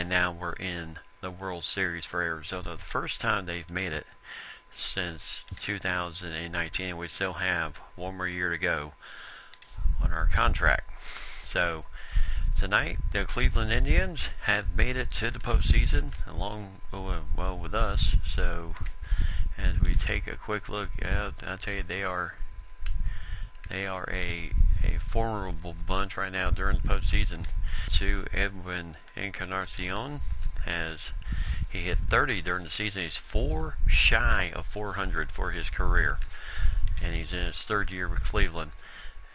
now we're in the World Series for Arizona. The first time they've made it since 2019, and we still have one more year to go on our contract. So tonight, the Cleveland Indians have made it to the postseason along, well, with us. So as we take a quick look, I'll tell you, they are a formidable bunch right now during the postseason. To Edwin Encarnacion, he hit 30 during the season. He's 4 shy of 400 for his career, and he's in his third year with Cleveland.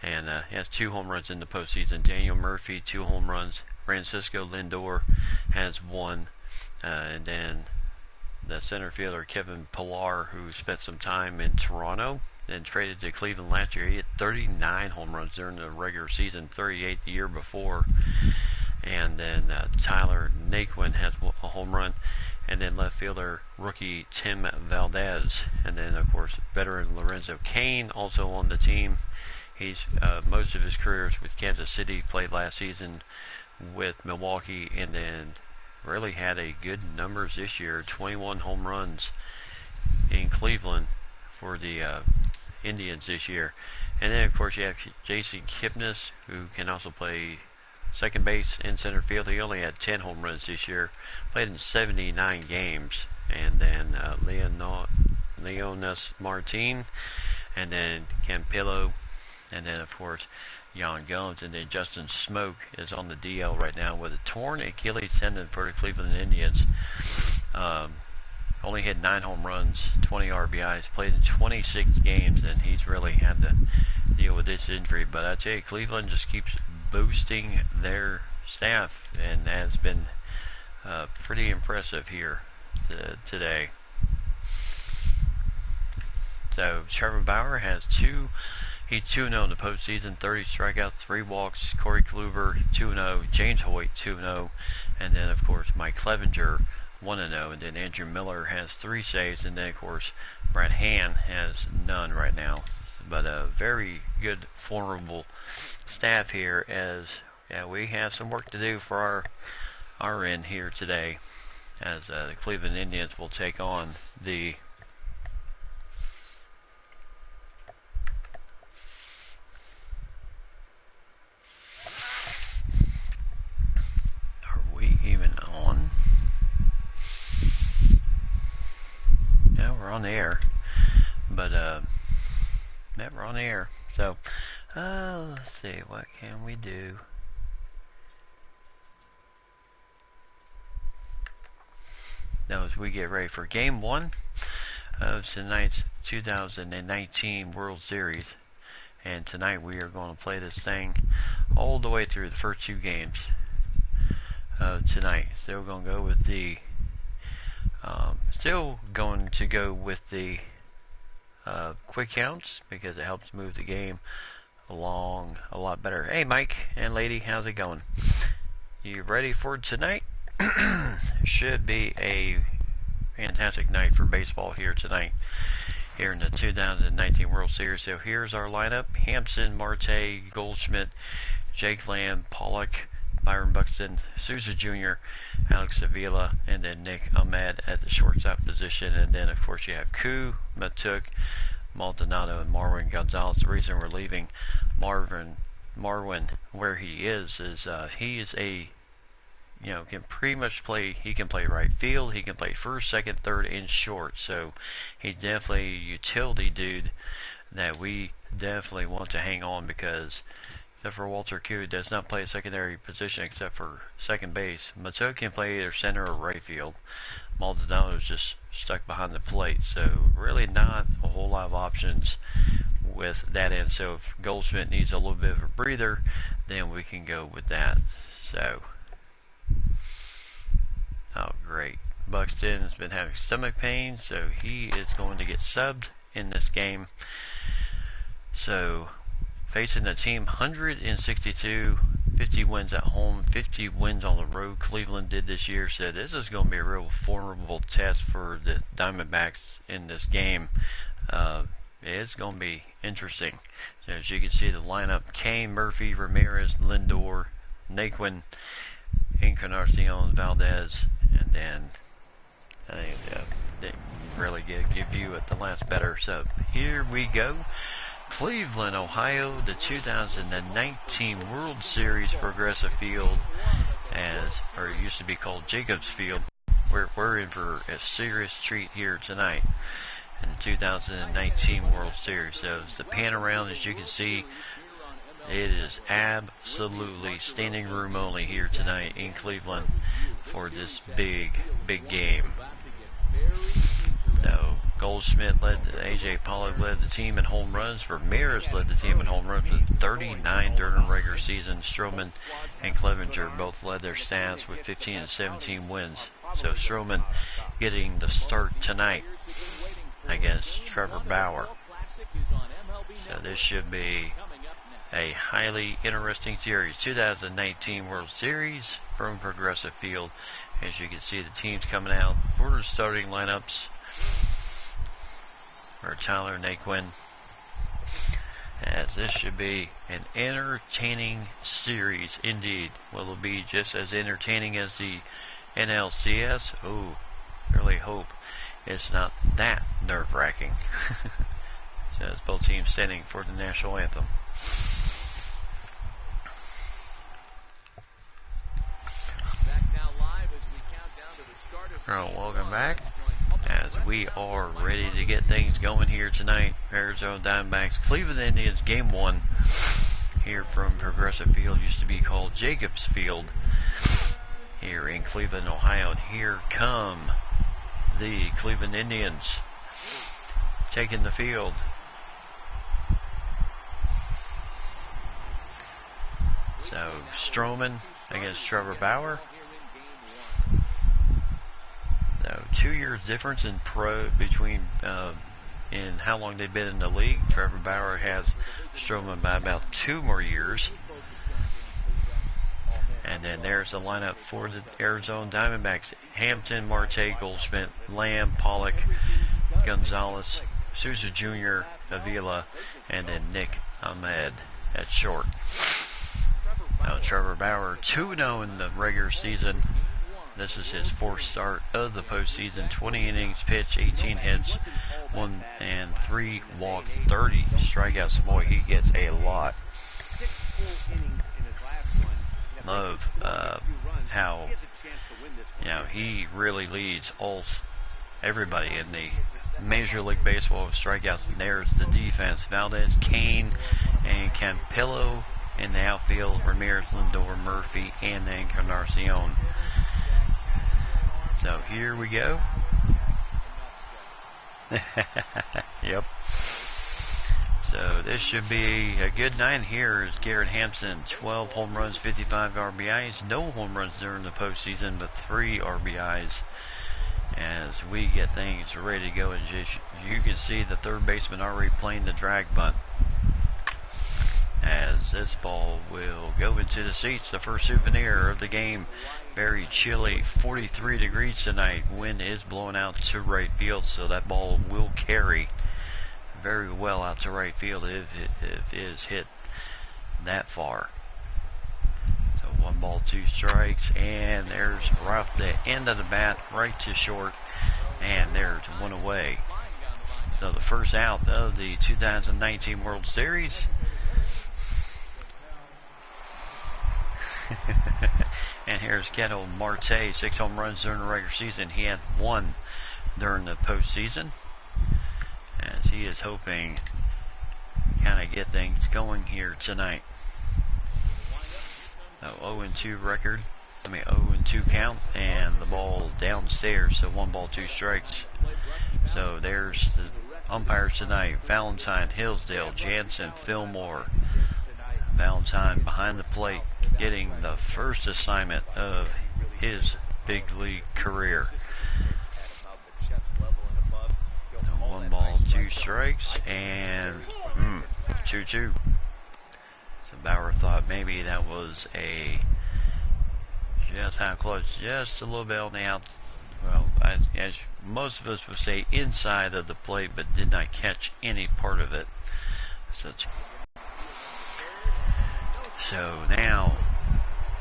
And he has 2 home runs in the postseason. Daniel Murphy, 2 home runs. Francisco Lindor has 1. And then the center fielder, Kevin Pillar, who spent some time in Toronto and traded to Cleveland last year. He had 39 home runs during the regular season, 38 the year before. And then Tyler Naquin has a home run. And then left fielder rookie Tim Valdez. And then, of course, veteran Lorenzo Cain also on the team. He's most of his career is with Kansas City, played last season with Milwaukee, and then really had a good numbers this year, 21 home runs in Cleveland for the Indians this year. And then, of course, you have Jason Kipnis, who can also play second base and center field. He only had 10 home runs this year, played in 79 games. And then Leonis Martin, and then Campillo, and then, of course, Jan Gomes, and then Justin Smoke is on the DL right now with a torn Achilles tendon for the Cleveland Indians. Only hit 9 home runs, 20 RBIs, played in 26 games, and he's really had to deal with this injury. But I tell you, Cleveland just keeps boosting their staff, and has been pretty impressive here today. So Trevor Bauer has he's 2-0 in the postseason, 30 strikeouts, 3 walks. Corey Kluber, 2-0. James Hoyt, 2-0. And then, of course, Mike Clevenger, 1-0. And then Andrew Miller has 3 saves. And then, of course, Brad Hand has none right now. But a very good, formidable staff here, as we have some work to do for our end here today, as the Cleveland Indians will take on the on the air, but we're on the air. So let's see, what can we do? Now, as we get ready for Game 1 of tonight's 2019 World Series, and tonight we are going to play this thing all the way through the first 2 games of tonight. Still going to go with the quick counts, because it helps move the game along a lot better. Hey, Mike and lady, how's it going? You ready for tonight? Should be a fantastic night for baseball here tonight, here in the 2019 World Series. So here's our lineup: Hampson, Marte, Goldschmidt, Jake Lamb, Pollock, Byron Buxton, Souza Jr., Alex Avila, and then Nick Ahmed at the shortstop position. And then, of course, you have Koo, Matuk, Maldonado, and Marwin Gonzalez. The reason we're leaving Marwin where he is he is can pretty much play. He can play right field, he can play first, second, third, and short. So he's definitely a utility dude that we definitely want to hang on, because except for Walter Koo, does not play a secondary position except for second base. Matuk can play either center or right field. Maldonado is just stuck behind the plate, so really not a whole lot of options with that end. So if Goldschmidt needs a little bit of a breather, then we can go with that. So, oh great, Buxton has been having stomach pain, so he is going to get subbed in this game. So, facing the team 162, 50 wins at home, 50 wins on the road, Cleveland did this year. So this is going to be a real formidable test for the Diamondbacks in this game. It's going to be interesting. So as you can see, the lineup: Kane, Murphy, Ramirez, Lindor, Naquin, Encarnacion Valdez, and then I think didn't really give you at the last better. So here we go. Cleveland, Ohio, the 2019 World Series Progressive Field, or it used to be called Jacobs Field. We're in for a serious treat here tonight in the 2019 World Series. So as the pan around, as you can see, it is absolutely standing room only here tonight in Cleveland for this big game. So Goldschmidt AJ Pollock led the team in home runs. Ramirez led the team in home runs with 39 during the regular season. Stroman and Clevenger both led their stats with 15 and 17 wins. So Stroman getting the start tonight against Trevor Bauer. So this should be a highly interesting series. 2019 World Series from Progressive Field. As you can see, the teams coming out for the starting lineups are Tyler Naquin. As this should be an entertaining series indeed. Will it be just as entertaining as the NLCS? Oh, really hope it's not that nerve-wracking. So it's both teams standing for the national anthem. Alright, welcome back as we are ready to get things going here tonight. Arizona Diamondbacks, Cleveland Indians, Game 1 here from Progressive Field. Used to be called Jacobs Field here in Cleveland, Ohio. And here come the Cleveland Indians taking the field. So Stroman against Trevor Bauer. So 2 years difference in between in how long they've been in the league. Trevor Bauer has Stroman by about 2 more years. And then there's the lineup for the Arizona Diamondbacks: Hampton, Marte, Goldschmidt, Lamb, Pollock, Gonzalez, Sousa Jr., Avila, and then Nick Ahmed at short. Now Trevor Bauer 2-0 in the regular season. This is his 4th start of the postseason. 20 innings pitched, 18 hits, 1 and 3 walks, 30 strikeouts. Boy, he gets a lot. Love how he really leads everybody in the Major League Baseball with strikeouts. And there's the defense: Valdez, Kane, and Campillo in the outfield. Ramirez, Lindor, Murphy, and Encarnacion. So here we go. Yep. So this should be a good night. Here is Garrett Hampson, 12 home runs, 55 RBIs. No home runs during the postseason, but 3 RBIs. As we get things ready to go, and you can see the third baseman already playing the drag bunt. As this ball will go into the seats. The first souvenir of the game. Very chilly, 43 degrees tonight. Wind is blowing out to right field, so that ball will carry very well out to right field if it is hit that far. So 1 ball, 2 strikes, and there's right off the end of the bat, right to short, and there's 1 away. So the first out of the 2019 World Series. And here's Ketel Marte, 6 home runs during the regular season. He had 1 during the postseason, as he is hoping to kind of get things going here tonight. So 0-2 record. 0-2 count, and the ball downstairs. So 1 ball, 2 strikes. So there's the umpires tonight: Valentine, Hillsdale, Jansen, Fillmore. Valentine behind the plate, getting the first assignment of his big league career. 1 ball, 2 strikes, and 2-2. So Bauer thought maybe that was just how close, just a little bit on the out. Well, as most of us would say, inside of the plate, but did not catch any part of it. So now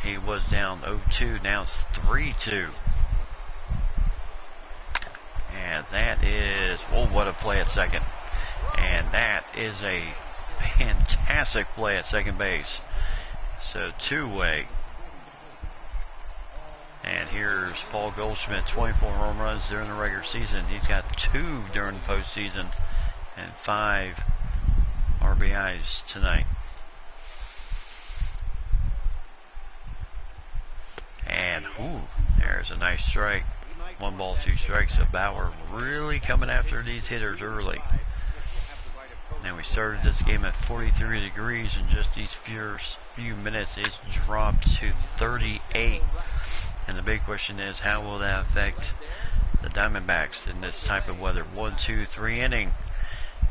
He was down 0-2, now it's 3-2. And that is, oh, what a play at second. And that is a fantastic play at second base. So two-way. And here's Paul Goldschmidt, 24 home runs during the regular season. He's got 2 during the postseason and 5 RBIs tonight. And, there's a nice strike. 1 ball, 2 strikes. So Bauer really coming after these hitters early. And we started this game at 43 degrees, and just these first few minutes it's dropped to 38. And the big question is, how will that affect the Diamondbacks in this type of weather? 1, 2, 3 inning.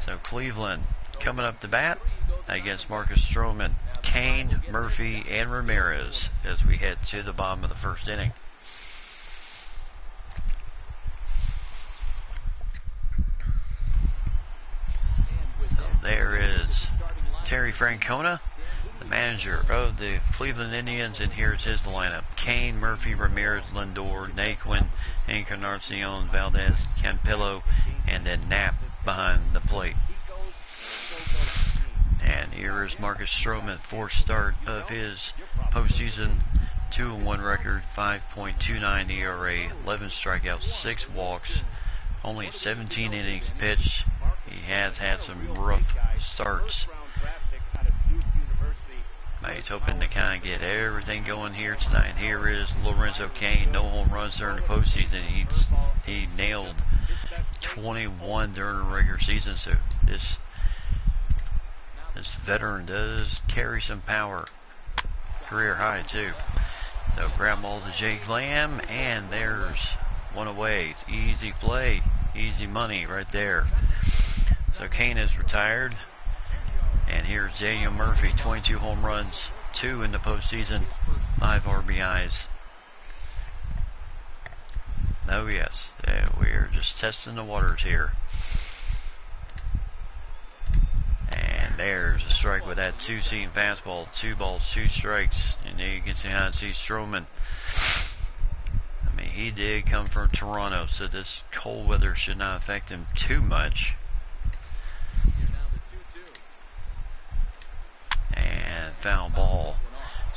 So Cleveland coming up to bat against Marcus Stroman, Kane, Murphy, and Ramirez as we head to the bottom of the first inning. So there is Terry Francona, the manager of the Cleveland Indians, and here's his lineup. Kane, Murphy, Ramirez, Lindor, Naquin, Encarnacion, Valdez, Campillo, and then Knapp behind the plate. And here is Marcus Stroman, 4th start of his postseason, 2-1 record, 5.29 ERA, 11 strikeouts, 6 walks, only 17 innings pitched. He has had some rough starts. He's hoping to kind of get everything going here tonight. Here is Lorenzo Cain, no home runs during the postseason. He nailed 21 during the regular season, so this veteran does carry some power. Career high, too. So ground ball to Jake Lamb, and there's one away. Easy play, easy money right there. So Cain is retired. And here's Daniel Murphy, 22 home runs, 2 in the postseason, 5 RBIs. Oh yes, we're just testing the waters here. And there's a strike with that 2-seam fastball, 2 balls, 2 strikes. And there you can see Stroman. I mean, he did come from Toronto, so this cold weather should not affect him too much. And foul ball.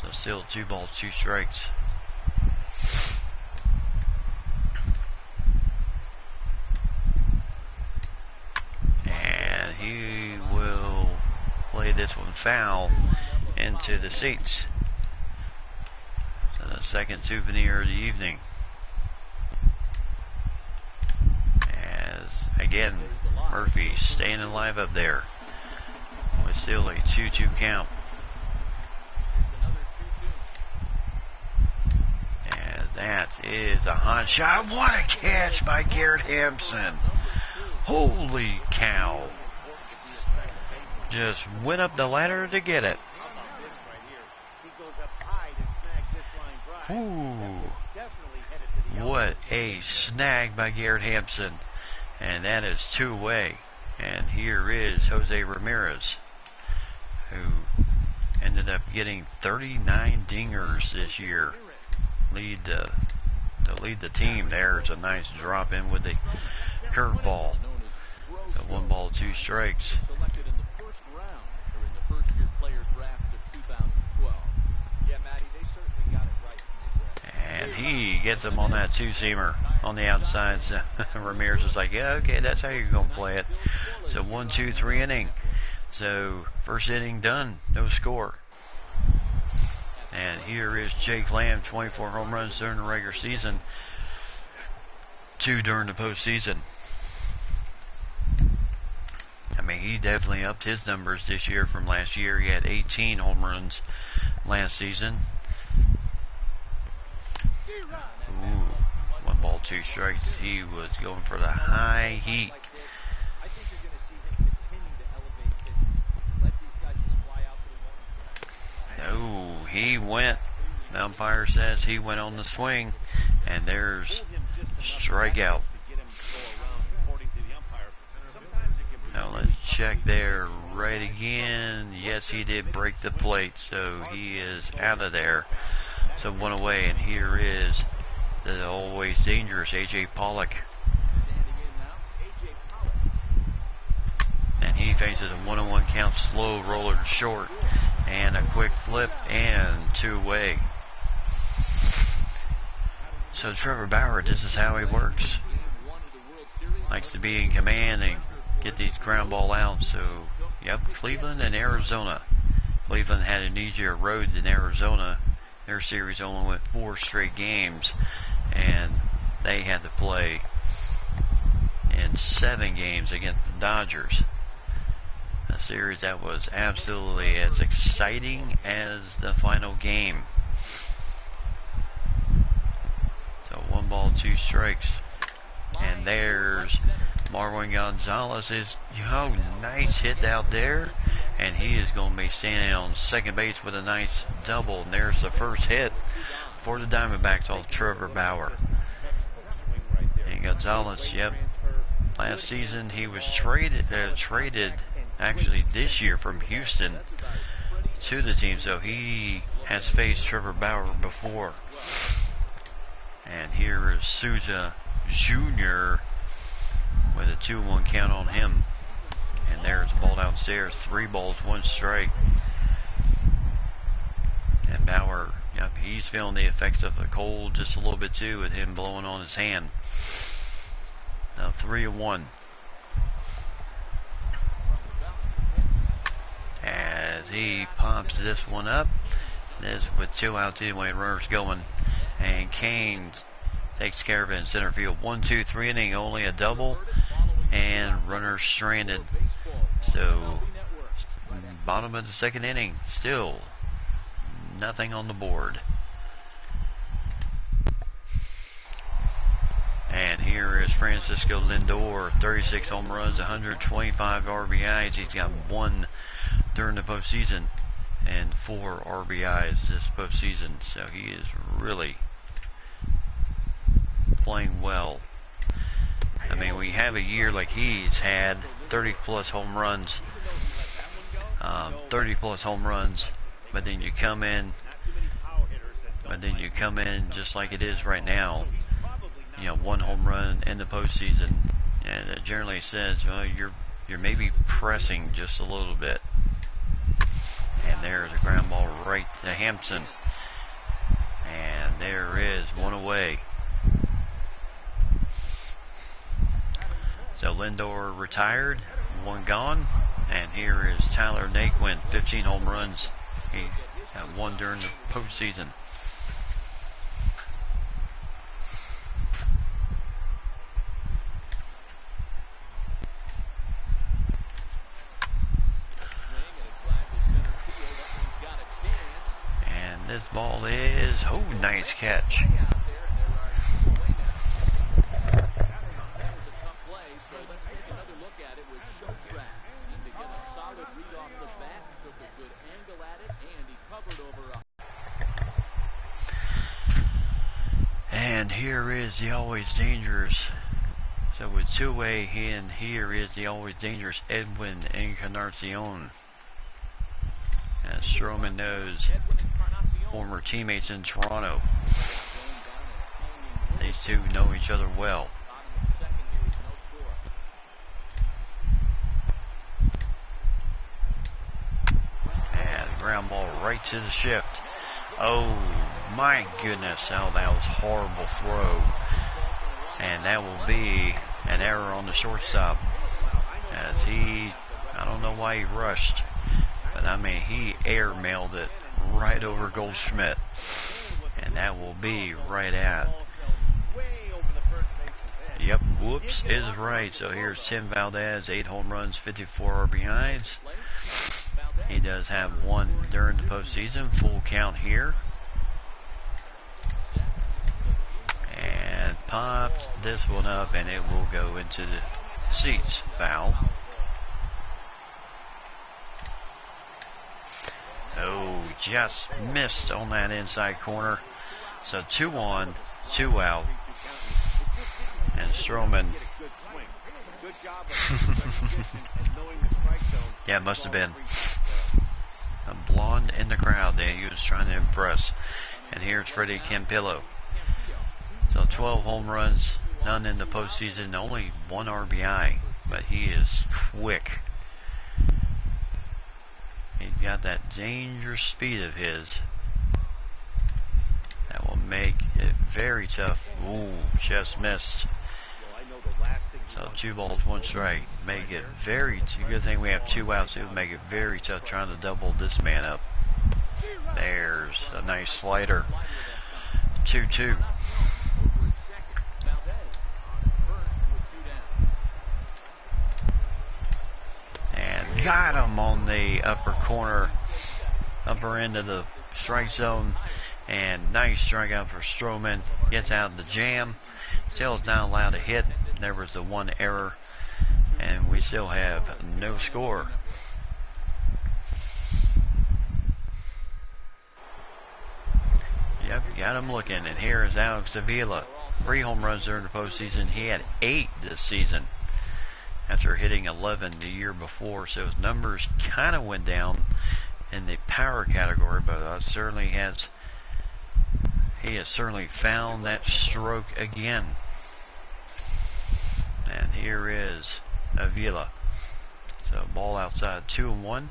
So still 2 balls, 2 strikes. And he will play this one foul into the seats. So the second souvenir of the evening. As again, Murphy staying alive up there. With still a 2-2 count. And that is a hot shot. What a catch by Garrett Hampson. Holy cow. Just went up the ladder to get it. Ooh. What a snag by Garrett Hampson. And that is 2 away. And here is Jose Ramirez, who ended up getting 39 dingers this year. Lead the team there. It's a nice drop in with the curveball. So 1 ball, 2 strikes. And he gets him on that 2-seamer on the outside. So Ramirez is like, yeah, okay, that's how you're going to play it. So 1, 2, 3 inning. So first inning done, no score. And here is Jake Lamb, 24 home runs during the regular season, 2 during the postseason. I mean, he definitely upped his numbers this year from last year. He had 18 home runs last season. Ooh, 1 ball, 2 strikes. He was going for the high heat. No, he went. The umpire says he went on the swing, and there's a strikeout. Now let's check there right again. Yes, he did break the plate, so he is out of there. So one away, and here is the always dangerous A.J. Pollock. And he faces a 1-on-1 count, slow roller to short, and a quick flip, and 2-way. So Trevor Bauer, this is how he works. Likes to be in command and get these ground ball out. So, yep, Cleveland and Arizona. Cleveland had an easier road than Arizona. Their series only went 4 straight games, and they had to play in 7 games against the Dodgers. A series that was absolutely as exciting as the final game. So 1 ball, 2 strikes. And there's Marwin Gonzalez. Nice hit out there. And he is going to be standing on second base with a nice double. And there's the first hit for the Diamondbacks off Trevor Bauer. And Gonzalez, yep, last season he was traded actually this year from Houston to the team. So he has faced Trevor Bauer before. And here is Souza Jr. with a 2-1 count on him. And there's the ball downstairs. 3 balls, 1 strike. And Bauer, yep, he's feeling the effects of the cold just a little bit too, with him blowing on his hand. Now 3-1. As he pops this one up. This with 2 outs anyway, runners going. And Kane takes care of it in center field. 1-2-3 inning, only a double, and runners stranded. So, bottom of the 2nd inning, still nothing on the board. And here is Francisco Lindor, 36 home runs, 125 RBIs. He's got 1 during the postseason and 4 RBIs this postseason. So he is really playing well. I mean, we have a year like he's had 30 plus home runs, but then you come in just like it is right now. 1 home run in the postseason, and it generally says, well, you're maybe pressing just a little bit. And there's a ground ball right to Hampson, and there is 1 away. So Lindor retired, 1 gone, and here is Tyler Naquin, 15 home runs. He had 1 during the postseason. And this ball is, nice catch. And here is the always dangerous. So with 2-way, and here is the always dangerous Edwin Encarnacion. As Stroman knows, former teammates in Toronto. These two know each other well. And ground ball right to the shift. Oh my goodness, that was a horrible throw. And that will be an error on the shortstop. As I don't know why he rushed, but I mean, he air-mailed it right over Goldschmidt. And that will be right at. Yep, whoops is right. So here's Tim Valdez, 8 home runs, 54 RBIs. He does have 1 during the postseason, full count here. And popped this one up, and it will go into the seats. Foul. Oh, just missed on that inside corner. So 2 on, 2 out. And Stroman. Yeah, it must have been a blonde in the crowd there. He was trying to impress. And here's Freddie Campillo. So 12 home runs, none in the postseason, only 1 RBI, but he is quick. He's got that dangerous speed of his that will make it very tough. Ooh, just missed. So 2 balls, 1 strike. Make it very, good thing we have 2 outs. It would make it very tough trying to double this man up. There's a nice slider. 2-2. And got him on the upper corner, upper end of the strike zone. And nice strikeout for Stroman. Gets out of the jam. Still is not allowed to hit. There was the 1 error. And we still have no score. Yep, got him looking. And here is Alex Avila. 3 home runs during the postseason. He had 8 this season after hitting 11 the year before. So his numbers kind of went down in the power category, but he has certainly found that stroke again. And here is Avila. So ball outside, 2-1.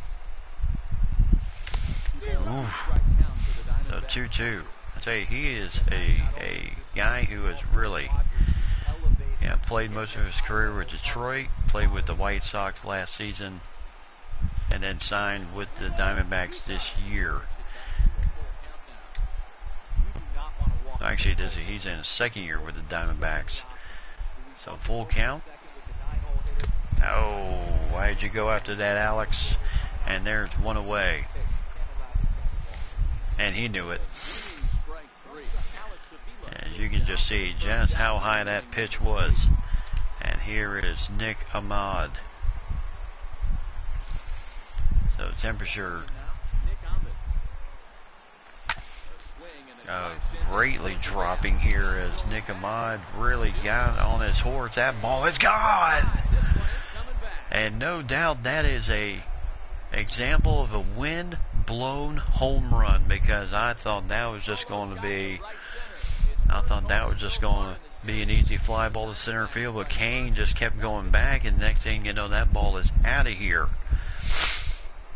Oof. So 2-2. I tell you, he is a guy who has really played most of his career with Detroit, played with the White Sox last season, and then signed with the Diamondbacks this year. Actually, he's in his 2nd year with the Diamondbacks. So full count. Oh, why did you go after that, Alex? And there's 1 away. And he knew it. As you can just see just how high that pitch was. And here is Nick Ahmad. So temperature greatly dropping here as Nick Ahmad really got on his horse. That ball is gone. And no doubt that is a example of a wind-blown home run, because I thought that was just going to be an easy fly ball to center field, but Kane just kept going back, and next thing you know, that ball is out of here.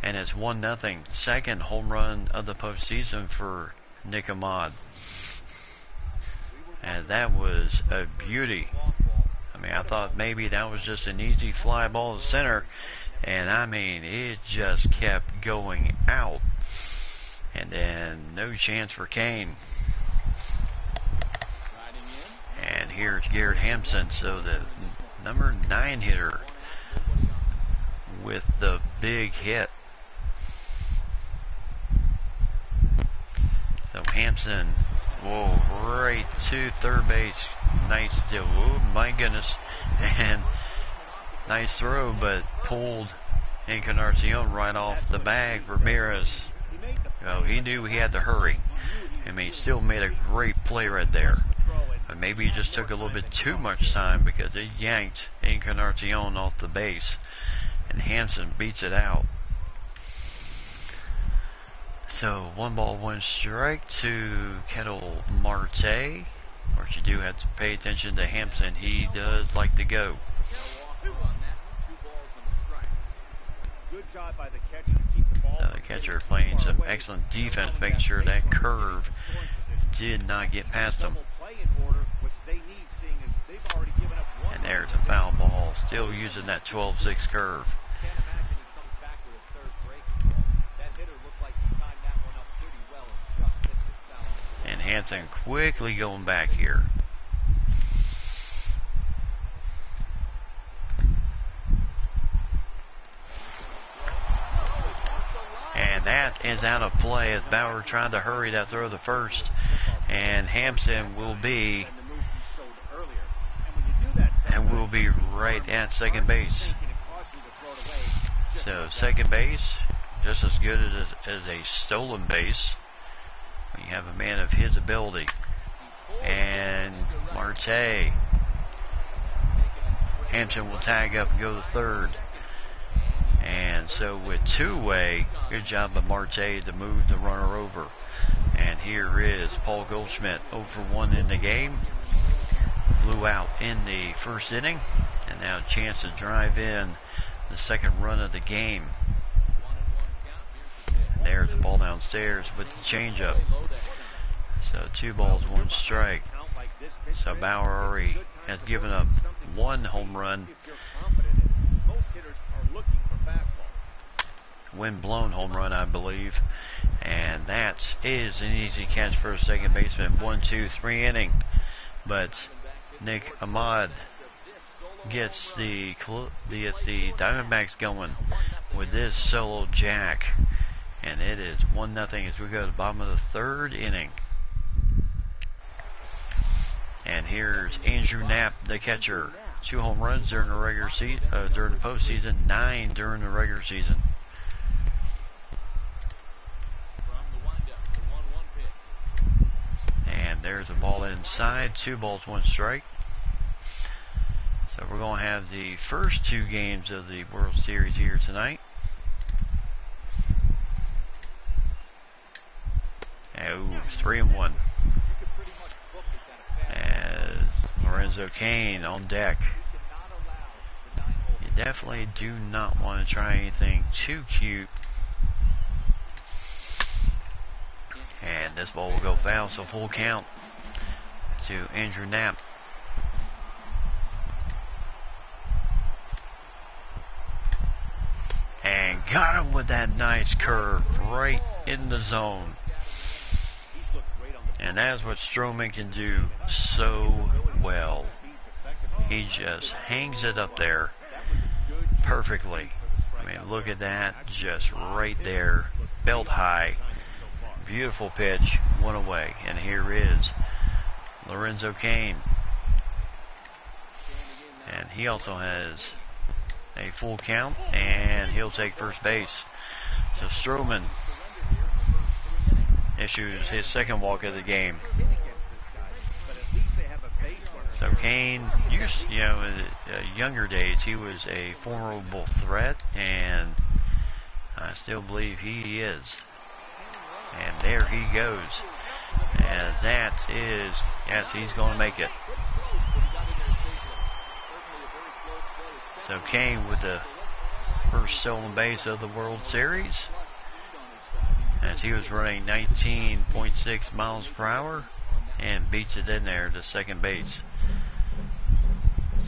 And it's 1-0. 2nd home run of the postseason for Nick Ahmad. And that was a beauty. I mean, I thought maybe that was just an easy fly ball to center, and I mean, it just kept going out. And then no chance for Kane. And here's Garrett Hampson, so the number 9 hitter with the big hit. So Hampson, whoa, right to third base. Nice steal. Oh my goodness. And nice throw, but pulled Encarnacion right off the bag. Ramirez, he knew he had to hurry. I mean, he still made a great play right there. But maybe he just took a little bit too much time, because it yanked Encarnacion off the base. And Hampson beats it out. So 1 ball, 1 strike to Kettle Marte. Of course, you do have to pay attention to Hampson. He does like to go. So the catcher playing some excellent defense, making sure that curve did not get past him. And there's a foul ball, still using that 12-6 curve. And Hampton quickly going back here. And that is out of play as Bauer tried to hurry that throw to first. And Hampton will be right at second base. So second base, just as good as a stolen base when you have a man of his ability. And Marte, Hampton will tag up and go to third. And so with two-way, good job of Marte to move the runner over. And here is Paul Goldschmidt, 0 for 1 in the game. Blew out in the first inning, and now a chance to drive in the second run of the game. There's the ball downstairs with the changeup. So 2 balls, 1 strike. So Bauer already has given up 1 home run. Wind-blown home run, I believe. And that is an easy catch for a second baseman. 1-2-3 inning. But Nick Ahmad gets the Diamondbacks going with this solo jack. And it is 1-0 as we go to the bottom of the third inning. And here's Andrew Knapp, the catcher. 2 home runs during the regular season, during the postseason, 9 during the regular season. And there's a ball inside, 2 balls, 1 strike. So we're going to have the first 2 games of the World Series here tonight. Oh, 3-1. As Lorenzo Cain on deck. You definitely do not want to try anything too cute. And this ball will go foul, so full count to Andrew Knapp. And got him with that nice curve right in the zone. And that's what Stroman can do so well. He just hangs it up there perfectly. I mean, look at that, just right there, belt high. Beautiful pitch, 1 away. And here is Lorenzo Cain. And he also has a full count, and he'll take first base. So Stroman issues his second walk of the game. So Cain, in younger days, he was a formidable threat, and I still believe he is. And there he goes. And that is, yes, he's going to make it. So Cain with the first stolen base of the World Series, as he was running 19.6 miles per hour and beats it in there to second base.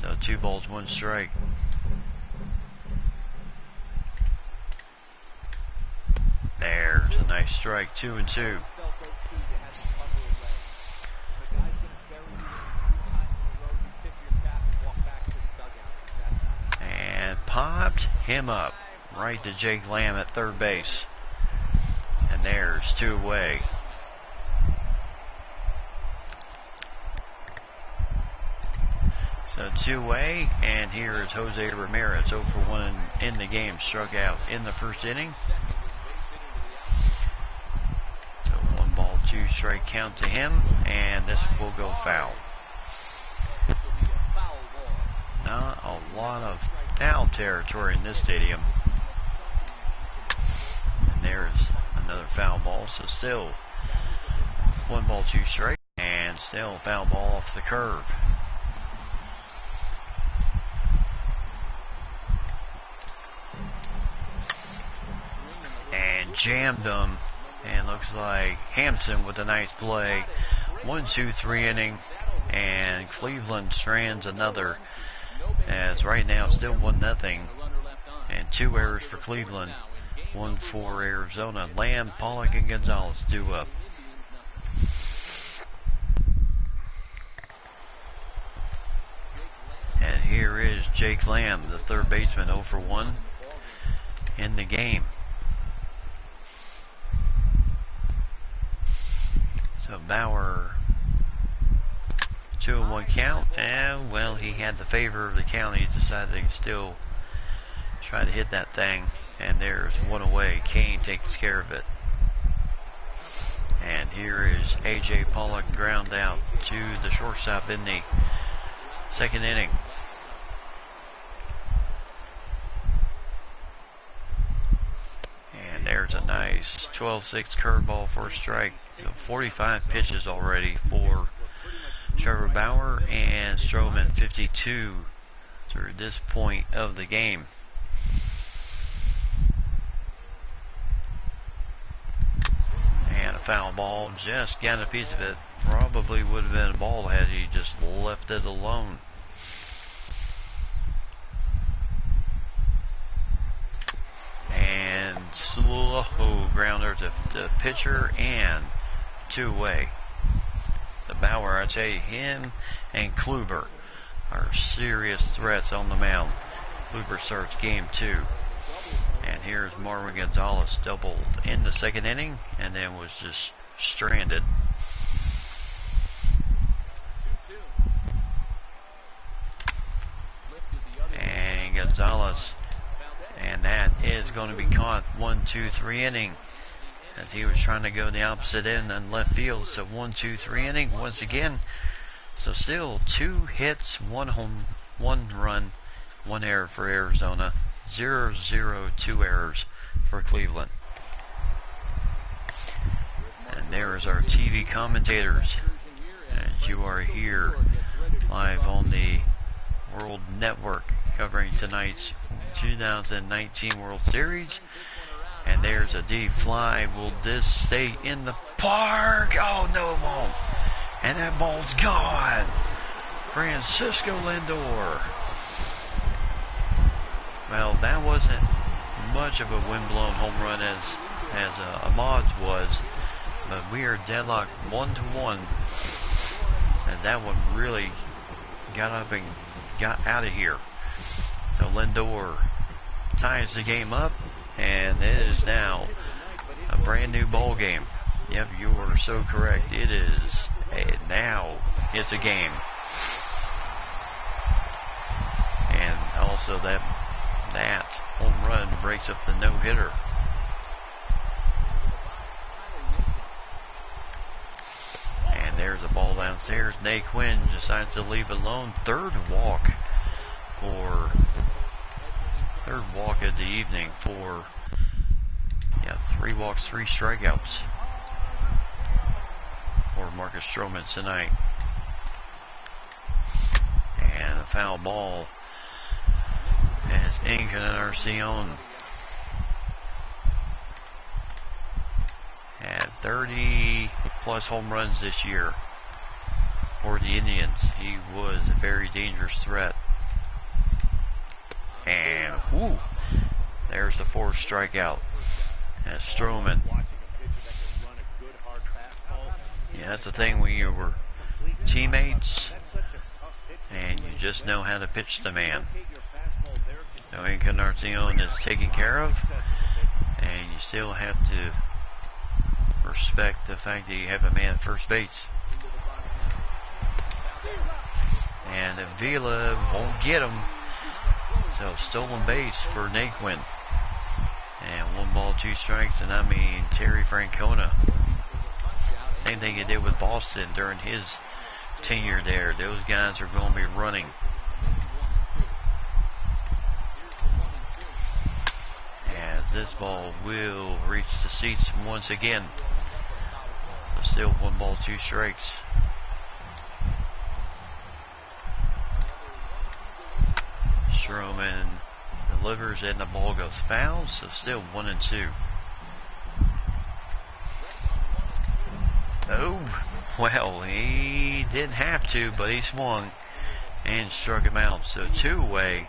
So 2 balls, 1 strike. There's a nice strike, 2-2. And popped him up right to Jake Lamb at third base. And there's 2 away. So 2 away, and here is Jose Ramirez, 0 for 1 in the game, struck out in the first inning. So 1 ball, 2 strike count to him, and this will go foul. Not a lot of foul territory in this stadium. And there's another foul ball, so still 1 ball, 2 strike, and still foul ball off the curve. And jammed him, and looks like Hampton with a nice play. 1-2-3 inning, and Cleveland strands another, as right now it's still 1-0, and 2 errors for Cleveland, 1 for Arizona. Lamb, Pollock, and Gonzalez due up. And here is Jake Lamb, the third baseman, 0 for 1 in the game. So Bauer, 2-1 count, and well, he had the favor of the count. He decided to still try to hit that thing, and there's 1 away. Cain takes care of it. And here is A.J. Pollock, ground out to the shortstop in the second inning. And there there's a nice 12-6 curveball for a strike. So 45 pitches already for Trevor Bauer, and Stroman 52 through this point of the game. And a foul ball, just got a piece of it. Probably would have been a ball had he just left it alone. And slow grounder to pitcher and 2-away. So Bauer, I tell you, him and Kluber are serious threats on the mound. Kluber starts game 2. And here's Marwin Gonzalez, doubled in the second inning and then was just stranded. And Gonzalez, and that is going to be caught. 1-2-3 inning, as he was trying to go the opposite end on left field. So 1-2-3 inning once again. So still 2 hits, 1 home, 1 run, 1 error for Arizona. 0-0, 2 errors for Cleveland. And there's our TV commentators, as you are here live on the World Network covering tonight's 2019 World Series. And there's a deep fly. Will this stay in the park? Oh, no, it won't. And that ball's gone. Francisco Lindor. Well, that wasn't much of a windblown home run as Ahmad's was, but we are deadlocked 1-1, and that one really got up and got out of here. So Lindor ties the game up, and it is now a brand new ball game. Yep, you are so correct. It is now it's a game, and also that home run breaks up the no-hitter. And there's a ball downstairs. Naquin decides to leave it alone. Third walk of the evening for 3 walks, 3 strikeouts for Marcus Stroman tonight. And a foul ball as Encarnacion had 30 plus home runs this year for the Indians. He was a very dangerous threat. And there's the 4th strikeout as Stroman. Yeah, that's the thing when you were teammates and you just know how to pitch the man. So Encarnacion is taken care of, and you still have to respect the fact that you have a man at first base. And Avila won't get him. So stolen base for Naquin. And 1 ball, 2 strikes, and I mean Terry Francona. Same thing he did with Boston during his tenure there. Those guys are going to be running. As this ball will reach the seats once again. But still 1 ball, 2 strikes. Stroman delivers and the ball goes foul, so still 1-2. Oh, well, he didn't have to, but he swung and struck him out. So 2-away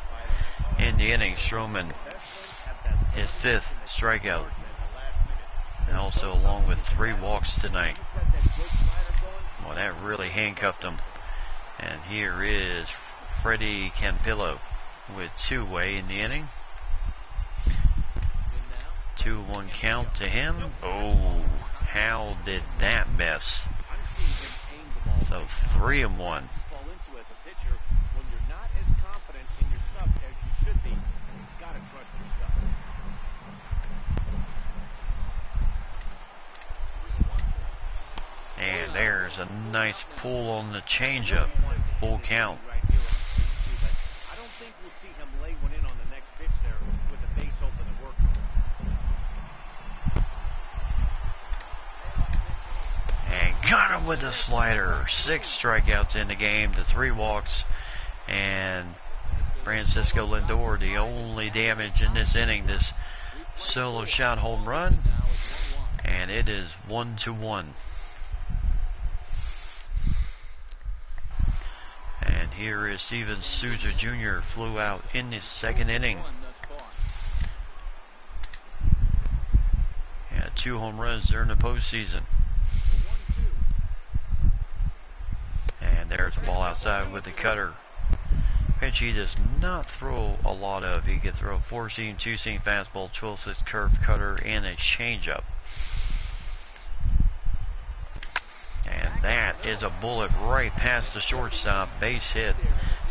in the inning. Stroman, his 5th strikeout, and also along with 3 walks tonight. Well, that really handcuffed him. And here is Freddie Campillo with 2-away in the inning. 2-1 count to him. Oh, how did that miss? So 3-1. And there's a nice pull on the changeup. Full count. I don't think we'll see him lay one in on the next pitch there with the base open and working. got him with the slider. 6 strikeouts in the game to 3 walks. And Francisco Lindor, the only damage in this inning, this solo shot home run. And it is 1-1. And here is Steven Souza Jr. flew out in the 2nd inning. 2 home runs during the postseason. And there's the ball outside with the cutter. Pitch he does not throw a lot of. He could throw 4-seam, 2-seam fastball, 12-6 curve cutter, and a changeup. And that is a bullet right past the shortstop. Base hit.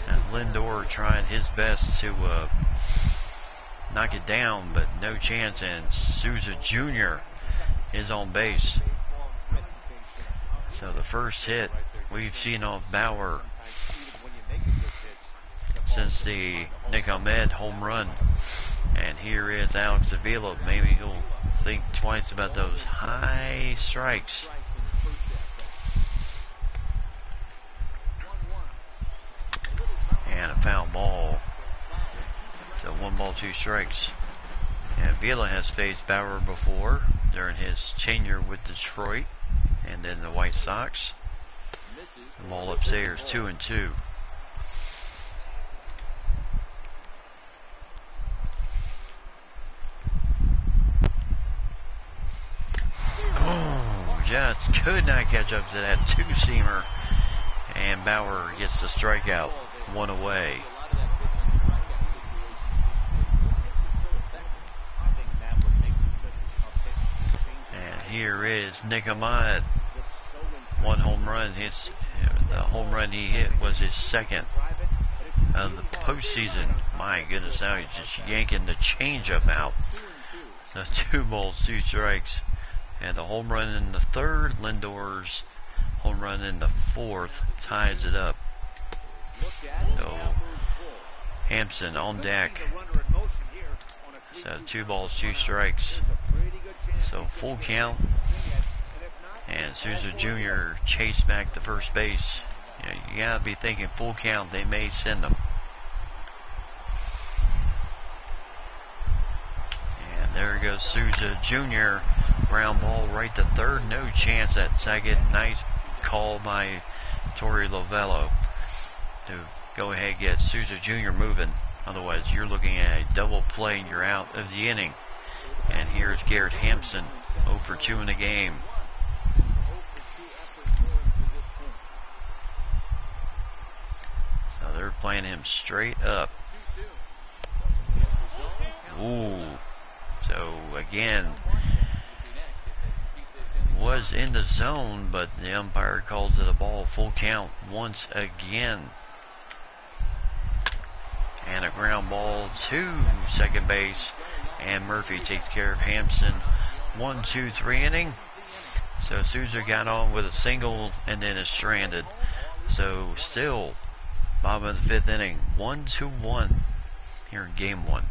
And Lindor trying his best to knock it down, but no chance. And Souza Jr. is on base. So the first hit we've seen off Bauer since the Nick Ahmed home run. And here is Alex Avila. Maybe he'll think twice about those high strikes. And a foul ball. So 1 ball, 2 strikes. And Avila has faced Bauer before during his tenure with Detroit and then the White Sox. The ball upstairs, 2-2. Oh, just could not catch up to that 2-seamer. And Bauer gets the strikeout, 1 away. And here is Nick Ahmed. 1 home run. The home run he hit was his 2nd of the postseason. My goodness, now he's just yanking the changeup out. So 2 balls, 2 strikes. And the home run in the 3rd, Lindor's home run in the 4th ties it up. So Hampson on deck. So 2 balls, 2 strikes. So full count. And Souza Jr. chased back to first base. You gotta be thinking full count, they may send him. And there goes Souza Jr. Ground ball right to 3rd. No chance at 2nd. Nice call by Torey Lovello to go ahead and get Souza Jr. moving. Otherwise, you're looking at a double play and you're out of the inning. And here's Garrett Hampson, 0 for 2 in the game. So they're playing him straight up. Ooh. So again, was in the zone, but the umpire calls it a ball. Full count once again. And a ground ball to second base. And Murphy takes care of Hampson. 1-2-3 inning. So Souza got on with a single and then is stranded. So still, bottom of the 5th inning. 1-1 here in game 1.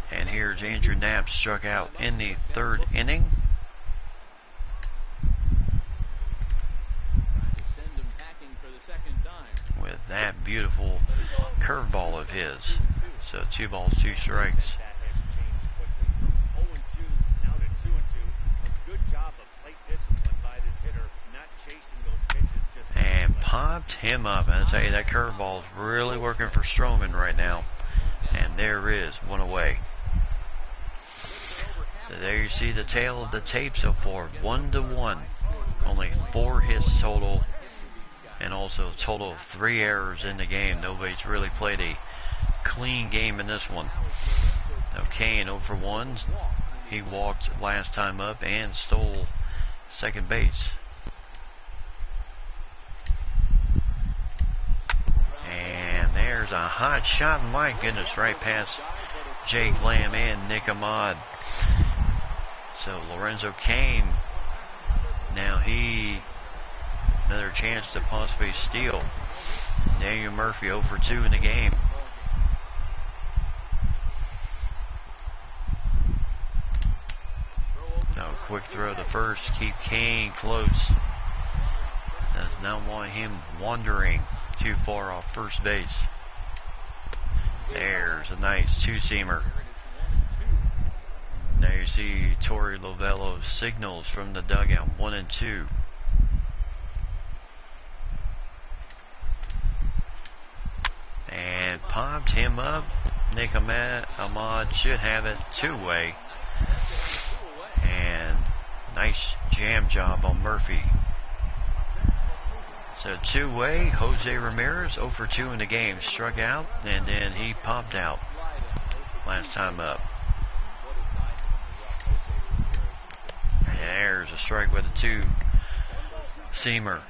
And here's Andrew Knapp, struck out in the 3rd inning. With that beautiful curveball of his. So 2 balls, 2 strikes. And popped him up. And I tell you, that curveball is really working for Stroman right now. And there is 1 away. So there you see the tail of the tape so far. 1-1. Only 4 hits total. And also a total of 3 errors in the game. Nobody's really played a clean game in this one. Now Kane 0 for 1. He walked last time up and stole second base. And there's a hot shot. My goodness, right past Jake Lamb and Nick Ahmed. So Lorenzo Kane, now another chance to possibly steal. Daniel Murphy 0 for 2 in the game. quick throw to first. Keep Kane close. Does not want him wandering too far off first base. There's a nice two-seamer. There you see Torey Lovello's signals from the dugout, 1 and 2. And popped him up. Nick Ahmad should have it two-way. And nice jam job on Murphy. So two-way, Jose Ramirez 0 for 2 in the game. Struck out, and then he popped out last time up. There's a strike with a two-seamer.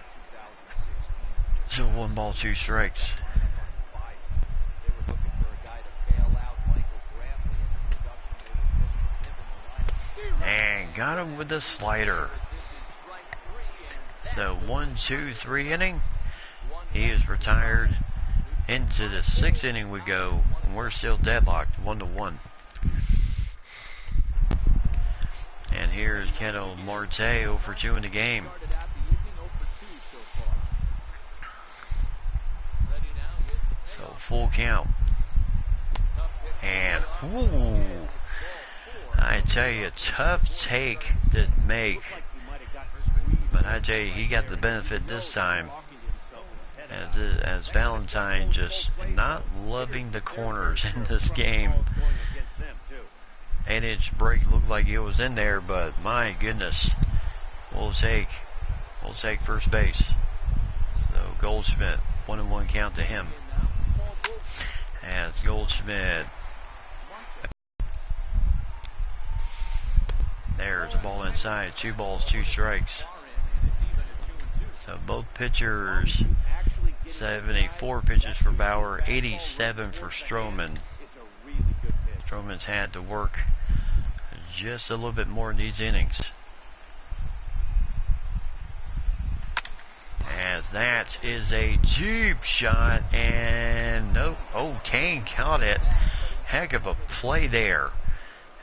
So 1 ball, 2 strikes. And got him with the slider. So 1, 2, 3 inning. He is retired. Into the 6th inning we go. And we're still deadlocked, 1-1. And here's Keto Marte 0 for 2 in the game. So full count. And whoo, I tell you, tough take to make. But I tell you, he got the benefit this time. As Valentine just not loving the corners in this game. 8-inch break looked like it was in there, but my goodness, we'll take first base. So Goldschmidt, 1-1 count to him. As Goldschmidt, there's a ball inside, 2 balls, 2 strikes. So both pitchers, 74 pitches for Bauer, 87 for Stroman. Stroman's had to work just a little bit more in these innings. As that is a deep shot, and nope. Oh, Kane caught it. Heck of a play there.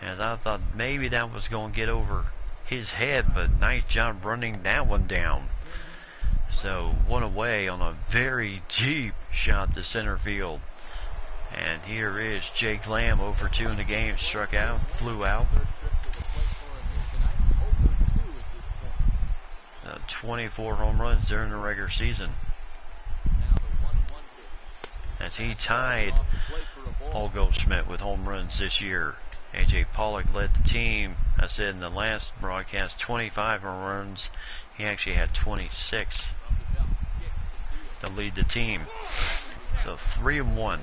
As I thought maybe that was going to get over his head, but nice job running that one down. So 1 away on a very deep shot to center field. And here is Jake Lamb 0 for 2 in the game. Struck out, flew out. 24 home runs during the regular season. As he tied Paul Goldschmidt with home runs this year. A.J. Pollock led the team. I said in the last broadcast, 25 home runs. He actually had 26 to lead the team. So 3-1.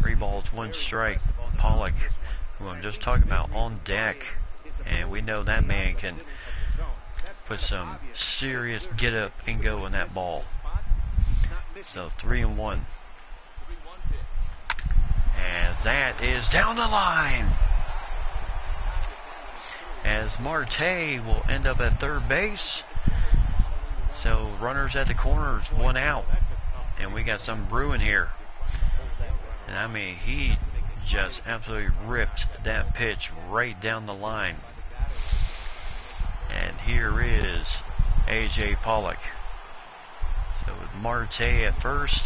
3 balls, 1 strike. Pollock, who I'm just talking about, on deck. And we know that man can put some serious get up and go in that ball. So 3-1. And that is down the line. As Marte will end up at third base. So runners at the corners, 1 out. And we got some brewing here. And I mean, he just absolutely ripped that pitch right down the line. And here is A.J. Pollock. So with Marte at first.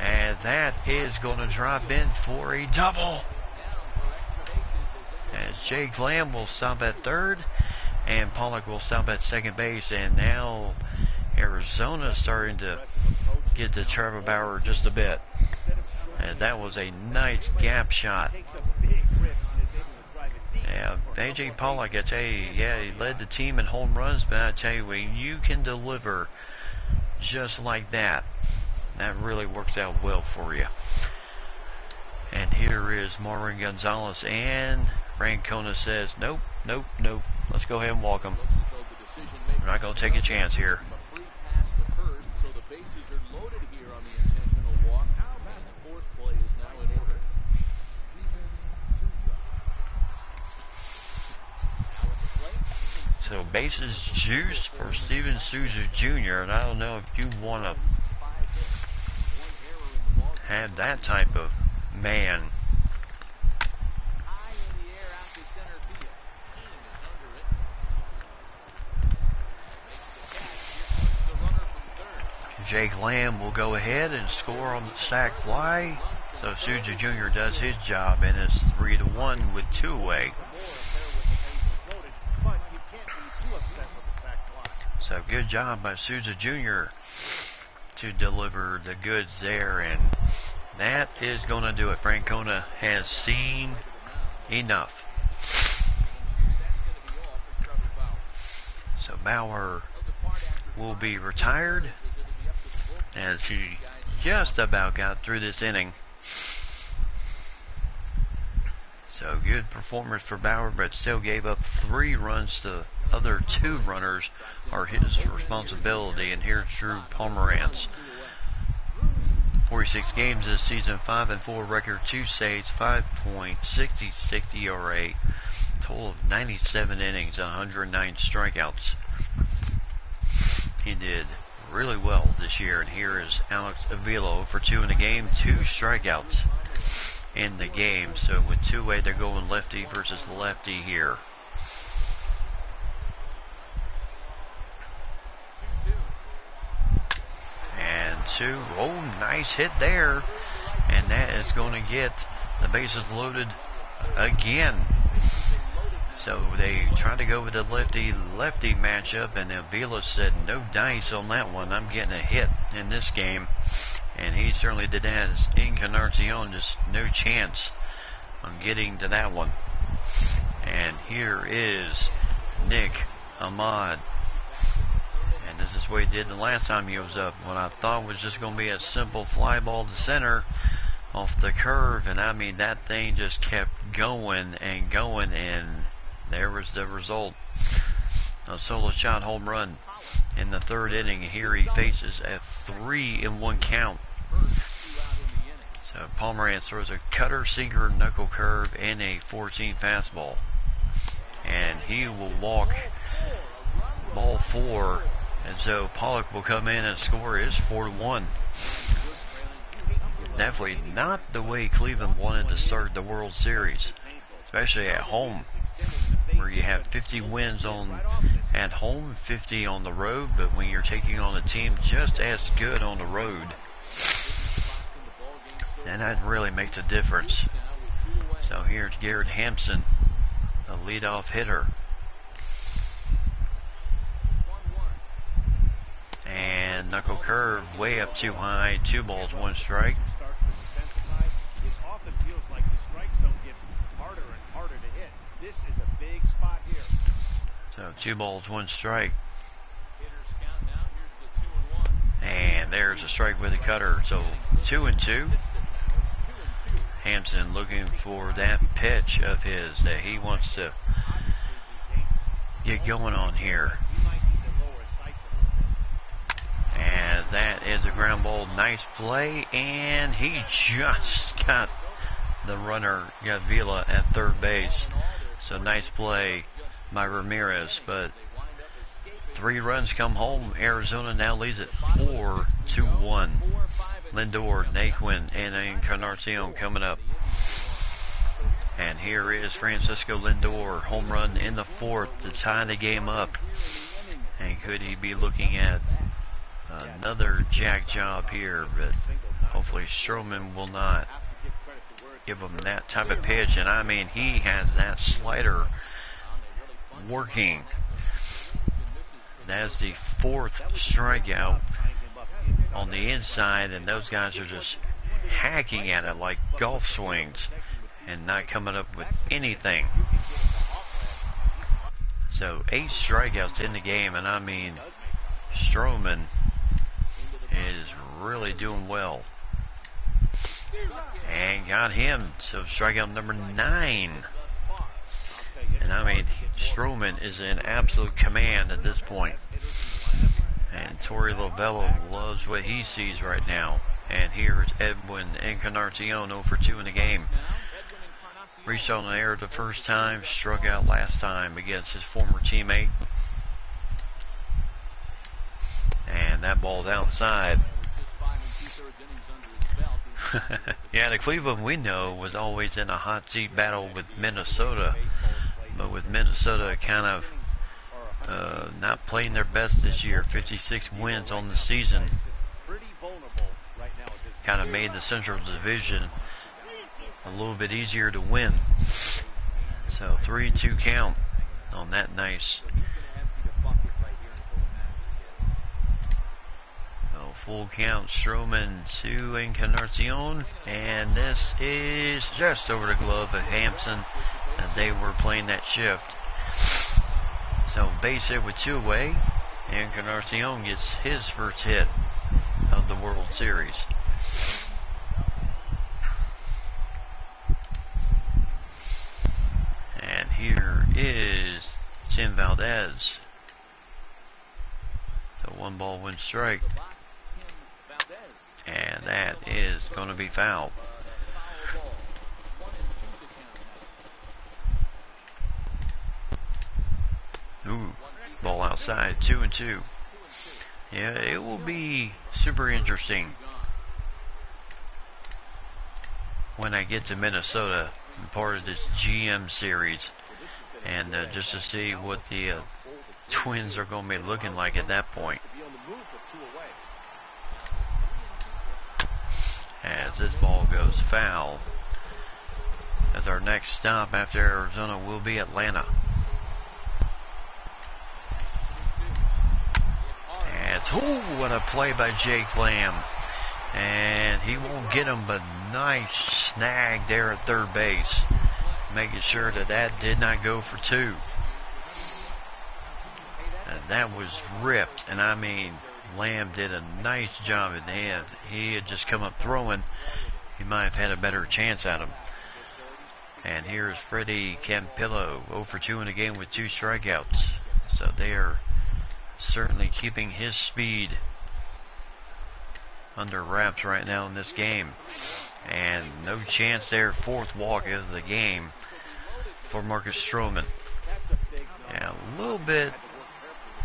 And that is going to drop in for a double. As Jake Lamb will stop at third. And Pollock will stop at second base. And now Arizona starting to get to Trevor Bauer just a bit. And that was a nice gap shot. Yeah, A.J. Pollock, I tell you, yeah, he led the team in home runs, but I tell you, when you can deliver just like that, that really works out well for you. And here is Marwin Gonzalez, and Francona says, nope, nope, nope. Let's go ahead and walk him. We're not going to take a chance here. So bases juiced for Steven Souza Jr. And I don't know if you want to have that type of man. Jake Lamb will go ahead and score on the sac fly. So Souza Jr. does his job, and it's 3-1 with 2 away. So good job by Souza Jr. to deliver the goods there, and that is going to do it. Francona has seen enough. So Bauer will be retired as he just about got through this inning. So good performance for Bauer, but still gave up 3 runs. The other 2 runners are his responsibility. And here's Drew Pomerantz. 46 games this season, 5-4 record, 2 saves, 5.66 ERA, total of 97 innings, 109 strikeouts. He did really well this year, and here is Alex Avila for 2 in the game, 2 strikeouts in the game. So with 2 away, they're going lefty versus lefty here. And 2, oh, nice hit there, and that is going to get the bases loaded again. So they tried to go with the lefty-lefty matchup, and Avila said no dice on that one. I'm getting a hit in this game, and he certainly did that. As Encarnacion, just no chance on getting to that one. And here is Nick Ahmad. And this is what he did the last time he was up. What I thought was just going to be a simple fly ball to center off the curve. And I mean, that thing just kept going and going. And there was the result. A solo shot home run in the 3rd inning. Here he faces a 3-1 count. So Pomerantz throws a cutter, sinker, knuckle curve, and a 14 fastball. And he will walk ball 4. And so Pollock will come in and score his 4-1. Definitely not the way Cleveland wanted to start the World Series, especially at home, where you have 50 wins at home, 50 on the road. But when you're taking on a team just as good on the road, then that really makes a difference. So here's Garrett Hampson, the leadoff hitter. And knuckle curve way up too high. 2 balls, 1 strike. It often feels like the strike zone gets harder and harder to hit. This is a big spot here. So 2 balls, 1 strike. Hitters count now. Here's the 2-1. And there's a strike with a cutter. So 2-2. Hampson looking for that pitch of his that he wants to get going on here. And that is a ground ball. Nice play. And he just got the runner, Avila, at 3rd base. So nice play by Ramirez. But 3 runs come home. Arizona now leads it 4-1. Lindor, Naquin, and Encarnacion coming up. And here is Francisco Lindor. Home run in the 4th to tie the game up. And could he be looking at another jack job here? But hopefully Stroman will not give him that type of pitch. And I mean, he has that slider working. That's the 4th strikeout on the inside, and those guys are just hacking at it like golf swings and not coming up with anything. So 8 strikeouts in the game, and I mean, Stroman is really doing well. And got him. So strikeout number 9. And I mean, Stroman is in absolute command at this point. And Torey Lovullo loves what he sees right now. And here is Edwin Encarnacion, 0 for 2 in the game. Reached on an error the first time, struck out last time against his former teammate. And that ball's outside. Yeah, the Cleveland we know was always in a hot seat battle with Minnesota. But with Minnesota kind of not playing their best this year, 56 wins on the season. pretty vulnerable right now at this point. Kind of made the Central Division a little bit easier to win. So 3-2 count on that nice. So full count, Stroman to Encarnacion, and this is just over the glove of Hampson as they were playing that shift. So base hit with 2 away. Encarnacion gets his first hit of the World Series. And here is Tim Valdez. So 1 ball, 1 strike. And that is going to be foul. Ooh, ball outside, 2-2. Yeah, it will be super interesting when I get to Minnesota, part of this GM series, and just to see what the Twins are going to be looking like at that point. As this ball goes foul, as our next stop after Arizona will be Atlanta. And what a play by Jake Lamb. And he won't get him, but nice snag there at third base, making sure that that did not go for 2. And that was ripped, and I mean, Lamb did a nice job in the hand. He had just come up throwing. He might have had a better chance at him. And here's Freddie Campillo, 0 for 2 in the game with 2 strikeouts. So they are certainly keeping his speed under wraps right now in this game. And no chance there, 4th walk of the game for Marcus Stroman. Yeah, a little bit,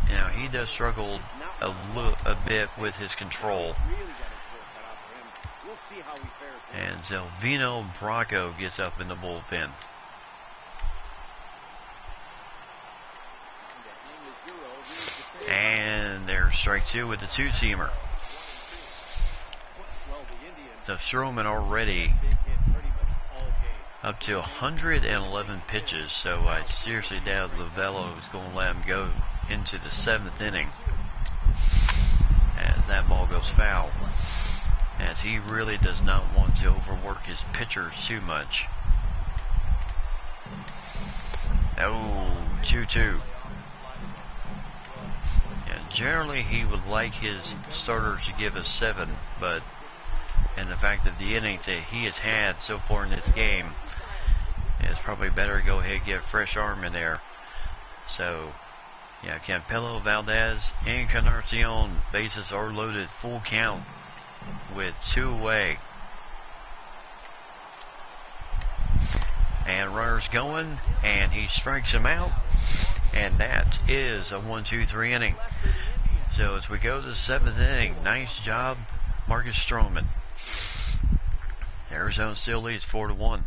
you know, he does struggle a bit with his control. And Zelvino Bracco gets up in the bullpen. And there's strike 2 with the 2-seamer. So Stroman already up to 111 pitches, so I seriously doubt Lovello is going to let him go into the 7th inning as that ball goes foul, as he really does not want to overwork his pitchers too much. Oh, 2-2. And generally he would like his starters to give us 7, but and the fact that the innings that he has had so far in this game, it's probably better to go ahead and get a fresh arm in there. So, yeah, Campillo, Valdez, Encarnacion, bases are loaded, full count with 2 away. And runners going, and he strikes him out, and that is a 1-2-3 inning. So as we go to the 7th inning, nice job, Marcus Stroman. Arizona still leads 4-1.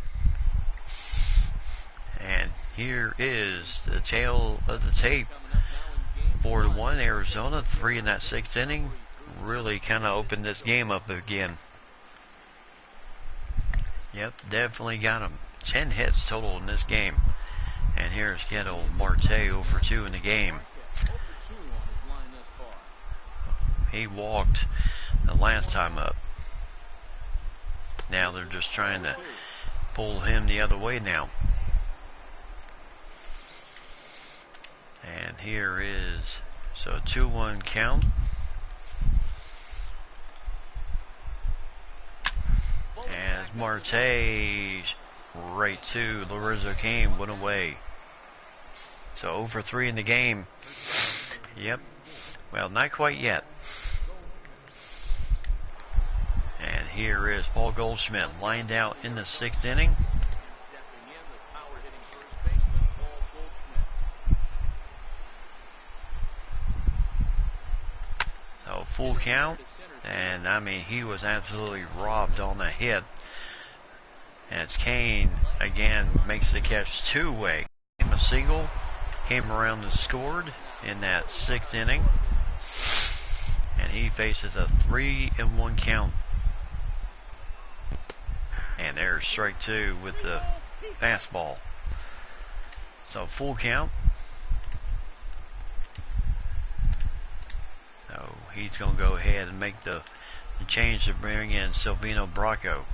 And here is the tail of the tape. 4-1, Arizona, 3 in that 6th inning. Really kind of opened this game up again. Yep, definitely got him. 10 hits total in this game. And here's Ghetto Marte 0 for 2 in the game. He walked the last time up. Now they're just trying to pull him the other way now. And here is, so a 2-1 count. As Marte right to Lorenzo Cain went away. So 0 for 3 in the game. Yep. Well, not quite yet. And here is Paul Goldschmidt lined out in the 6th inning. So full count. And I mean, he was absolutely robbed on the hit. As Cain again makes the catch 2-way. A single, came around and scored in that 6th inning. And he faces a 3-1 count. And there's strike 2 with the fastball. So full count. So he's going to go ahead and make the change to bring in Silvino Bracco.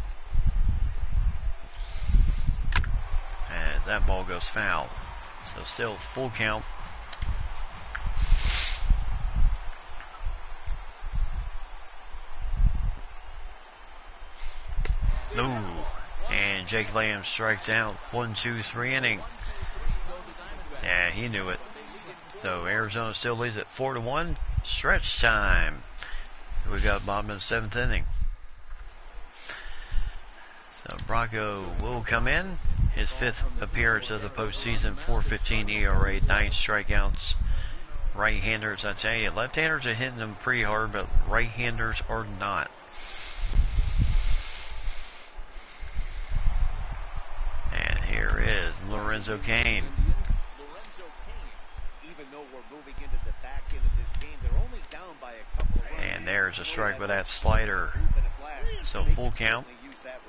As that ball goes foul. So still full count. Ooh, and Jake Lamb strikes out. 1-2-3 inning. Yeah, he knew it. So Arizona still leads at 4-1. Stretch time. So we got bottom of the 7th inning. So Bracco will come in. His 5th appearance of the postseason. 4.15 ERA, 9 strikeouts. Right-handers, I tell you, left-handers are hitting them pretty hard, but right-handers are not. And here is Lorenzo Cain. Even though we're moving into the back end of this game, they're only down by a couple of runs. And there's a strike with that slider. So full count.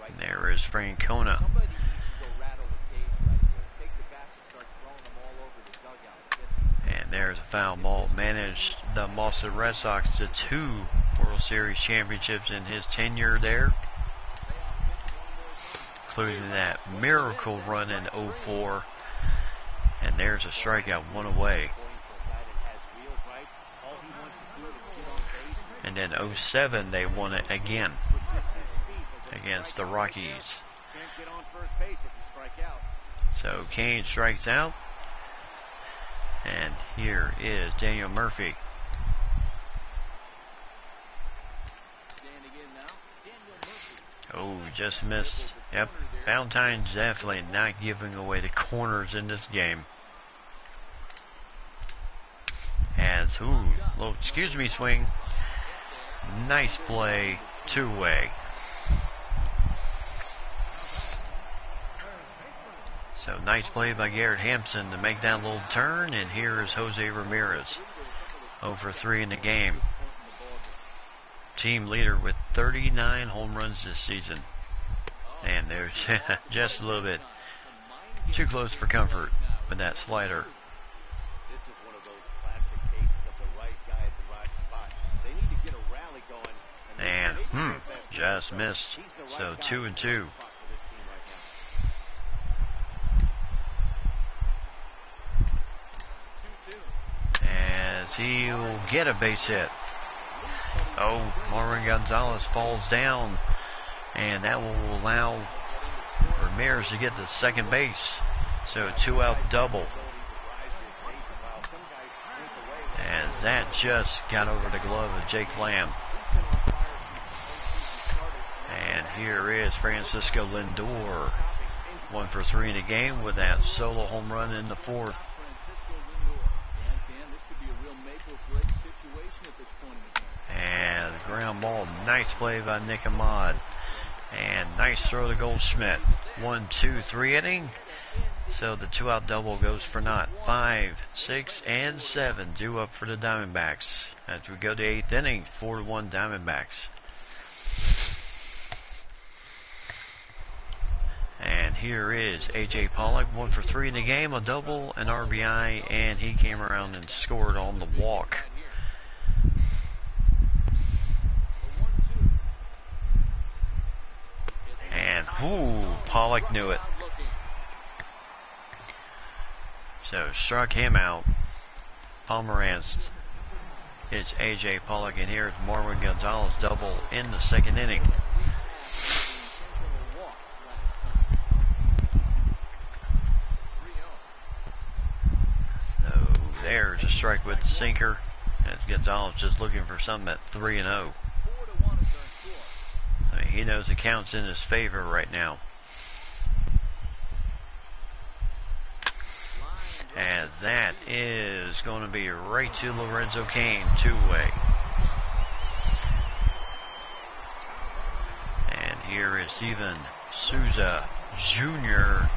And there is Francona. Somebody needs to go rattle the cage right here. Take the bats and start throwing them all over the dugout. And there's a foul ball. Managed the Boston Red Sox to 2 World Series championships in his tenure there, including that miracle run in 04. And there's a strikeout, 1 away. And then 07 they won it again against the Rockies. So Cain strikes out. And here is Daniel Murphy. Oh, just missed. Yep, Valentine's definitely not giving away the corners in this game. As, little, excuse me, swing. Nice play, 2-way. So nice play by Garrett Hampson to make that little turn, and here is Jose Ramirez. 0 for 3 in the game. Team leader with 39 home runs this season. And there's just a little bit too close for comfort with that slider. This is one of those classic cases of the right guy at the right spot. They need to get a rally going. And just missed. So 2-2. As he'll get a base hit. Oh, Marwin Gonzalez falls down, and that will allow Ramirez to get to second base. So a 2-out double. As that just got over the glove of Jake Lamb. And here is Francisco Lindor. 1 for 3 in the game with that solo home run in the 4th. And ground ball, nice play by Nick Ahmad. And nice throw to Goldschmidt. 1, 2, 3 inning. So the 2-out double goes for naught. 5, 6, and 7 due up for the Diamondbacks. As we go to 8th inning, 4-1 Diamondbacks. And here is A.J. Pollock, 1 for 3 in the game, a double, an RBI, and he came around and scored on the walk. And, Pollock knew it. So, struck him out. Pomeranz hits A.J. Pollock, and here's Marwin Gonzalez double in the 2nd inning. So, there's a strike with the sinker. That's Gonzalez just looking for something at 3-0. I mean, he knows the count's in his favor right now. And that is going to be right to Lorenzo Cain, 2-way. And here is Steven Souza Jr.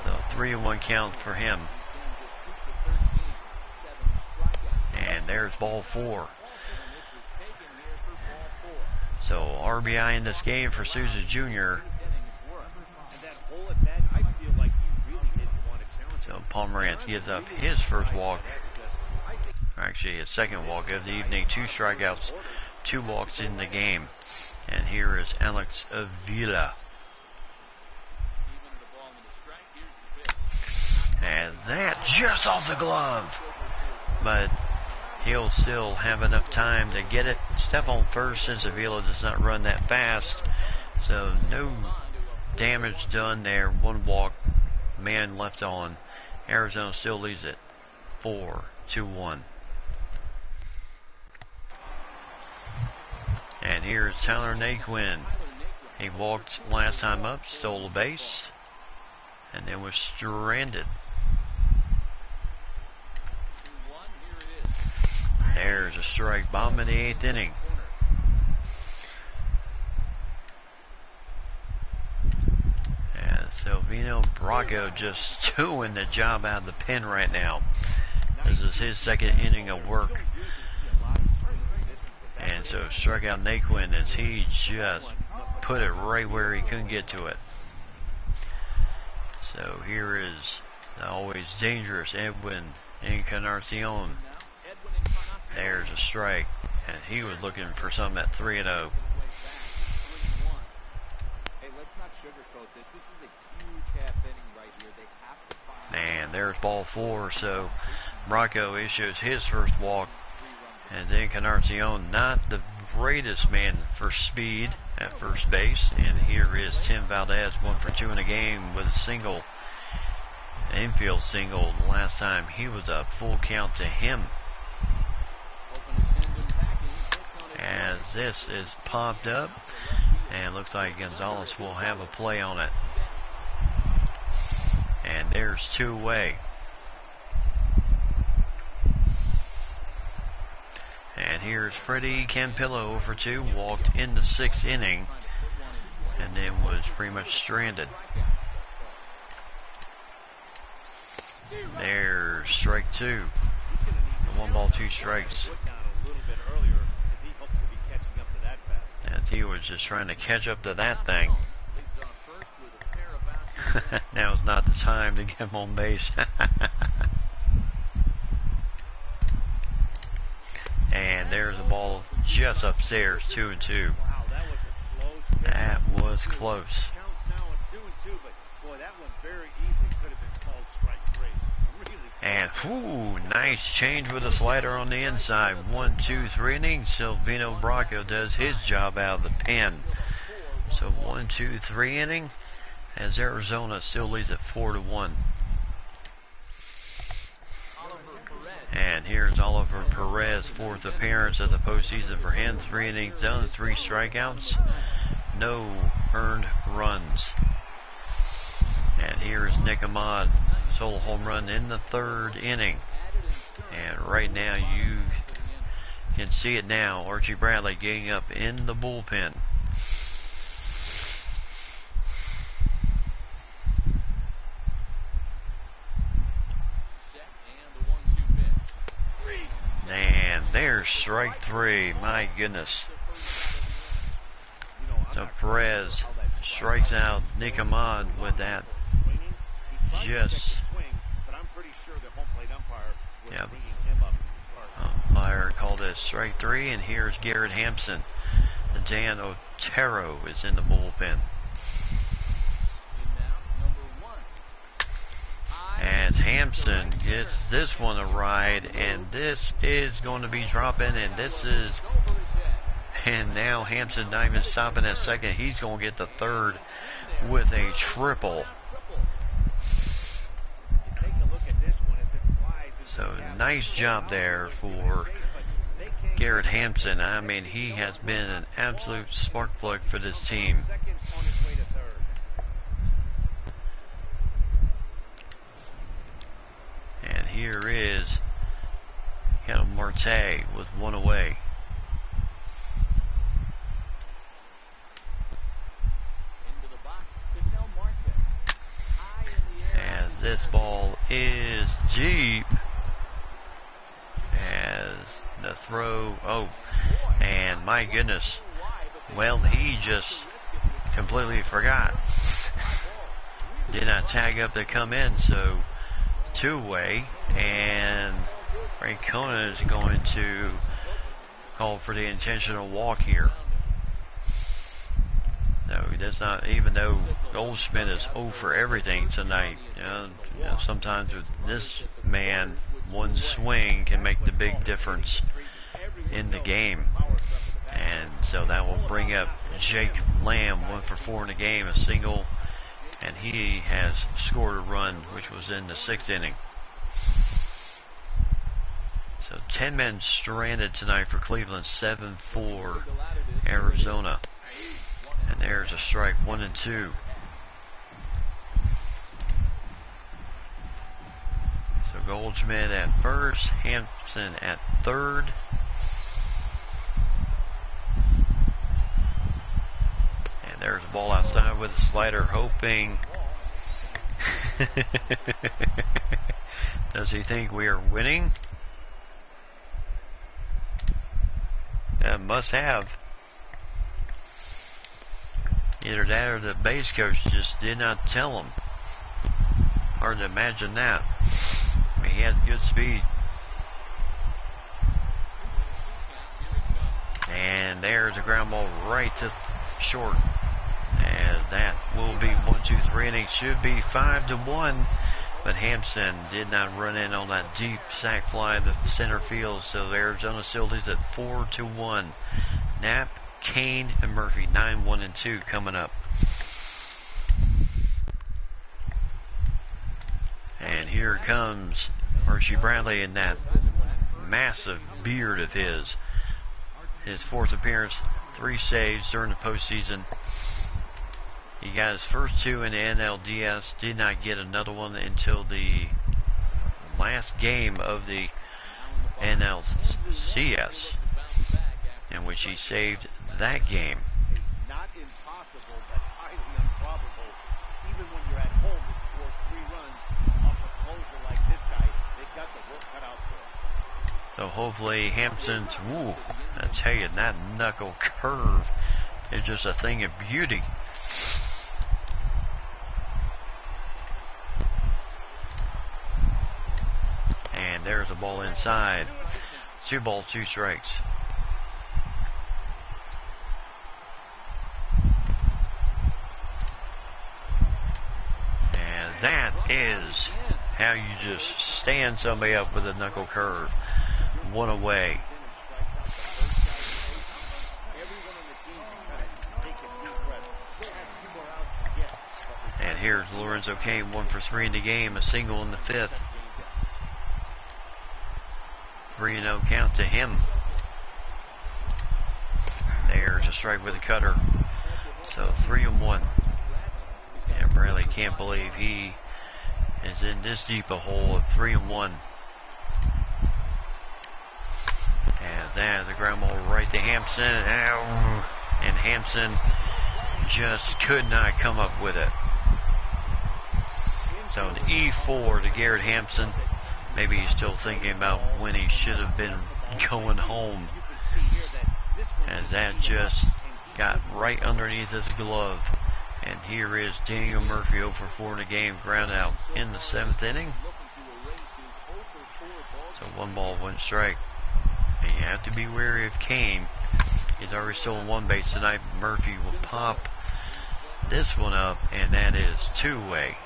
So 3-1 count for him. And there's ball 4. So RBI in this game for Souza Jr. So Pomerantz gives up his first walk, or actually his second walk of the evening. 2 strikeouts, 2 walks in the game. And here is Alex Avila. And that just off the glove. But he'll still have enough time to get it. Step on first since Avila does not run that fast. So no damage done there. 1 walk, man left on. Arizona still leads it 4-1. And here's Tyler Naquin. He walked last time up, stole a base, and then was stranded. There's a strike, bottom of the 8th inning. And Silvino Bracco just doing the job out of the pen right now. This is his 2nd inning of work. And so struck out Naquin as he just put it right where he couldn't get to it. So here is the always dangerous Edwin Encarnacion. There's a strike, and he was looking for something at 3-0. And there's ball 4, so Bracco issues his first walk. And Encarnacion, not the greatest man for speed at first base. And here is Tim Valdez, 1 for 2 in the game with a single, infield single. The last time he was a full count to him. As this is popped up, and looks like Gonzalez will have a play on it. And there's 2 away. And here's Freddie Campillo, 0 for 2, walked in the 6th inning, and then was pretty much stranded. There's strike 2. 1 ball, 2 strikes. And he was just trying to catch up to that thing. Now's not the time to get him on base. And there's a ball just upstairs, 2-2. That was close. And nice change with a slider on the inside. 1, 2, 3 innings. Silvino Bracco does his job out of the pen. So 1, 2, 3 inning, as Arizona still leads at 4-1. And here's Oliver Perez, 4th appearance of the postseason for him. 3 innings done, 3 strikeouts, no earned runs. And here's Nick Ahmad, solo home run in the 3rd inning. And right now you can see it now. Archie Bradley getting up in the bullpen. And there's strike 3. My goodness. So Perez strikes out Nick Ahmad with that. Just. Yep. Umpire called it strike 3. And here's Garrett Hampson. Dan Otero is in the bullpen. As Hampson gets this one a ride, and this is going to be dropping, and now Hampson not even stopping at second. He's going to get the 3rd with a triple. So nice job there for Garrett Hampson. I mean, he has been an absolute spark plug for this team. And here is Marte with 1 away. As this ball is deep. As the throw, and my goodness, Well, he just completely forgot. Did not tag up to come in, so two-way, and Francona is going to call for the intentional walk here. No, that's not, even though Goldschmidt is 0 for everything tonight. Sometimes with this man, one swing can make the big difference in the game. And so that will bring up Jake Lamb, 1 for 4 in the game, a single, and he has scored a run, which was in the 6th inning. So 10 men stranded tonight for Cleveland, 7 for Arizona. And there's a strike, 1-2. So Goldschmidt at first, Hampson at third. And there's a ball outside with a slider, hoping. Does he think we are winning? Must have. Either that or the base coach just did not tell him. Hard to imagine that. I mean, he has good speed. And there's a ground ball right to short. And that will be 1-2-3 innings. Should be 5-1. But Hampson did not run in on that deep sac fly to center field. So Arizona still leads at 4-1. Knapp, Kane, and Murphy, 9, 1, and 2 coming up. And here comes Archie Bradley in that massive beard of his. His 4th appearance, 3 saves during the postseason. He got his first 2 in the NLDS, did not get another one until the last game of the NLCS, in which he saved that game. Not impossible, but highly improbable. Even when you're at home to score 3 runs off a closer like this guy, they've got the work cut out for him. So hopefully Hampson's, I tell you, that knuckle curve is just a thing of beauty. And there's a ball inside. 2 balls, 2 strikes. And that is how you just stand somebody up with a knuckle curve. 1 away. And here's Lorenzo Kane, 1 for 3 in the game, a single in the 5th. 3-0 count to him. There's a strike with a cutter. So 3-1. And Bradley can't believe he is in this deep a hole of 3-1. And that is a ground ball right to Hampson. And Hampson just could not come up with it. So the E4 to Garrett Hampson. Maybe he's still thinking about when he should have been going home, as that just got right underneath his glove. And here is Daniel Murphy, 0 for 4 in the game, ground out in the 7th inning. So 1 ball, 1 strike. And you have to be wary of Kane. He's already stolen 1 base tonight. Murphy will pop this one up, and that is 2-way.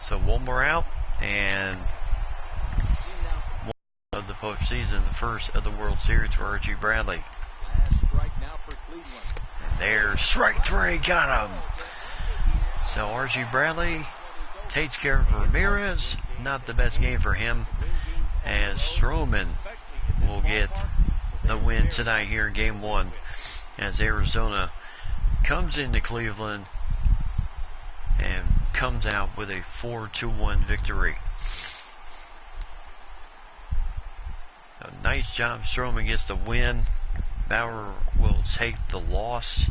So 1 more out, and 1 of the postseason, the first of the World Series for Archie Bradley. And there's strike 3, got him. So Archie Bradley takes care of Ramirez. Not the best game for him, as Stroman will get the win tonight here in Game 1, as Arizona comes into Cleveland and comes out with a 4-1 victory. So nice job. Stroman gets the win. Bauer will take the loss.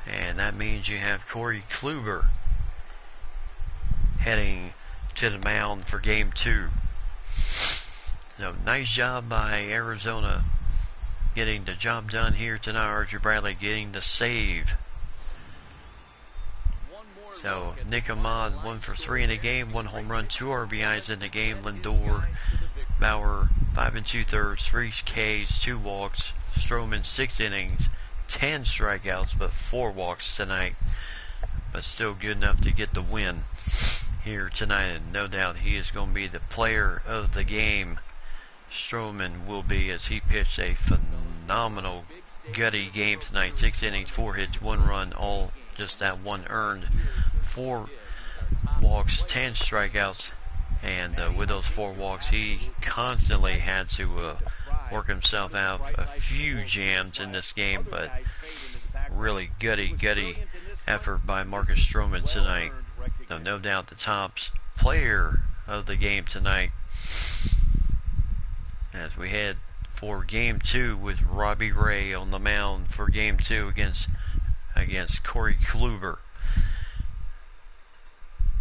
And that means you have Corey Kluber heading to the mound for Game 2. So nice job by Arizona getting the job done here tonight. Archie Bradley getting the save. So Nick Ahmad 1 for 3 in the game, 1 home run, 2 RBIs in the game. Lindor, Bauer 5 2/3, 3 Ks, 2 walks. Stroman 6 innings, 10 strikeouts, but 4 walks tonight. But still good enough to get the win here tonight, and no doubt he is going to be the player of the game. Stroman will be, as he pitched a phenomenal gutty game tonight. 6 innings, 4 hits, 1 run, all just that 1 earned, 4 walks, 10 strikeouts, and with those 4 walks he constantly had to work himself out a few jams in this game, but really gutty effort by Marcus Stroman tonight. So no doubt the top player of the game tonight, as we head for game 2 with Robbie Ray on the mound for game 2 against Corey Kluber.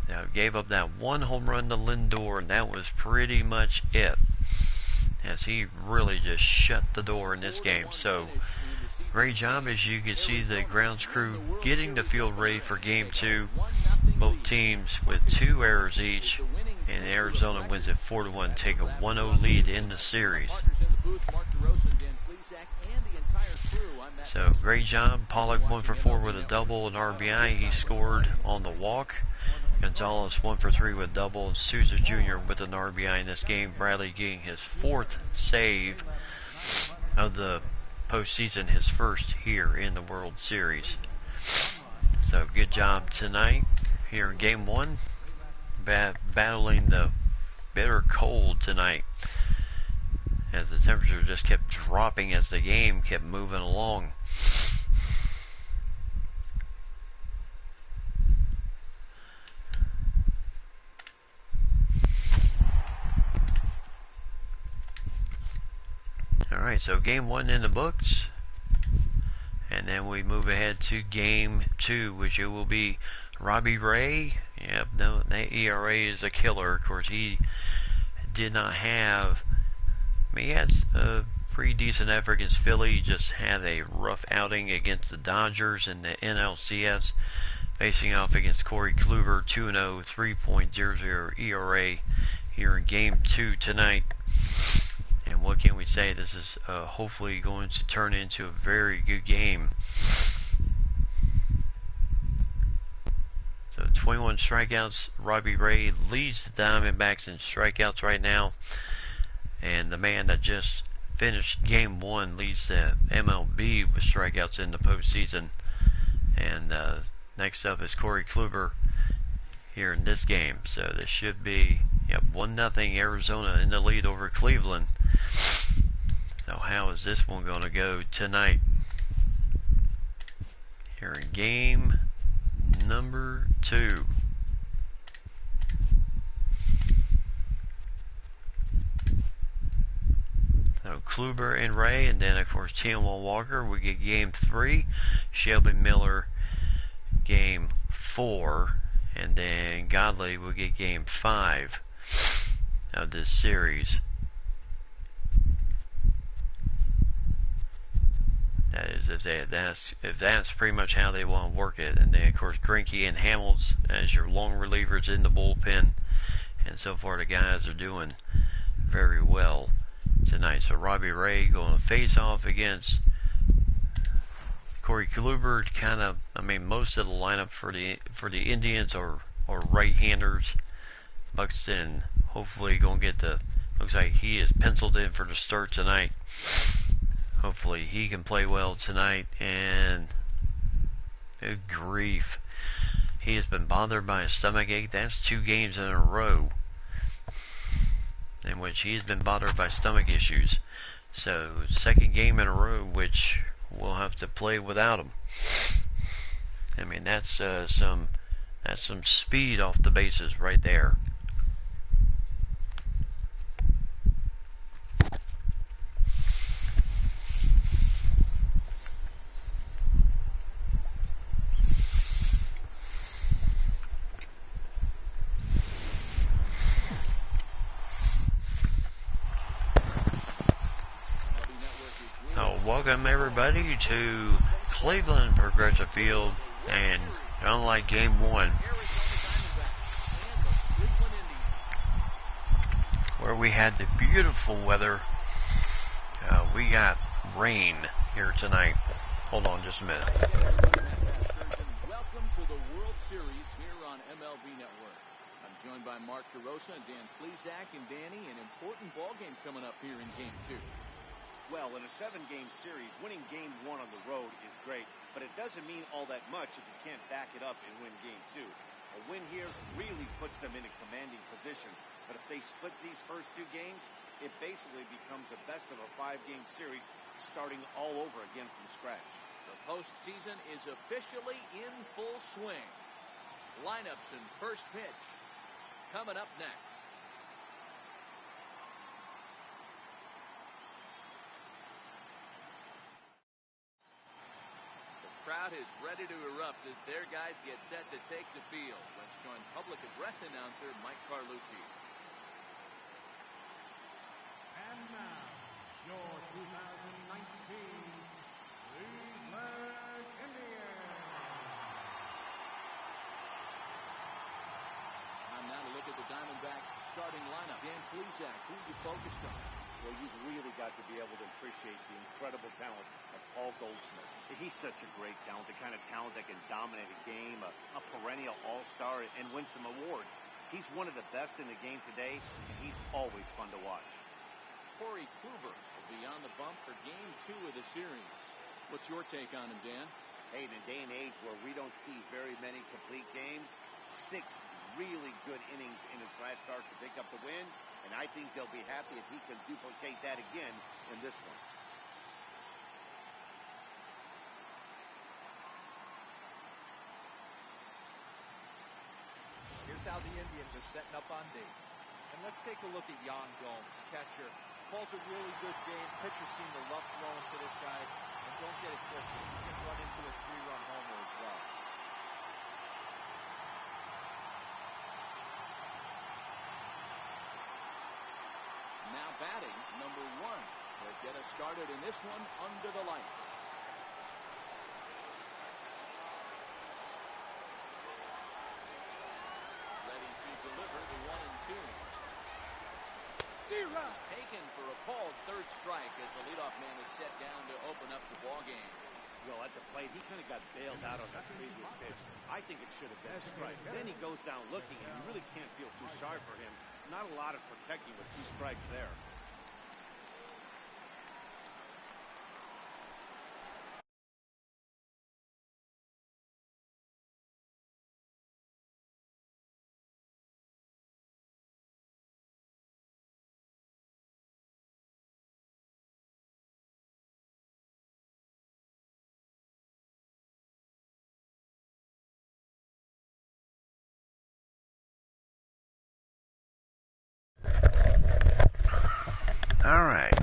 Now gave up that 1 home run to Lindor, and that was pretty much it, as he really just shut the door in this game. So great job, as you can see the grounds crew getting the field ready for game 2. Both teams with 2 errors each, and Arizona wins it 4-1, take a 1-0 lead in the series. So great job. Pollock 1 for 4 with a double and RBI. He scored on the walk. Gonzalez 1 for 3 with a double, and Souza Jr. with an RBI in this game. Bradley getting his 4th save of the postseason, his first here in the World Series. So good job tonight here in game 1, battling the bitter cold tonight, as the temperature just kept dropping as the game kept moving along. Alright, so game 1 in the books, and then we move ahead to game 2, which it will be Robbie Ray. Yep, no, that ERA is a killer. Of course, he did not have, he had a pretty decent effort against Philly. He just had a rough outing against the Dodgers in the NLCS, facing off against Corey Kluber. 2-0, 3.00 ERA here in game 2 tonight. And what can we say? This is hopefully going to turn into a very good game. So 21 strikeouts. Robbie Ray leads the Diamondbacks in strikeouts right now. And the man that just finished game 1 leads the MLB with strikeouts in the postseason. And next up is Corey Kluber here in this game. So this should be 1-0 Arizona in the lead over Cleveland. So how is this one going to go tonight? Here in game number 2. So Kluber and Ray, and then of course Taijuan Walker. We get game 3. Shelby Miller game 4, and then Godley will get game 5 of this series. That is, if that's pretty much how they want to work it. And then of course Greinke and Hamels as your long relievers in the bullpen, and so far the guys are doing very well tonight. So Robbie Ray going to face off against Corey Kluber. Kind of, most of the lineup for the Indians are right-handers. Buxton hopefully going to get looks like he is penciled in for the start tonight. Hopefully he can play well tonight. And good grief, he has been bothered by a stomach ache. That's 2 games in a row in which he's been bothered by stomach issues. So 2nd game in a row which we'll have to play without him. That's some speed off the bases right there. welcome everybody to Cleveland Progressive Field, and unlike Game 1, where we had the beautiful weather, we got rain here tonight. Hold on just a minute. Welcome to the World Series here on MLB Network. I'm joined by Mark DeRosa and Dan Plesac, and Danny, an important ball game coming up here in Game 2. Well, in a 7-game series, winning Game 1 on the road is great, but it doesn't mean all that much if you can't back it up and win Game 2. A win here really puts them in a commanding position, but if they split these first 2 games, it basically becomes a best-of-a-5-game series starting all over again from scratch. The postseason is officially in full swing. Lineups and first pitch coming up next. The crowd is ready to erupt as their guys get set to take the field. Let's join public address announcer Mike Carlucci. And now, your 2019 Cleveland Indians. Time now to look at the Diamondbacks starting lineup. Dan Plesac, who you focused on? Well, you've really got to be able to appreciate the incredible talent of Paul Goldschmidt. He's such a great talent, the kind of talent that can dominate a game, a perennial all-star, and win some awards. He's one of the best in the game today, and he's always fun to watch. Corey Kluber will be on the bump for Game 2 of the series. What's your take on him, Dan? Hey, in a day and age where we don't see very many complete games, 6 really good innings in his last start to pick up the win, and I think they'll be happy if he can duplicate that again in this one. Here's how the Indians are setting up on D. And let's take a look at Yan Gomes, catcher. Calls a really good game. Pitchers seem to love throwing to this guy. And don't get it twisted, he can run into a 3-run homer as well. Now batting, number 1. Will get us started in this one under the lights. Ready to deliver the 1-2. Taken for a called third strike as the leadoff man is set down to open up the ball game. Well, at the plate, he kind of got bailed out on that previous pitch. I think it should have been a strike. Then he goes down looking, and you really can't feel too sorry for him. Not a lot of protecting with 2 strikes there. Alright,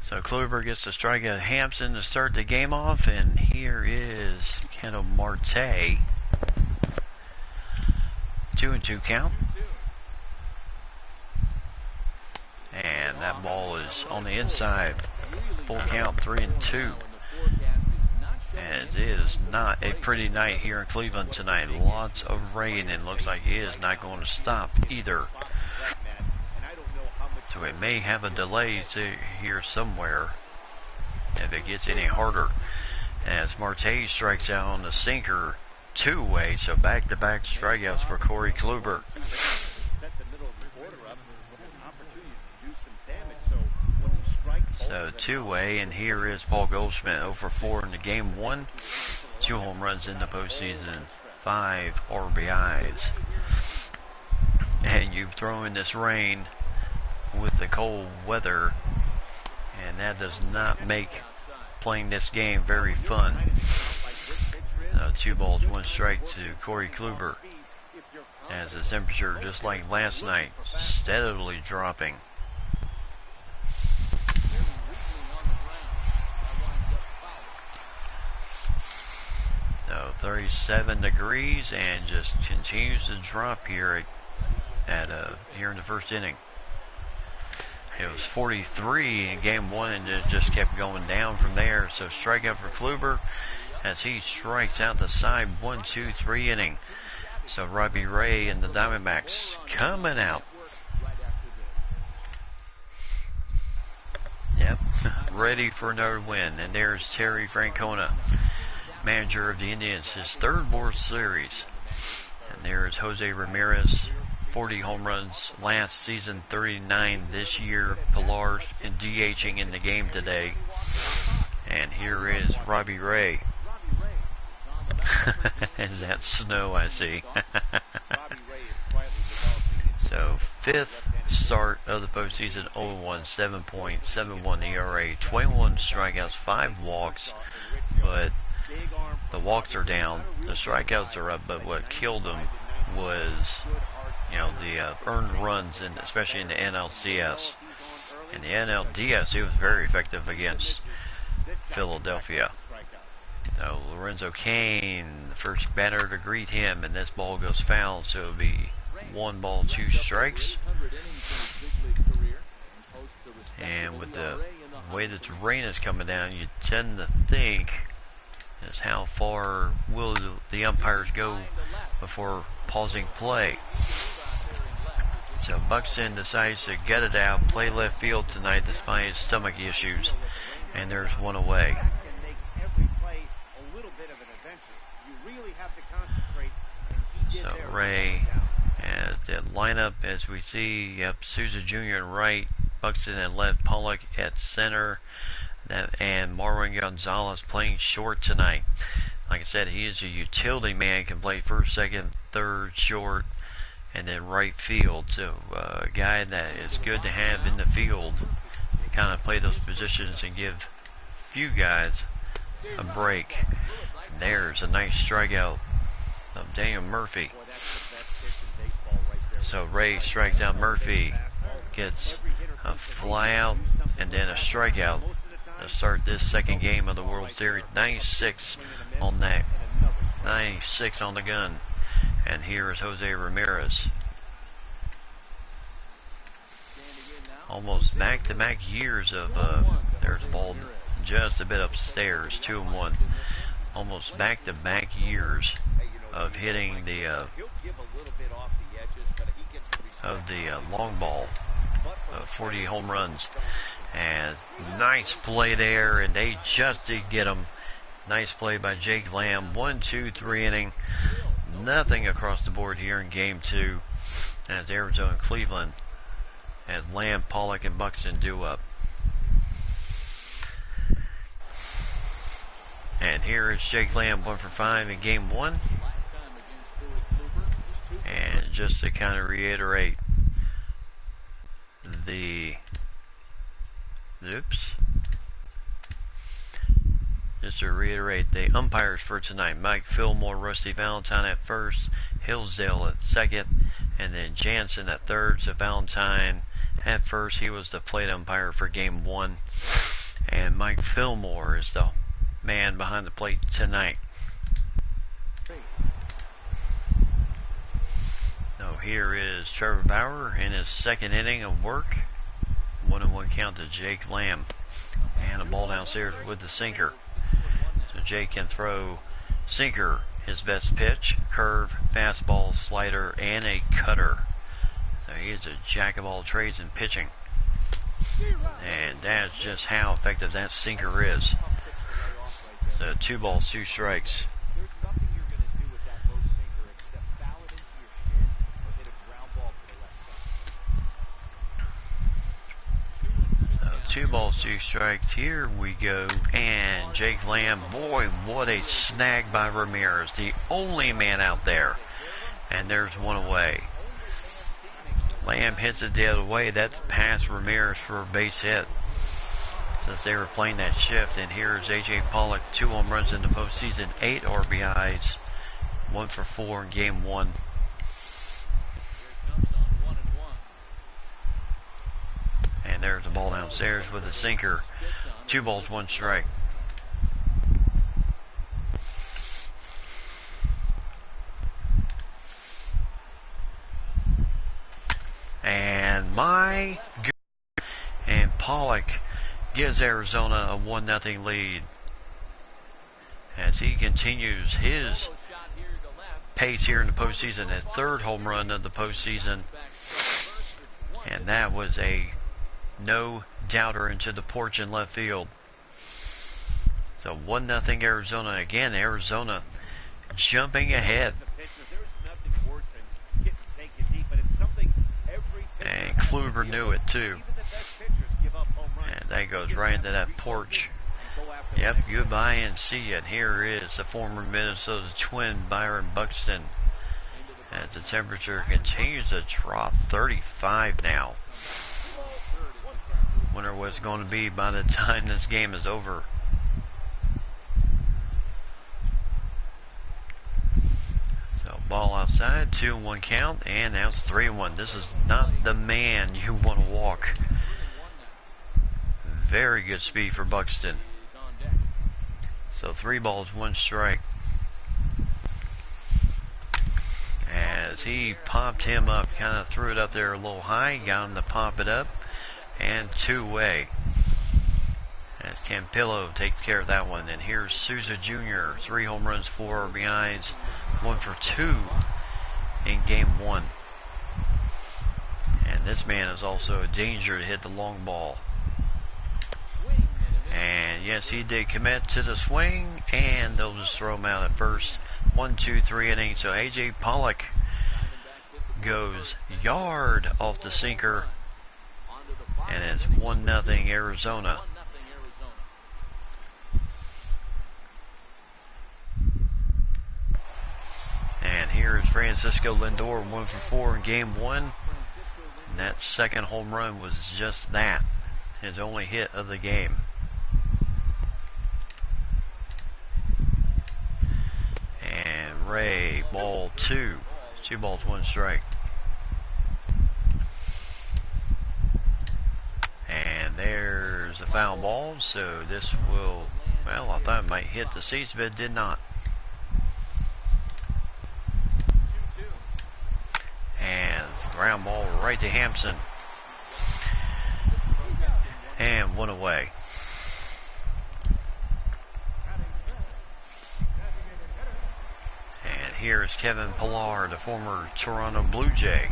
so Kluber gets to strike out Hampson to start the game off, and here is Kendall Marte. 2-2 count. And that ball is on the inside. Full count, 3-2. And it is not a pretty night here in Cleveland tonight. Lots of rain, and looks like it is not going to stop either. So it may have a delay here somewhere if it gets any harder. As Marte strikes out on the sinker 2-way, so back-to-back strikeouts for Corey Kluber. So 2-way, and here is Paul Goldschmidt, 0 for 4 in the Game 1. 2 home runs in the postseason, 5 RBIs. And you throw in this rain with the cold weather, and that does not make playing this game very fun. 2 balls, 1 strike to Corey Kluber, as the temperature, just like last night, steadily dropping. So 37 degrees, and just continues to drop here here in the first inning. It was 43 in game 1, and it just kept going down from there. So strikeout for Kluber as he strikes out the side. 1, 2, 3 inning. So Robbie Ray and the Diamondbacks coming out. Yep, ready for another win. And there's Terry Francona, manager of the Indians, his 3rd World Series. And there's Jose Ramirez, 40 home runs last season, 39 this year. Pilar and DHing in the game today. And here is Robbie Ray. Is that snow I see? So 5th start of the postseason, 0-1, 7.71 ERA, 21 strikeouts, 5 walks, but the walks are down, the strikeouts are up, but what killed him was, the earned runs, especially in the NLCS. In the NLDS, he was very effective against Philadelphia. So Lorenzo Cain, the first batter to greet him, and this ball goes foul, so it'll be 1 ball, 2 strikes. And with the way that the rain is coming down, you tend to think is how far will the umpires go before pausing play. So Buxton decides to get it out, play left field tonight despite his stomach issues, and there's one away. So Ray as the lineup, as we see, Souza Jr. in right, Buxton at left, Pollock at center, and Marwin Gonzalez playing short tonight. Like I said, he is a utility man, can play first, second, third, short, and then right field. So a guy that is good to have in the field to kind of play those positions and give few guys a break. And there's a nice strikeout of Daniel Murphy. So Ray strikes out Murphy, gets a fly out and then a strikeout to start this 2nd game of the World Series. 96 on that, 96 on the gun. And here is Jose Ramirez. Almost back-to-back years of, there's a ball just a bit upstairs, 2-1. Almost back-to-back years of hitting the long ball, 40 home runs. And nice play there, and they just did get him. Nice play by Jake Lamb. 1, 2, 3 inning. Nothing across the board here in game 2 as Arizona and Cleveland, as Lamb, Pollock, and Buxton do up. And here is Jake Lamb, 1 for 5 in game 1. And just to kind of reiterate the umpires for tonight: Mike Fillmore, Rusty Valentine at first, Hillsdale at second, and then Jansen at third. So Valentine at first, he was the plate umpire for game 1, and Mike Fillmore is the man behind the plate tonight. So here is Trevor Bauer in his 2nd inning of work. 1-1 count to Jake Lamb. And a ball downstairs with the sinker. So Jake can throw sinker, his best pitch, curve, fastball, slider, and a cutter. So he is a jack of all trades in pitching. And that's just how effective that sinker is. So 2 balls, 2 strikes. So 2 balls, 2 strikes. Here we go. And Jake Lamb, boy, what a snag by Ramirez. The only man out there. And there's one away. Lamb hits it the other way. That's past Ramirez for a base hit, since they were playing that shift. And here's A.J. Pollock, 2 home runs in the postseason, 8 RBIs, 1 for 4 in game 1. And there's the ball downstairs with a sinker. 2 balls, 1 strike. And my goodness, Pollock gives Arizona a 1-0 lead as he continues his pace here in the postseason. His third home run of the postseason, and that was a no-doubter into the porch in left field. So 1-0 Arizona. Again, Arizona jumping ahead. And Kluber knew it too. And that goes right into that porch. Yep, goodbye and see ya. Here is the former Minnesota Twin, Byron Buxton. As the temperature continues to drop, 35 now. Wonder what it's going to be by the time this game is over. So ball outside, 2-1 count, and now it's 3-1. This is not the man you want to walk. Very good speed for Buxton. So 3 balls, 1 strike. As he popped him up, kind of threw it up there a little high, got him to pop it up, and 2-away. As Campillo takes care of that one. And here's Souza Jr., 3 home runs, 4 RBIs, 1 for 2 in game 1. And this man is also a danger to hit the long ball. And yes, he did commit to the swing, and they'll just throw him out at first. 1, 2, 3 innings. So A.J. Pollock goes yard off the sinker, and it's 1-0 Arizona. And here is Francisco Lindor, 1 for 4 in game 1. And that second home run was just that, his only hit of the game. And Ray, ball 2. 2 balls, 1 strike. And there's a foul ball, so this will, well, I thought it might hit the seats, but it did not. And ground ball right to Hampson. And 1 away. And here's Kevin Pillar, the former Toronto Blue Jay.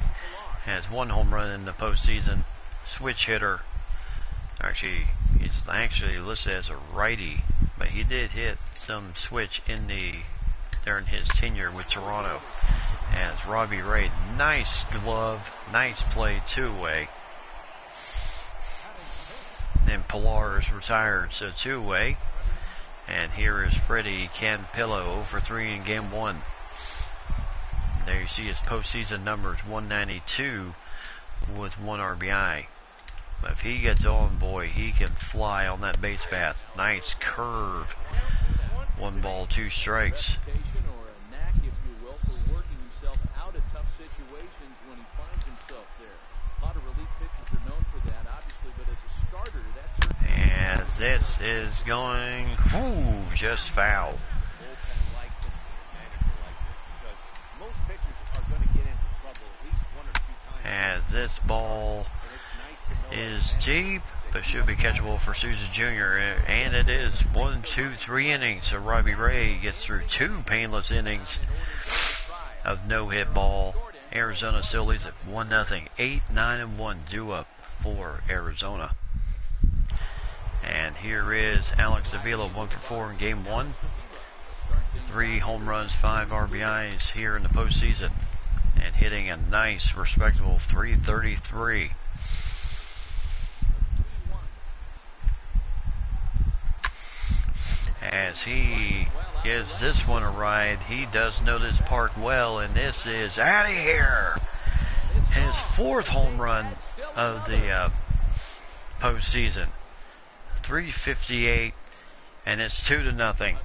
Has 1 home run in the postseason. Switch hitter. Actually, he's actually listed as a righty, but he did hit some switch during his tenure with Toronto. As Robbie Ray, nice glove, nice play, 2-away. Then Pillar is retired, so 2-away. And here is Freddie Campillo, 0 for 3 in game 1. There you see his postseason numbers, 192 with 1 RBI. But if he gets on, boy, he can fly on that base path. Nice curve. 1 ball, 2 strikes. As this is going, just foul. As this ball is deep, but should be catchable for Souza Jr. And it is 1, 2, 3 innings. So Robbie Ray gets through 2 painless innings of no-hit ball. Arizona still leads at 1-0. 8, 9, and 1 due up for Arizona. And here is Alex Avila, 1 for 4 in game 1. 3 home runs, 5 RBIs here in the postseason. And hitting a nice, respectable .333. As he gives this one a ride, he does know this park well, and this is out of here. His 4th home run of the postseason. .358, and it's 2-0.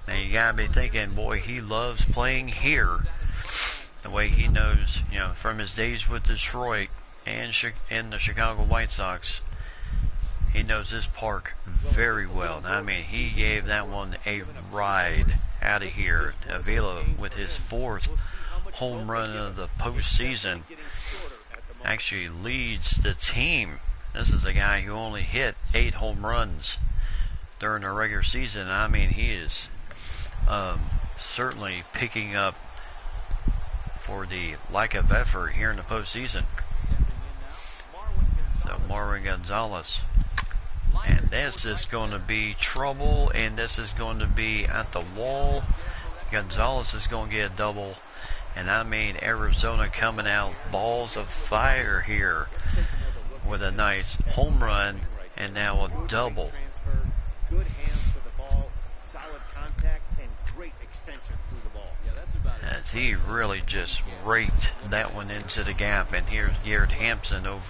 Now you gotta be thinking, boy, he loves playing here. The way he knows, from his days with Detroit and the Chicago White Sox, he knows this park very well. Now, I mean, he gave that one a ride out of here. Avila with his 4th home run of the postseason. actually leads the team. This is a guy who only hit 8 home runs during the regular season. I mean, he is certainly picking up for the lack of effort here in the postseason. So Marwin Gonzalez. And this is going to be trouble, and this is going to be at the wall. Gonzalez is going to get a double. And I mean, Arizona coming out balls of fire here with a nice home run and now a double. Good hands to the ball, solid contact, and great extension through the ball. As he really just raked that one into the gap. And here's Garrett Hampson over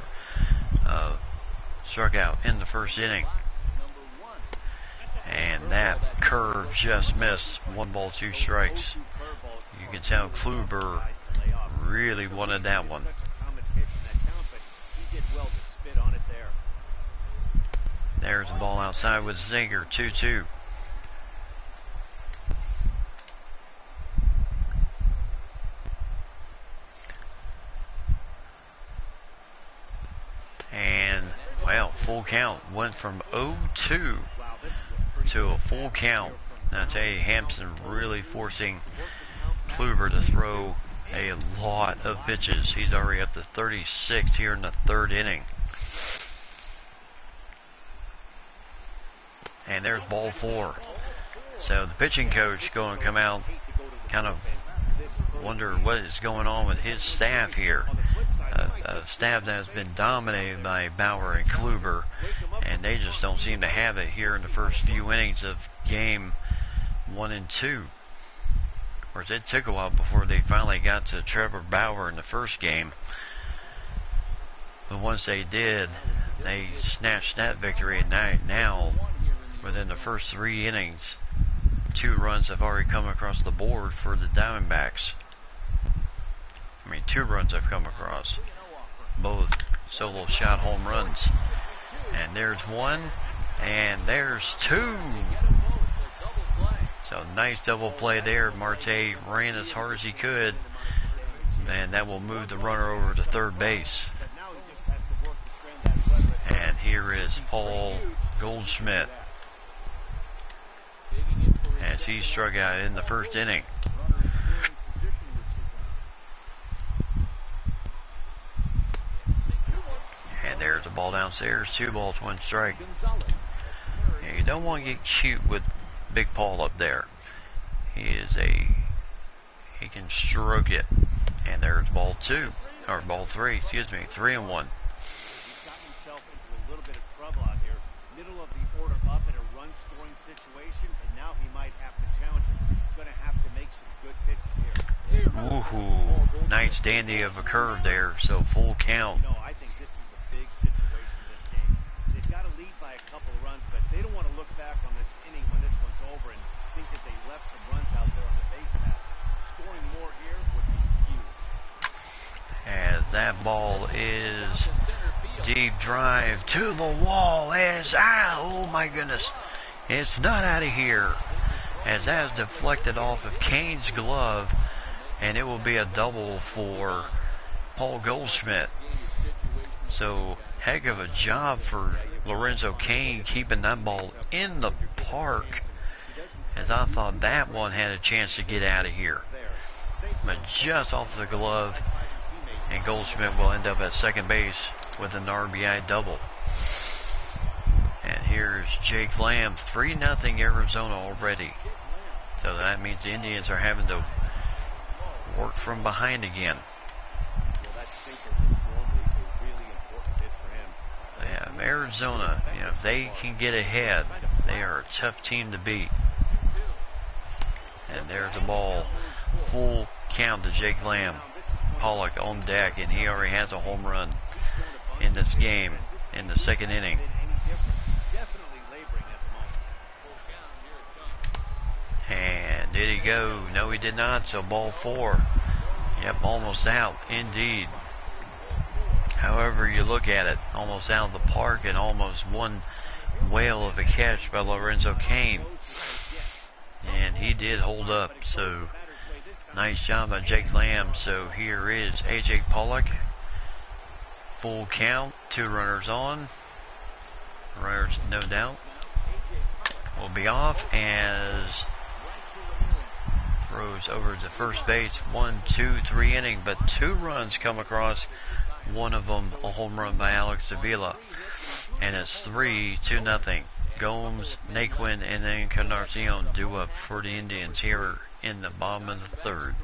struck out in the first inning. And that curve just missed. 1 ball, 2 strikes. You can tell Kluber really wanted that one. There's the ball outside with Zinger, 2-2. And, well, full count. Went from 0-2 to a full count. I tell you, Hampson really forcing Kluber to throw a lot of pitches. He's already up to 36 here in the 3rd inning. And there's ball 4. So the pitching coach going to come out, kind of wonder what is going on with his staff here. A staff that has been dominated by Bauer and Kluber, and they just don't seem to have it here in the first few innings of game 1 and 2. Of course, it took a while before they finally got to Trevor Bauer in the first game. But once they did, they snatched that victory. And now, within the first 3 innings, 2 runs have already come across the board for the Diamondbacks. I mean, 2 runs have come across. Both solo shot home runs. And there's 1, and there's 2. So nice double play there. Marte ran as hard as he could, and that will move the runner over to third base. And here is Paul Goldschmidt as he struck out in the first inning. And there's a ball downstairs. 2 balls, 1 strike. And you don't want to get cute with Big Paul up there. He can stroke it. And there's ball 2, or ball 3, 3-1. He's gotten himself into a little bit of trouble out here. Middle of the order up in a run-scoring situation, and now he might have to challenge him. He's going to have to make some good pitches here. Woohoo! Nice dandy of a curve there, so full count. You know, I think this is a big situation in this game. They've got to lead by a couple of runs, but they don't want to look back on this inning when this one's over and think that they left some runs out there on the base path. Scoring more here would be huge. As that ball is deep drive to the wall. Oh my goodness, it's not out of here. As that is deflected off of Kane's glove, and it will be a double for Paul Goldschmidt. So heck of a job for Lorenzo Kane keeping that ball in the park, as I thought that one had a chance to get out of here. But just off the glove, and Goldschmidt will end up at second base with an RBI double. And here's Jake Lamb, 3-0 Arizona already. So that means the Indians are having to work from behind again. Yeah, Arizona, if they can get ahead, they are a tough team to beat. And there's the ball, full count to Jake Lamb. Pollock on deck, and he already has a home run in this game in the second inning. And did he go? No, he did not. So ball 4. Yep, almost out indeed. However you look at it, almost out of the park, and almost one whale of a catch by Lorenzo Kane. And he did hold up, so nice job by Jake Lamb. So here is A.J. Pollock Full count, 2 runners on. Runners, no doubt, will be off as throws over to first base. 1, 2, 3 inning, but 2 runs come across. One of them a home run by Alex Avila, and it's 3-0. Gomes, Naquin, and Encarnacion due up for the Indians here in the bottom of the 3rd.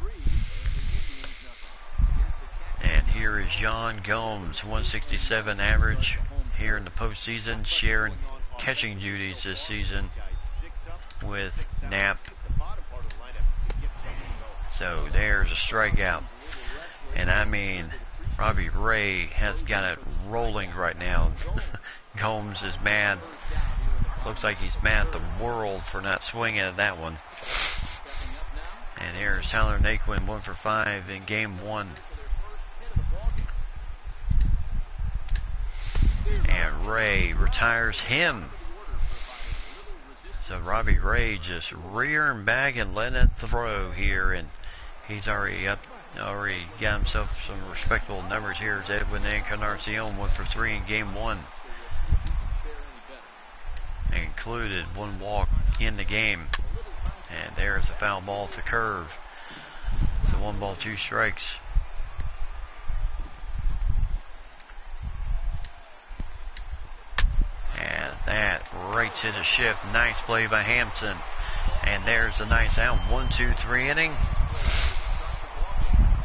And here is Yan Gomes, 167 average here in the postseason, sharing catching duties this season with Knapp. So there's a strikeout. And I mean, Robbie Ray has got it rolling right now. Gomes is mad. Looks like he's mad at the world for not swinging at that one. And here's Tyler Naquin, 1 for 5 in game 1. And Ray retires him. So Robbie Ray just rearing back and letting it throw here, and he's already got himself some respectable numbers here. It's Edwin Encarnacion, 1 for 3 in game 1. Included 1 walk in the game. And there's a foul ball to curve. So 1 ball, 2 strikes. And that right to the shift. Nice play by Hampson. And there's a nice out. 1, 2, 3 inning.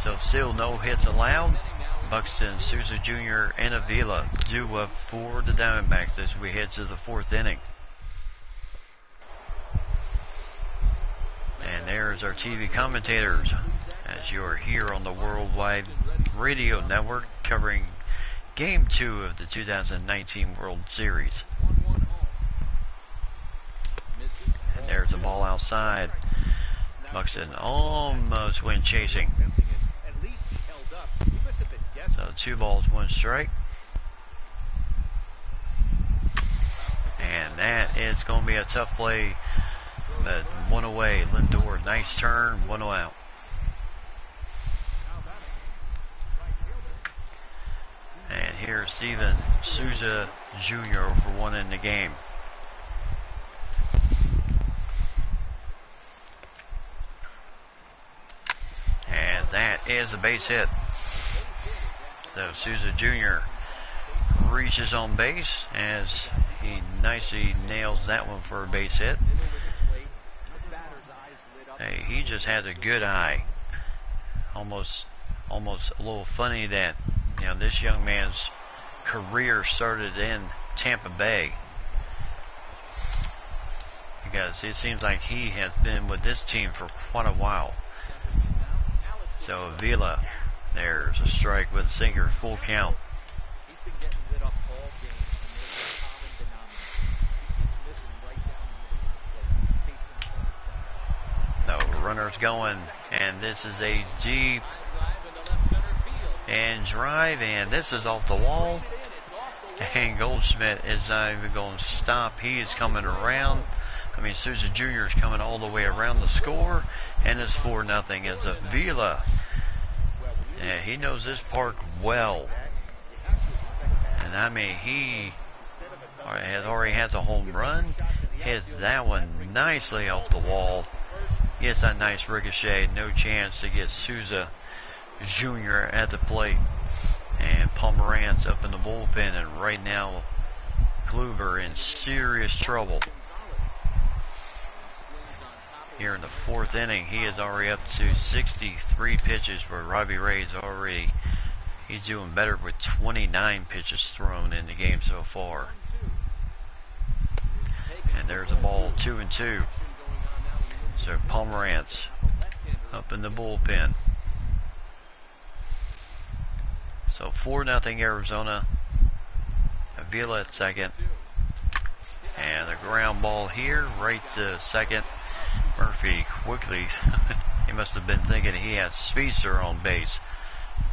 So still no hits allowed. Buxton, Souza Jr., and Avila due up for the Diamondbacks as we head to the 4th inning. And there's our TV commentators as you are here on the Worldwide Radio Network covering Game 2 of the 2019 World Series. And there's the ball outside. Buxton almost went chasing. So 2 balls, 1 strike. And that is going to be a tough play. But 1 away. Lindor, nice turn, 1 out. And here's Steven Souza Jr. for 1 in the game. And that is a base hit. So Souza Jr. reaches on base as he nicely nails that one for a base hit. Hey, he just has a good eye. Almost a little funny that, you know, this young man's career started in Tampa Bay, because it seems like he has been with this team for quite a while. So Avila, there's a strike with a sinker, full count. He's been getting lit up all game, and there's a common denominator. He keeps missing right down the middle of the plate. Case in point. No, runner's going, and this is a deep and drive, and this is off the wall. And Goldschmidt is not even going to stop. He is coming around. I mean, Souza Jr. is coming all the way around the score, and it's 4-0 as Avila. Yeah, he knows this park well. And I mean, he already has a home run. Hits that one nicely off the wall. Gets a nice ricochet. No chance to get Souza Jr. at the plate. And Pomeranz up in the bullpen. And right now, Kluber in serious trouble. Here in the 4th inning, he is already up to 63 pitches for Robbie Ray's already. He's doing better with 29 pitches thrown in the game so far. And there's a ball, 2-2. So Pomeranz up in the bullpen. So 4-0 Arizona. Avila at second. And a ground ball here, right to second. Murphy quickly, he must have been thinking he had speedster on base.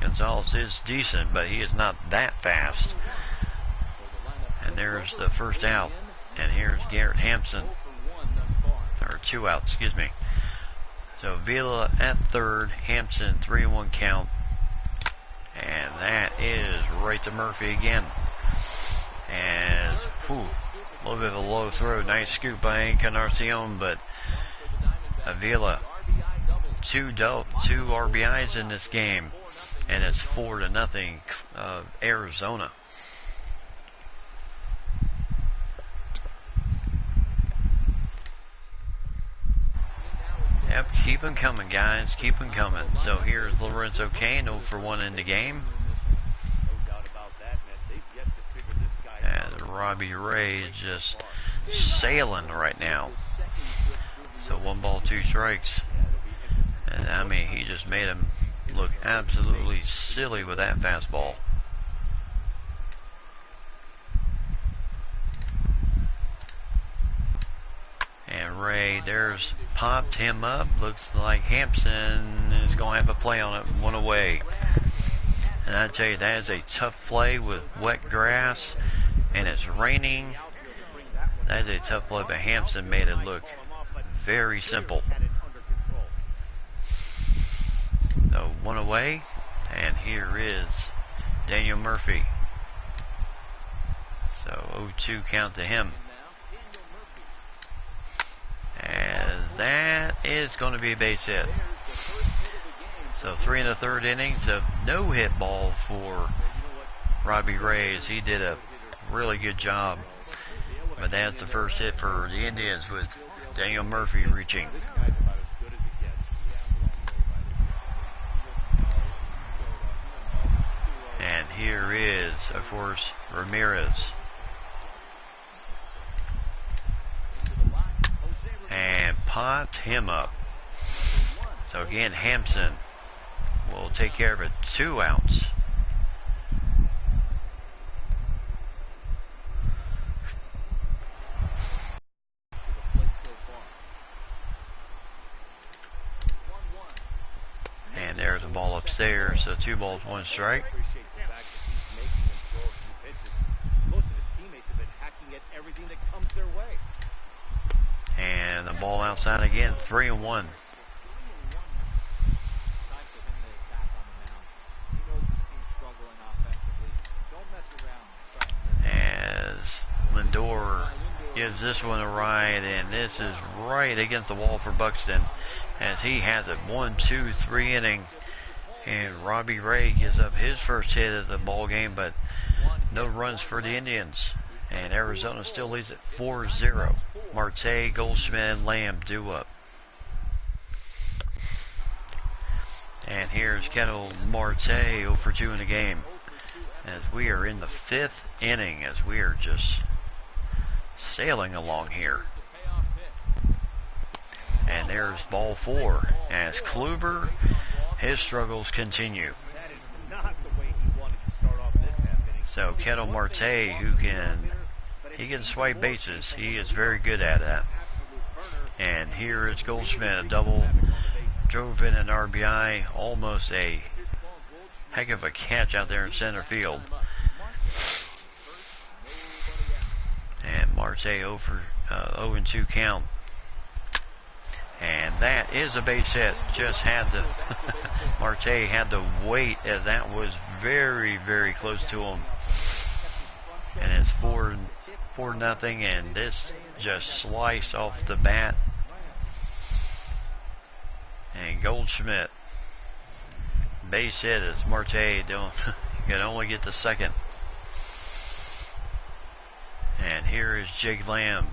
Gonzalez is decent, but he is not that fast. And there's the first out. And here's Garrett Hampson. Or 2 outs, excuse me. So Vila at third, Hampson 3-1 count. And that is right to Murphy again. As, a little bit of a low throw. Nice scoop by Encarnacion, but Avila, two RBIs in this game, and it's 4-0 Arizona. Yep, keep them coming, guys. Keep them coming. So here's Lorenzo Cain, 0 for 1 in the game. And Robbie Ray is just sailing right now. So 1 ball, 2 strikes. And I mean, he just made him look absolutely silly with that fastball. And Ray, there's popped him up. Looks like Hampson is going to have a play on it, 1 away. And I tell you, that is a tough play with wet grass and it's raining. That is a tough play, but Hampson made it look very simple. So 1 away, and here is Daniel Murphy. So 0-2 count to him. As that is going to be a base hit. So 3 1/3 innings of no hit ball for Robbie Ray. He did a really good job. But that's the first hit for the Indians with Daniel Murphy reaching. And here is, of course, Ramirez. And popped him up. So again, Hampson will take care of it. 2 outs. And there's a ball upstairs. So 2 balls, 1 strike. And the ball outside again, 3-1. As Lindor gives this one a ride, and this is right against the wall for Buxton, as he has it 1, 2, 3 inning, and Robbie Ray gives up his first hit of the ball game, but no runs for the Indians. And Arizona still leads at 4-0. Marte, Goldschmidt, and Lamb due up. And here's Ketel Marte, 0 for 2 in the game. As we are in the 5th inning, as we are just sailing along here. And there's ball 4. As Kluber, his struggles continue. So Ketel Marte, who can swipe bases. He is very good at that. And here is Goldschmidt, a double, drove in an RBI, almost a heck of a catch out there in center field. And Marte 0-2 count. And that is a base hit. Just had to Marte had to wait, as that was very, very close to him. And it's 4-0, and this just sliced off the bat. And Goldschmidt, base hit, as Marte can only get to second. And here is Jake Lamb,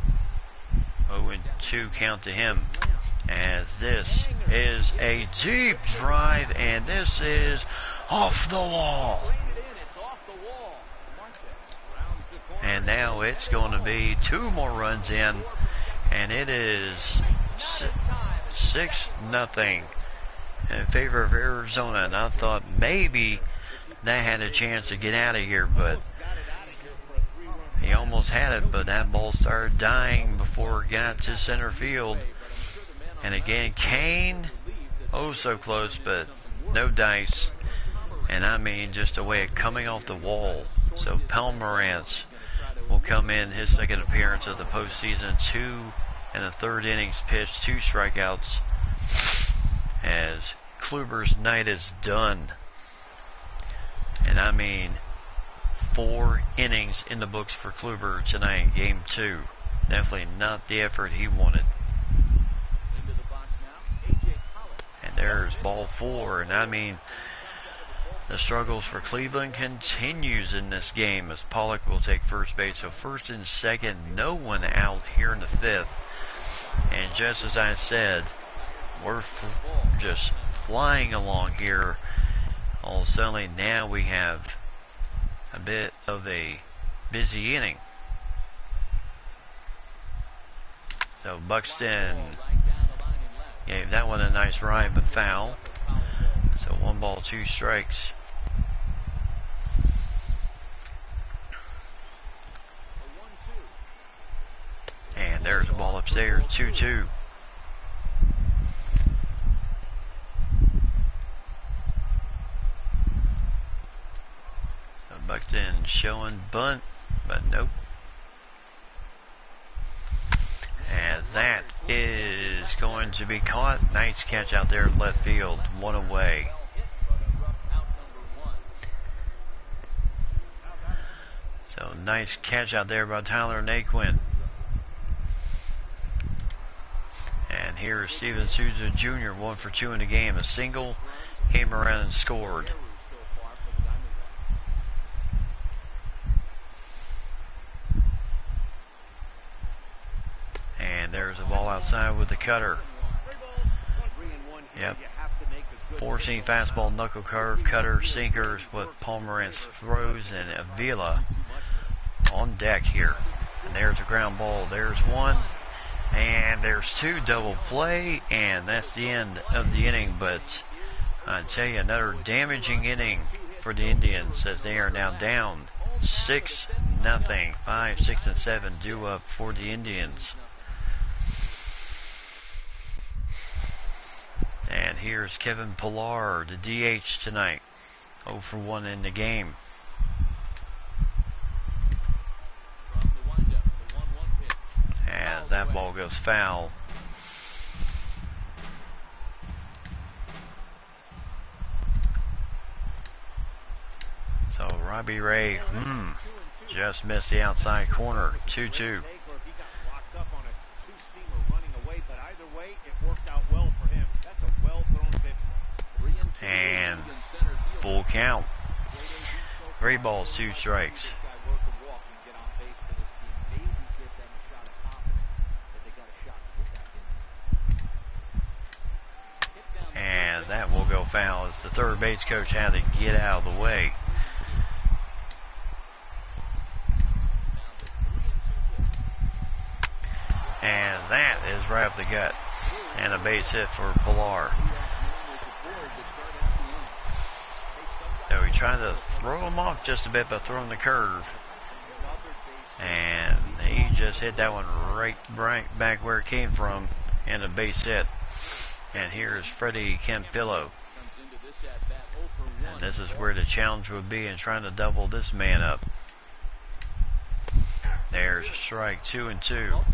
0-2 count to him. As this is a deep drive, and this is off the wall. And now it's going to be 2 more runs in, and it is 6-0 in favor of Arizona. And I thought maybe that had a chance to get out of here, but he almost had it, but that ball started dying before it got to center field. And again, Cain, oh so close, but no dice. And I mean, just a way of coming off the wall. So Palmerantz will come in, his second appearance of the postseason, 2 1/3 innings pitched, 2 strikeouts. As Kluber's night is done. And I mean, 4 innings in the books for Kluber tonight, game 2. Definitely not the effort he wanted. Into the box now, A.J. Pollock. And there's ball 4. And I mean, the struggles for Cleveland continues in this game as Pollock will take first base. So first and second, no one out here in the 5th. And just as I said, we're just flying along here. All of a sudden, now we have a bit of a busy inning. So Buxton gave that one a nice ride but foul. So 1 ball, 2 strikes. And there's a ball upstairs, 2-2. So Buxton showing bunt, but nope. As that is going to be caught. Nice catch out there in left field, 1 away. So nice catch out there by Tyler Naquin. And here's Steven Souza Jr., 1 for 2 in the game. A single, came around and scored. And there's a ball outside with the cutter. Yep. 4-seam fastball, knuckle curve, cutter, sinkers with Pomerantz throws, and Avila on deck here. And there's a ground ball. There's 1. And there's 2, double play, and that's the end of the inning. But I tell you, another damaging inning for the Indians as they are now down 6-0. 5, 6, and 7 due up for the Indians. And here's Kevin Pillar, the DH tonight, 0 for 1 in the game. As that ball goes foul. So Robbie Ray, just missed the outside corner, 2-2. And full count. 3 balls, 2 strikes. And that will go foul as the third base coach had to get out of the way. And that is right up the gut. And a base hit for Pillar. So he tried to throw him off just a bit by throwing the curve. And he just hit that one right back where it came from. And a base hit. And here's Freddie Campillo. And this is where the challenge would be in trying to double this man up. There's a strike, 2-2.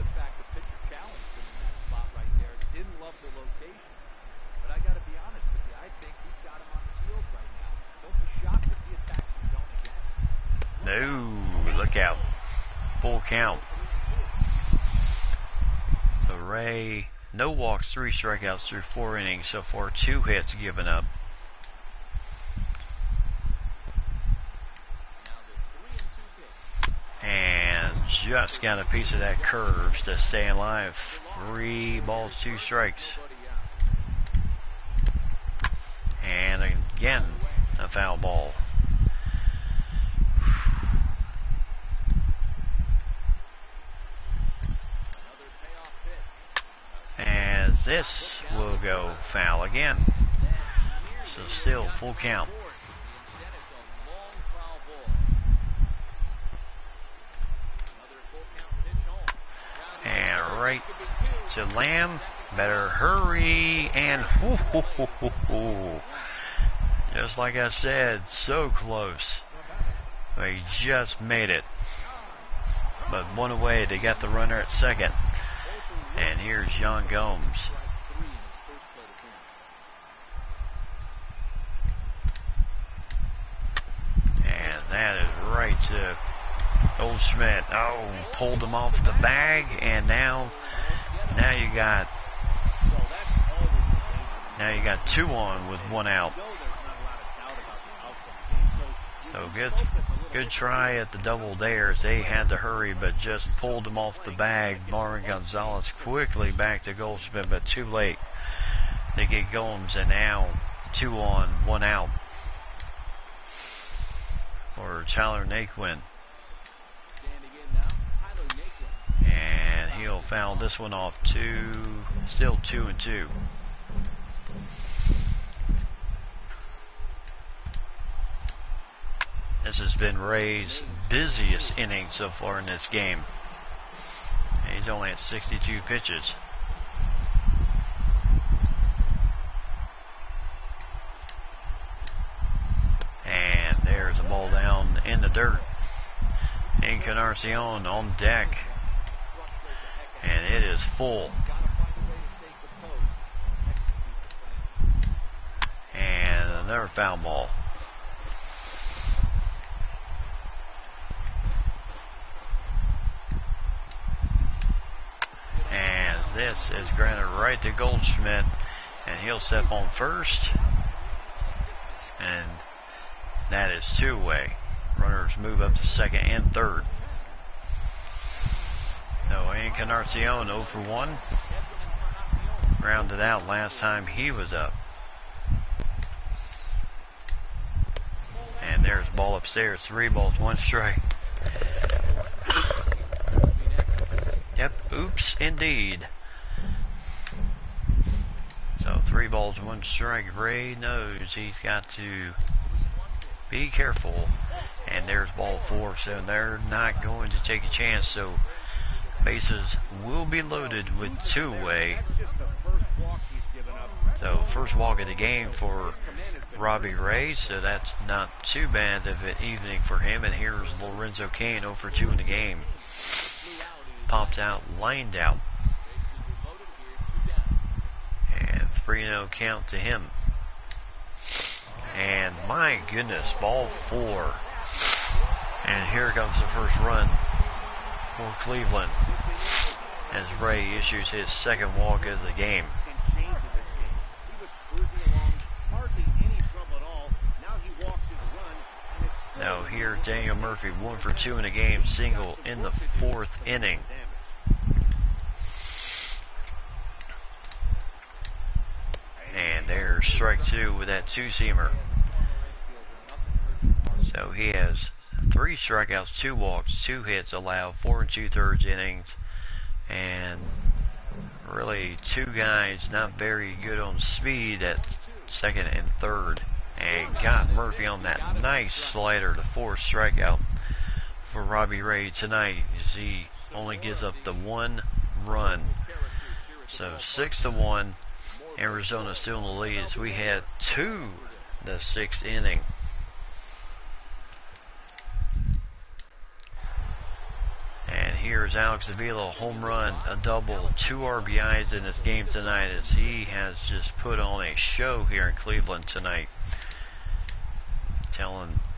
No, look out. Full count. So Ray, no walks, 3 strikeouts through 4 innings so far, 2 hits given up. And just got a piece of that curve to stay alive. 3 balls, 2 strikes. And again, a foul ball. As this will go foul again. So still full count. And right to Lamb. Better hurry. And just like I said, so close. They just made it. But 1 away, they got the runner at second. And here's Yan Gomes. And that is right to Goldschmidt. Oh, pulled him off the bag, and now you got 2 on with 1 out. So good try at the double there. They had to hurry, but just pulled him off the bag. Marvin Gonzalez quickly back to Goldschmidt, but too late. They get Gomes, and now 2 on, 1 out for Tyler Naquin. And he'll foul this one off. Still 2 and 2. This has been Ray's busiest inning so far in this game. He's only at 62 pitches. And there's a ball down in the dirt. Encarnacion on deck. And it is full. And another foul ball. And this is granted right to Goldschmidt, and he'll step on first, and that is 2-way. Runners move up to second and third. So Encarnacion 0 for 1. Rounded out last time he was up. And there's the ball upstairs. 3 balls, 1 strike. Yep, oops, indeed. So 3 balls, 1 strike. Ray knows he's got to be careful. And there's ball 4, so they're not going to take a chance. So bases will be loaded with 2-way. So first walk of the game for Robbie Ray, so that's not too bad of an evening for him. And here's Lorenzo Kane 0 for 2 in the game. Popped out, lined out. And 3-0 count to him. And my goodness, ball 4. And here comes the first run for Cleveland as Ray issues his second walk of the game. Now here Daniel Murphy 1 for 2 in the game, single in the 4th inning. And there's strike 2 with that 2-seamer. So he has 3 strikeouts, 2 walks, 2 hits allowed, 4 2/3 innings, and really 2 guys not very good on speed at second and third. And got Murphy on that nice slider, the 4th strikeout for Robbie Ray tonight, as he only gives up the 1 run. So 6-1, Arizona still in the lead as we head to the 6th inning. And here's Alex Avila, home run, a double, 2 RBIs in this game tonight, as he has just put on a show here in Cleveland tonight.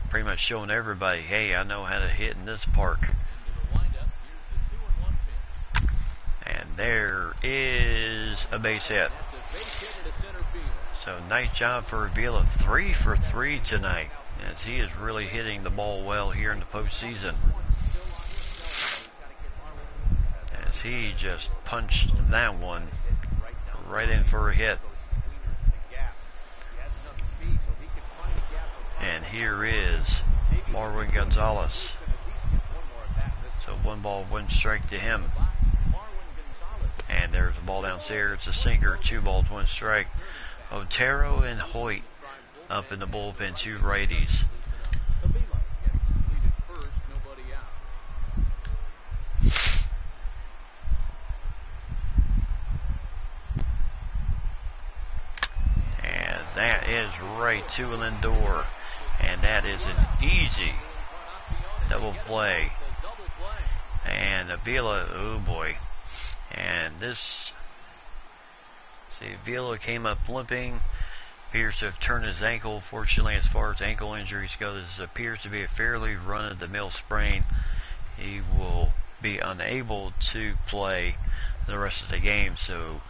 Pretty much showing everybody, hey, I know how to hit in this park. And there is a base hit. So nice job for Avila, 3 for 3 tonight, as he is really hitting the ball well here in the postseason. As he just punched that one right in for a hit. And here is Marwin Gonzalez. So 1 ball, 1 strike to him. And there's a ball downstairs. It's a sinker. 2 balls, 1 strike. Otero and Hoyt up in the bullpen, 2 righties. And that is right to Lindor. And that is an easy double play. And Avila, oh boy. And this, see, Avila came up limping. appears to have turned his ankle. Fortunately, as far as ankle injuries go, this appears to be a fairly run-of-the-mill sprain. He will be unable to play the rest of the game. So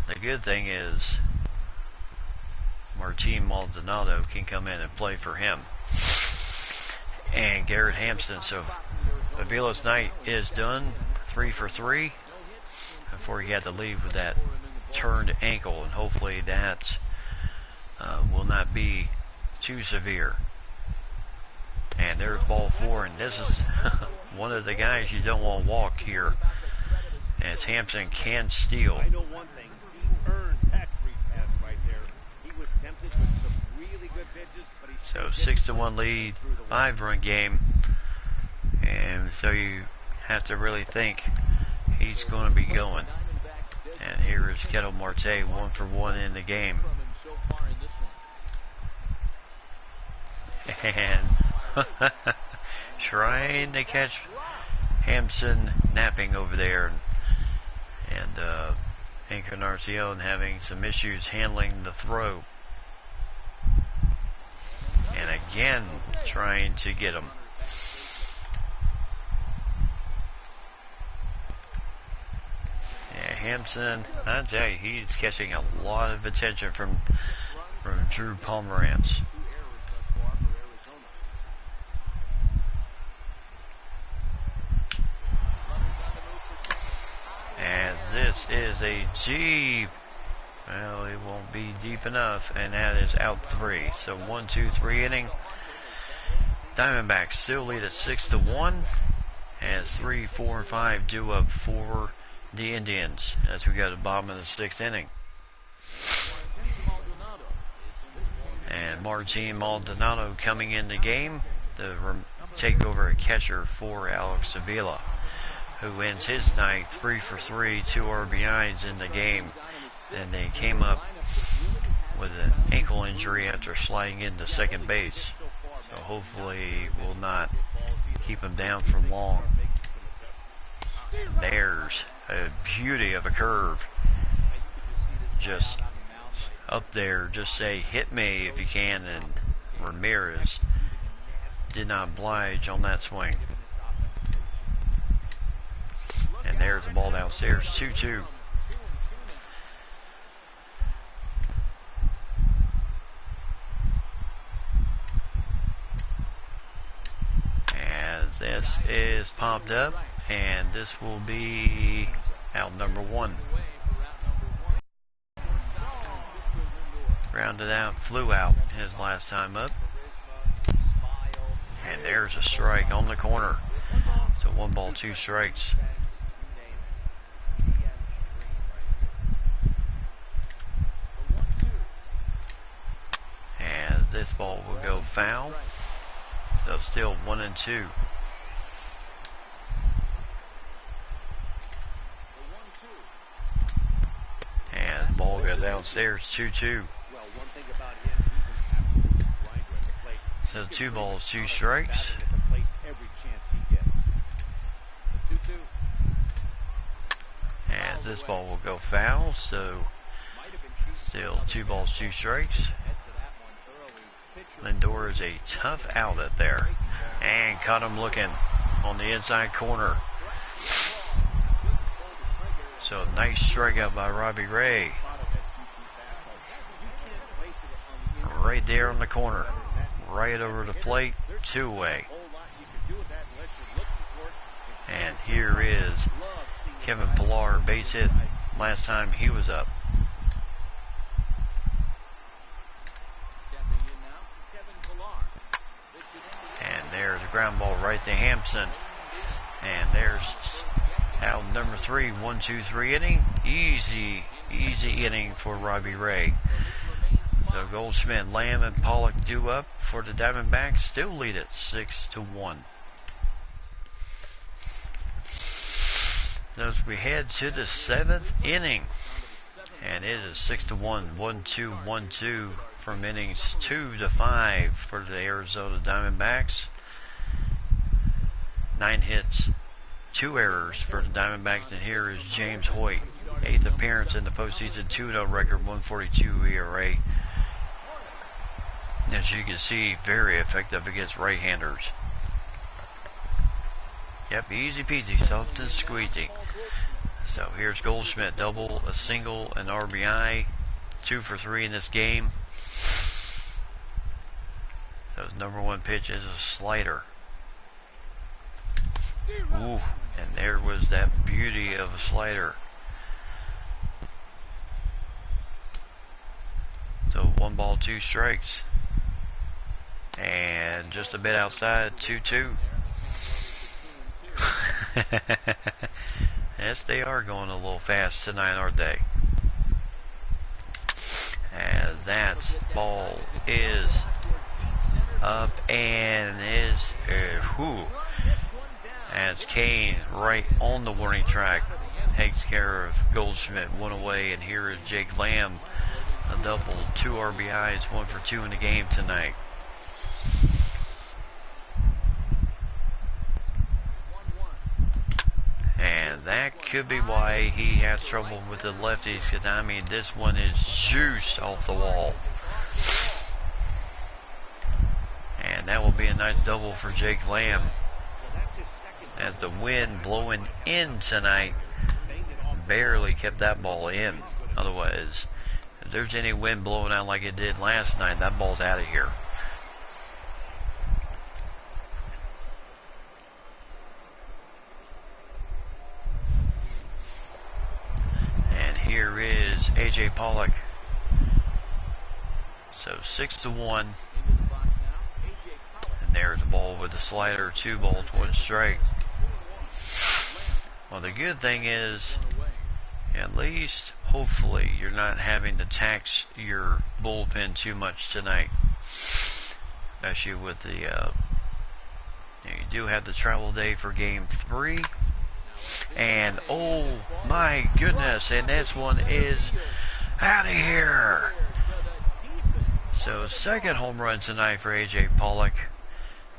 the good thing is Martin Maldonado can come in and play for him. And Garrett Hampson. So Avila's night is done. 3 for 3 before he had to leave with that turned ankle, and hopefully that will not be too severe. And there's ball 4, and this is one of the guys you don't want to walk here, as Hampson can steal. I know one thing, he earned that free pass right there. He was tempted with some really good pitches, but he So 6-1 lead, 5-run game, and so you have to really think he's going to be going. And here is Ketel Marte, 1 for 1 in the game. And trying to catch Hampson napping over there, and Encarnacion having some issues handling the throw. And again, trying to get him. Yeah, Hampson, I tell you, he's catching a lot of attention from Drew Pomerantz. As this is a G, well, it won't be deep enough, and that is out 3. So 1, 2, 3 inning. Diamondbacks still lead at 6-1, as 3, 4, and 5 due up for the Indians as we go to the bottom of the 6th inning. And Martin Maldonado coming in the game to take over at catcher for Alex Avila, who ends his night 3 for 3, 2 RBIs in the game. And they came up with an ankle injury after sliding into second base. So hopefully will not keep him down for long. There's a beauty of a curve. Just up there, just say hit me if you can, and Ramirez did not oblige on that swing. And there's the ball downstairs, 2-2. As this is popped up, and this will be out number 1. Rounded out, flew out his last time up. And there's a strike on the corner. So 1 ball, 2 strikes. And this ball will go foul. So still 1-2. And ball goes downstairs, 2-2. So 2 balls, 2 strikes. And this ball will go foul, so still 2 balls, 2 strikes. Lindor is a tough outlet there, and caught him looking on the inside corner. So nice strikeout by Robbie Ray. Right there on the corner, right over the plate, 2-away. And here is Kevin Pillar, base hit last time he was up. And there's a ground ball right to Hampson. And there's out number 3, 1, 2, 3 inning. Easy inning for Robbie Ray. So Goldschmidt, Lamb, and Pollock due up for the Diamondbacks. Still lead it 6-1. As we head to the 7th inning, and it is 6-1, 1-2, 1-2 from innings 2 to 5 for the Arizona Diamondbacks. 9 hits, 2 errors for the Diamondbacks, and here is James Hoyt, 8th appearance in the postseason, 2-0 record, 1.42 ERA. As you can see, very effective against right-handers. Yep, easy peasy, soft and squeezy. So here's Goldschmidt, double, a single, an RBI, 2 for 3 in this game. So his number one pitch is a slider. Ooh, and there was that beauty of a slider. So 1 ball, 2 strikes. And just a bit outside, 2-2. Yes, they are going a little fast tonight, aren't they? As that ball is up and is as Kane right on the warning track takes care of Goldschmidt, 1 away, and here is Jake Lamb, a double, 2 RBIs, 1 for 2 in the game tonight. And that could be why he has trouble with the lefties, because I mean this one is juice off the wall. And that will be a nice double for Jake Lamb, as the wind blowing in tonight barely kept that ball in. Otherwise, if there's any wind blowing out like it did last night, that ball's out of here. Here is A.J. Pollock. So 6-1. And there's the ball with the slider. 2 balls, 1 strike. Well, the good thing is, at least, hopefully, you're not having to tax your bullpen too much tonight. Especially with the, you do have the travel day for Game 3. And oh my goodness, and this one is out of here. So second home run tonight for A.J. Pollock,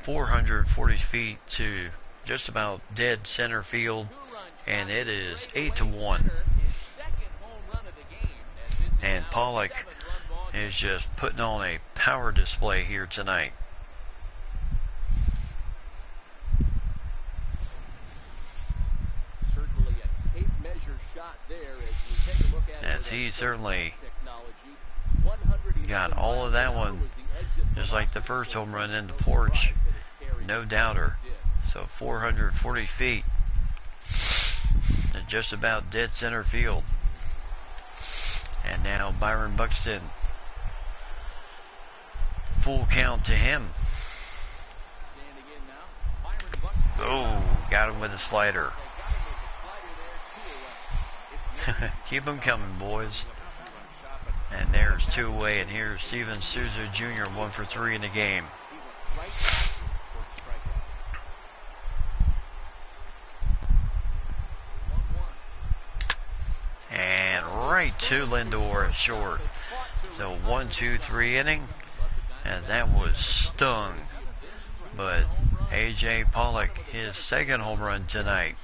440 feet to just about dead center field, and it is 8-1. And Pollock is just putting on a power display here tonight. As he certainly got all of that one, just like the first home run in the porch, no doubter. So 440 feet to just about dead center field. And now Byron Buxton, full count to him. Oh, got him with a slider. Keep them coming, boys. And there's 2 away, and here's Steven Souza Jr., 1 for 3 in the game. And right to Lindor at short. So 1-2-3 inning, and that was stung. But A.J. Pollock, his second home run tonight.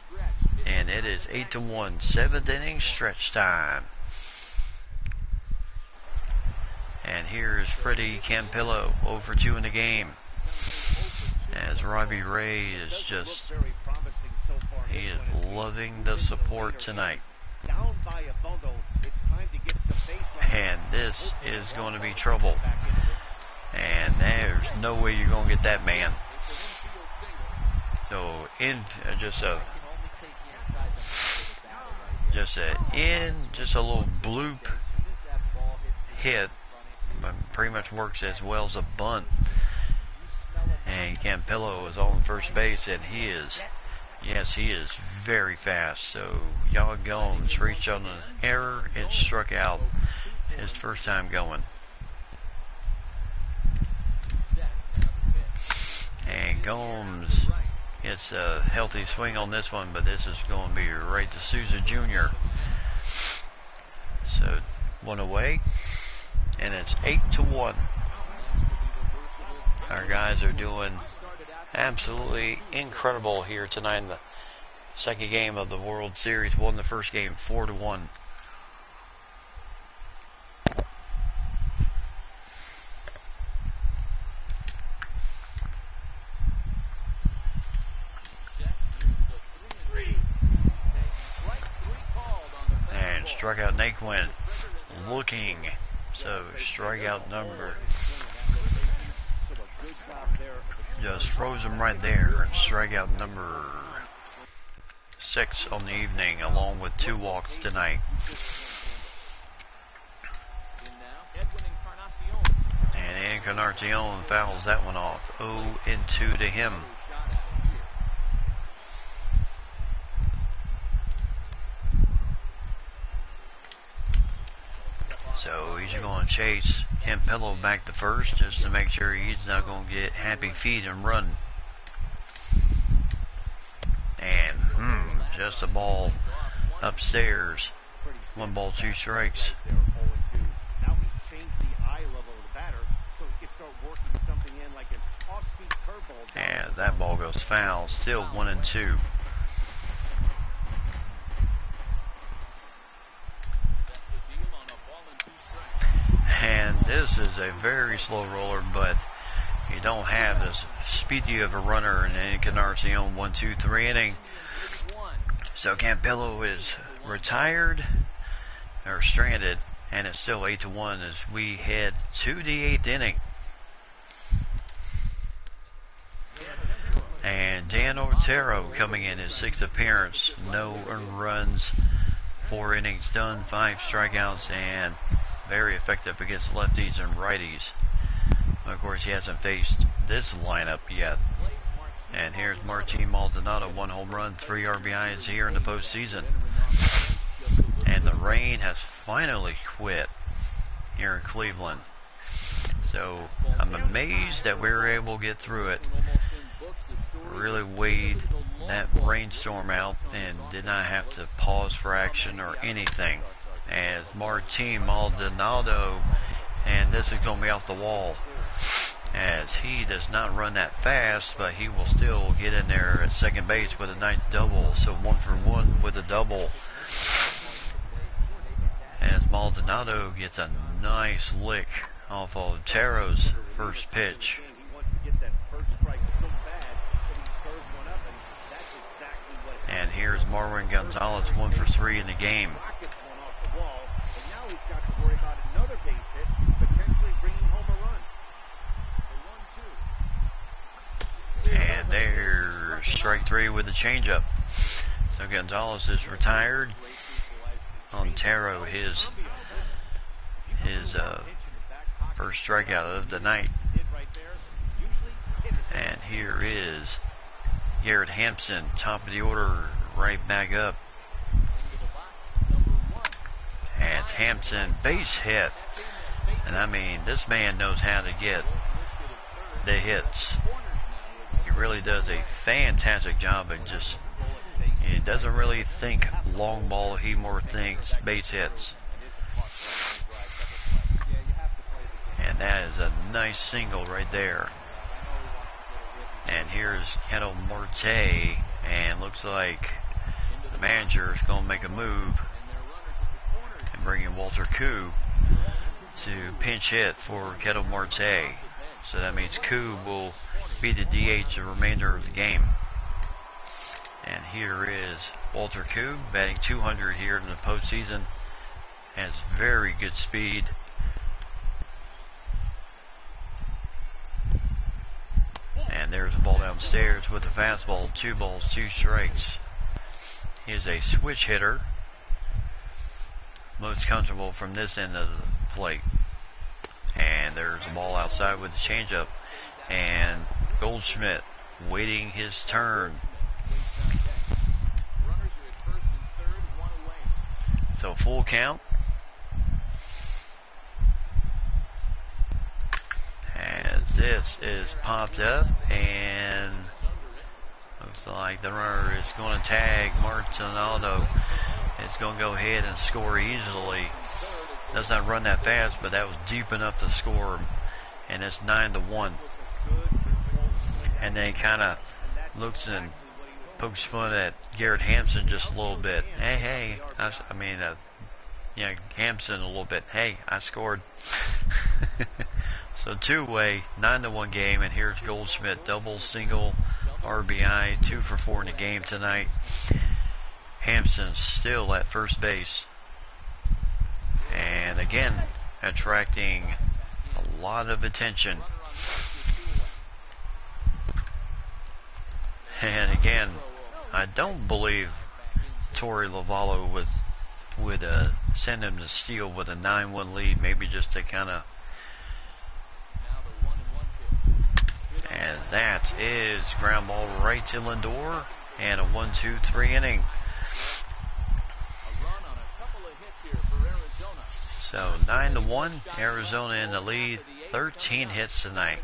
And it is 8-1, 7th inning stretch time. And here is Freddie Campillo, 0 for 2 in the game. As Robbie Ray is just, he is loving the support tonight. And this is going to be trouble. And there's no way you're going to get that man. So in just a little bloop hit, but pretty much works as well as a bunt. And Campillo is on first base, and he is very fast. So Yan Gomes reached on an error and struck out his first time going. And Gomes gets a healthy swing on this one, but this is going to be right to Souza Jr. So 1 away, and it's 8-1. Our guys are doing absolutely incredible here tonight in the second game of the World Series. Won the first game 4-1. struck out Naquin. Looking. So strikeout number. Just froze him right there. Strikeout number 6 on the evening, along with 2 walks tonight. And Encarnacion fouls that one off. 0-2 to him. So he's going to chase Campello back to first just to make sure he's not going to get happy feet and run. And just a ball upstairs. 1 ball, 2 strikes. Now he's changed the eye level of the batter so he can start working something in like an off-speed curveball. And that ball goes foul. Still 1-2. And this is a very slow roller, but you don't have as speedy of a runner in Encarnacion 1-2-3 inning. So Campello is retired or stranded, and it's still 8-1 as we head to the 8th inning. And Dan Otero coming in his 6th appearance, no earned runs, 4 innings done, 5 strikeouts, and very effective against lefties and righties. Of course, he hasn't faced this lineup yet. And here's Martin Maldonado, 1 home run, 3 RBIs here in the postseason. And the rain has finally quit here in Cleveland. So I'm amazed that we were able to get through it. Really weighed that rainstorm out and did not have to pause for action or anything. As Martin Maldonado, and this is going to be off the wall, as he does not run that fast, but he will still get in there at second base with a nice double. So 1 for 1 with a double, as Maldonado gets a nice lick off of Otero's first pitch. And here's Marwin Gonzalez, 1 for 3 in the game. He's got to worry about another base hit, potentially bringing home a run. And there's strike 3 with the changeup. So Gonzalez is retired. Otero his first strikeout of the night. And here is Garrett Hampson, top of the order, right back up. And Hampson, base hit. And I mean, this man knows how to get the hits. He really does a fantastic job and just, he doesn't really think long ball, he more thinks base hits. And that is a nice single right there. And here's Ketel Marte, and looks like the manager is going to make a move and bring in Walter Koo to pinch hit for Ketel Marte. So that means Koo will be the DH the remainder of the game. And here is Walter Koo, batting 200 here in the postseason. Has very good speed. And there's a ball downstairs with a fastball, 2 balls, 2 strikes. He is a switch hitter. Most comfortable from this end of the plate. And there's a ball outside with the changeup. And Goldschmidt waiting his turn. So full count. As this is popped up, and looks like the runner is going to tag Martinaldo. It's going to go ahead and score easily. Does not run that fast, but that was deep enough to score, and it's 9-1. And then he kind of looks and pokes fun at Garrett Hampson just a little bit. Hey, Hampson a little bit. Hey, I scored. So 2-way, 9-1 game, and here's Goldschmidt, double, single, RBI, 2 for 4 in the game tonight. Hampson still at first base. And again, attracting a lot of attention. And again, I don't believe Torey Lovallo would send him to steal with a 9-1 lead, maybe just to kind of. And that is ground ball right to Lindor, and a 1-2-3 inning. So 9-1, Arizona in the lead. 13 hits tonight,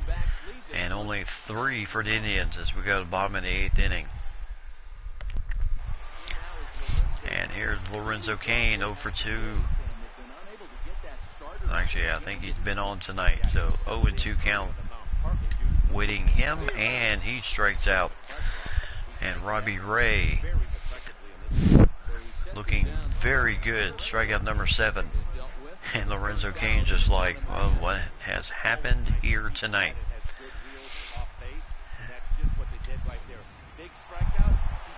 and only 3 for the Indians as we go to the bottom of the 8th inning. And here's Lorenzo Cain, 0 for 2. Actually, I think he's been on tonight, so 0-2 count waiting him, and he strikes out. And Robbie Ray looking very good, strikeout number 7. And Lorenzo Cain just like, well, what has happened here tonight?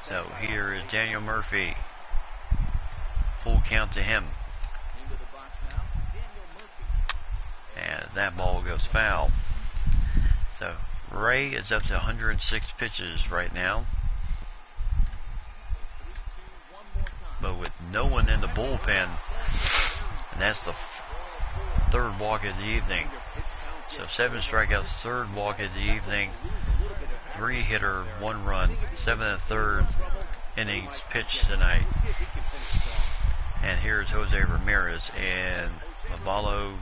So here is Daniel Murphy. Full count to him. And that ball goes foul. So Ray is up to 106 pitches right now. But with no one in the bullpen, and that's the 3rd walk of the evening. So 7 strikeouts, 3rd walk of the evening. 3-hitter, 1 run, 7 1/3 innings pitched tonight. And here's Jose Ramirez, and Lovallo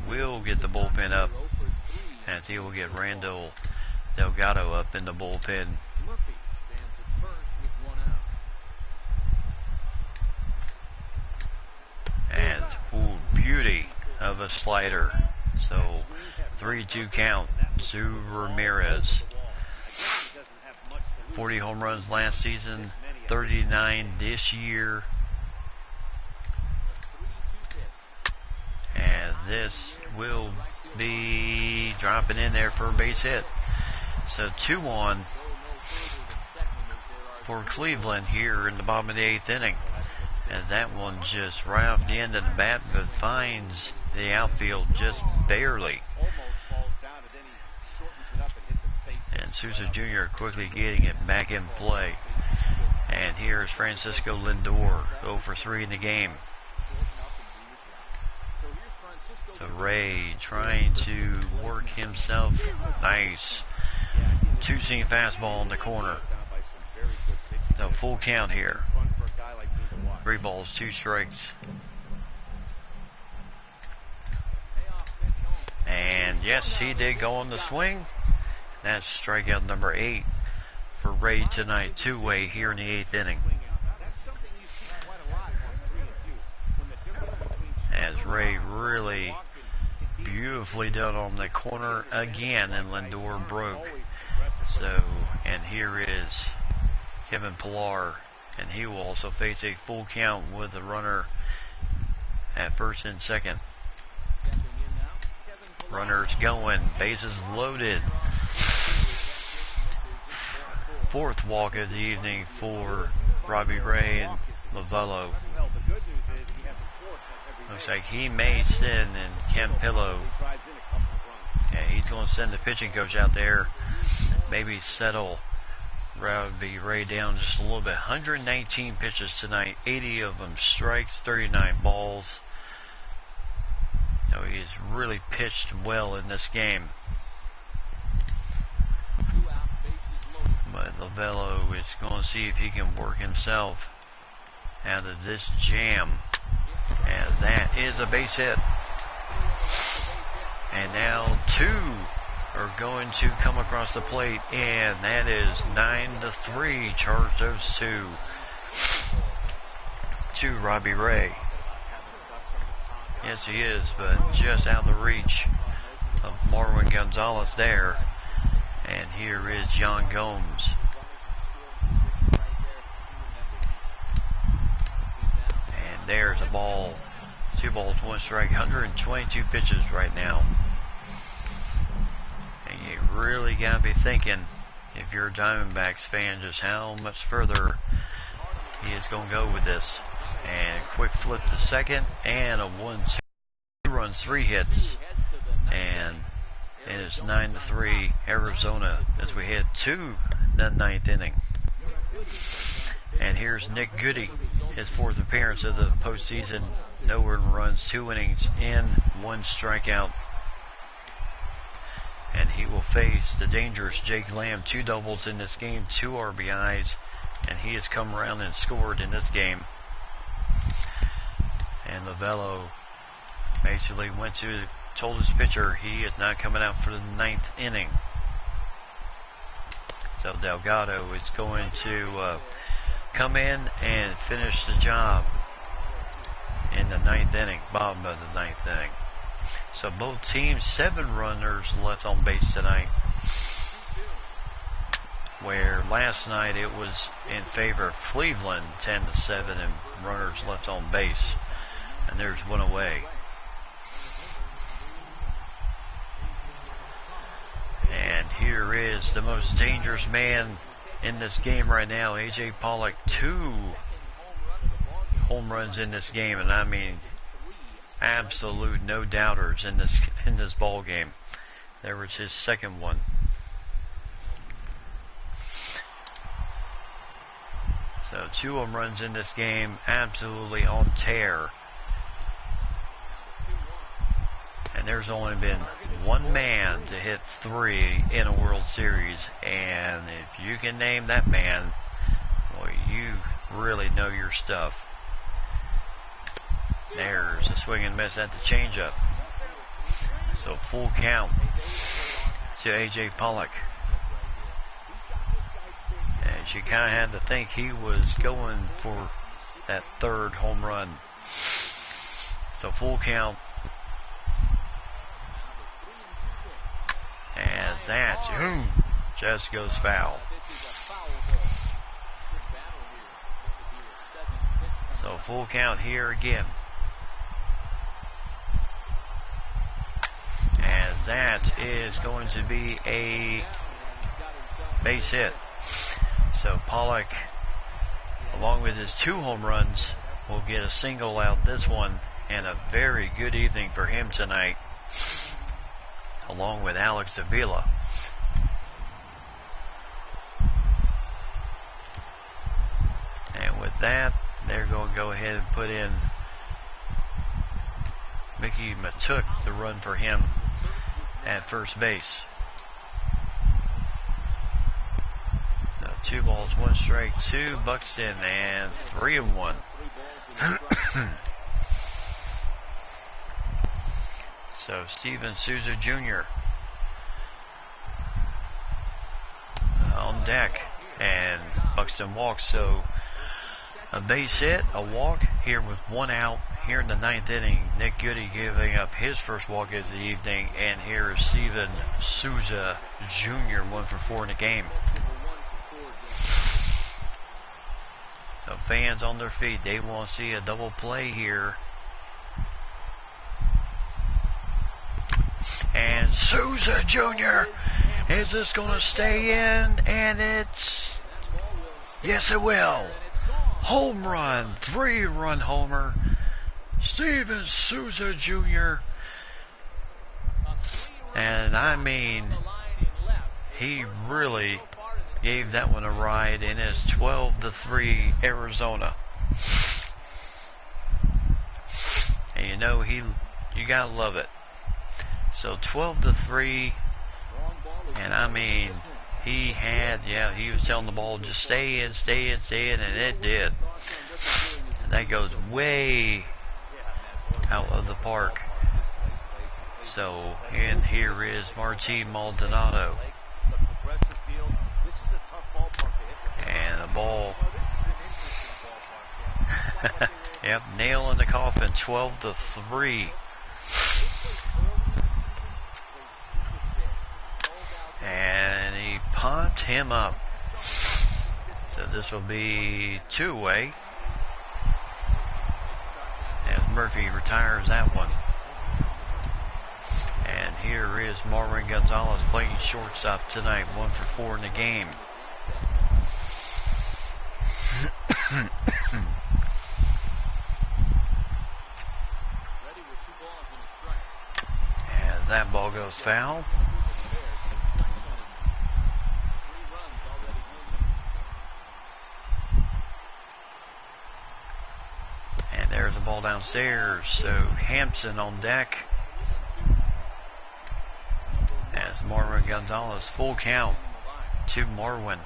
will get the bullpen up, as he will get Randall Delgado up in the bullpen. And beauty of a slider. So 3-2 count to Ramirez. 40 home runs last season, 39 this year. And this will be dropping in there for a base hit. So 2-1 for Cleveland here in the bottom of the 8th inning. And that one just right off the end of the bat, but finds the outfield just barely. And Sousa Jr. quickly getting it back in play. And here's Francisco Lindor, 0 for 3 in the game. So Ray trying to work himself. Nice 2-seam fastball in the corner. So full count here. 3 balls, 2 strikes. And yes, he did go on the swing. That's strikeout number 8 for Ray tonight. 2-way here in the 8th inning. As Ray really beautifully done on the corner again, and Lindor broke. So, and here is Kevin Pillar, and he will also face a full count with a runner at first and second. Runners going, bases loaded. 4th walk of the evening for Robbie Ray and Lovallo. Looks like he may send in Campillo. Yeah, he's going to send the pitching coach out there. Maybe settle Robbie Ray down just a little bit. 119 pitches tonight, 80 of them strikes, 39 balls. So he's really pitched well in this game. But Lovallo is going to see if he can work himself out of this jam. And that is a base hit. And now 2 are going to come across the plate, and that is 9-3. Charge those 2 to Robbie Ray. Yes, he is, but just out of the reach of Marwin Gonzalez there. And here is Yan Gomes. And there's a ball. 2 balls, 1 strike. 122 pitches right now. And you really got to be thinking, if you're a Diamondbacks fan, just how much further he is going to go with this. And quick flip to second, and a 1-2. runs, 3 hits, and it is 9-3 Arizona as we head to the 9th inning. And here's Nick Goody, his 4th appearance of the postseason. No earned runs, 2 innings in, 1 strikeout. And he will face the dangerous Jake Lamb. 2 doubles in this game, 2 RBIs, and he has come around and scored in this game. And Lovello basically told his pitcher he is not coming out for the 9th inning. So Delgado is going to come in and finish the job in the 9th inning, bottom of the 9th inning. So both teams, 7 runners left on base tonight, where last night it was in favor of Cleveland, 10-7, and runners left on base. And there's 1 away. And here is the most dangerous man in this game right now, A.J. Pollock. 2 home runs in this game, and I mean absolute no doubters in this ball game. There was his 2nd one. So 2 home runs in this game, absolutely on tear. And there's only been 1 man to hit 3 in a World Series, and if you can name that man, well, you really know your stuff. There's a swing and miss at the changeup. So full count to A.J. Pollock. And you kind of had to think he was going for that 3rd home run. So full count. As that just goes foul. So full count here again. As that is going to be a base hit. So Pollock, along with his 2 home runs, will get a single out this one, and a very good evening for him tonight, along with Alex Avila. And with that, they're going to go ahead and put in Mickey Matuk to run for him at first base. So 2 balls, 1 strike, 2 Buxton, and 3-1. So Steven Souza Jr. on deck, and Buxton walks. So a base hit, a walk here with 1 out here in the 9th inning. Nick Goody giving up his first walk of the evening, and here is Steven Souza Jr. 1 for 4 in the game. So fans on their feet, they want to see a double play here. And Souza Jr., is this going to stay in? And yes, it will. Home run, 3-run homer. Steven Souza Jr. And I mean, he really gave that one a ride, and it's 12-3 Arizona. And you know, you gotta love it. So 12-3, and I mean, he was telling the ball just stay in, and it did. And that goes way out of the park. So, and here is Martin Maldonado. And the ball. Yep, nail in the coffin, 12-3. And he pumped him up. So this will be 2-way. As Murphy retires that one. And here is Marwin Gonzalez playing shortstop tonight, 1 for 4 in the game. Gonzalez foul. And there's the ball downstairs. So Hampson on deck. As Marwin Gonzalez, full count to Marwin.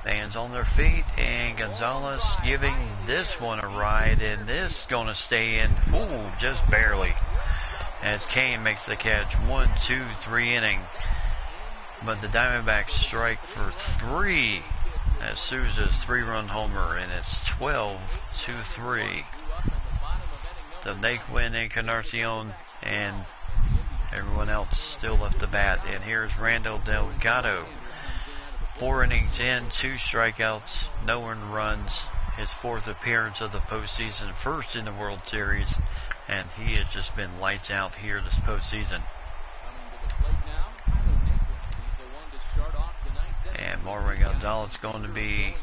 Fans on their feet, and Gonzalez giving this one a ride, and this going to stay in, ooh, just barely, as Kane makes the catch. 1, 2, 3 inning. But the Diamondbacks strike for 3 as Souza's 3-run homer, and it's 12-3. So they win Encarnacion, and everyone else still left the bat. And here's Randall Delgado. 4 innings in, 2 strikeouts, no earned runs. His 4th appearance of the postseason, first in the World Series, and he has just been lights out here this postseason. And Marwin Gonzalez going to be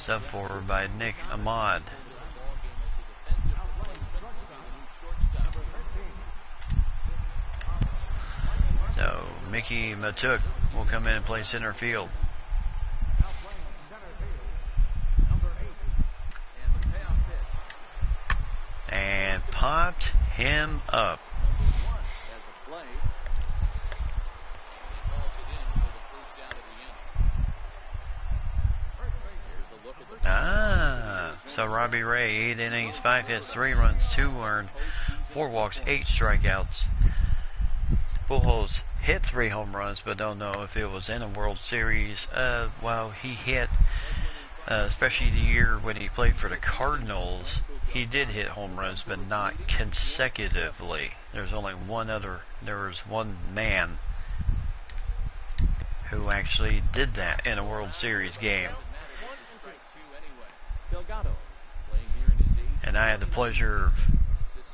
sub forward by Nick Ahmad. So Mickey Matuk will come in and play center field. And popped him up. So Robbie Ray, 8 innings, 5 hits, 3 runs, 2 earned, 4 walks, 8 strikeouts. Pujols hit 3 home runs, but don't know if it was in a World Series. Well, he hit, especially the year when he played for the Cardinals, he did hit home runs, but not consecutively. There's only there was one man who actually did that in a World Series game. And I had the pleasure of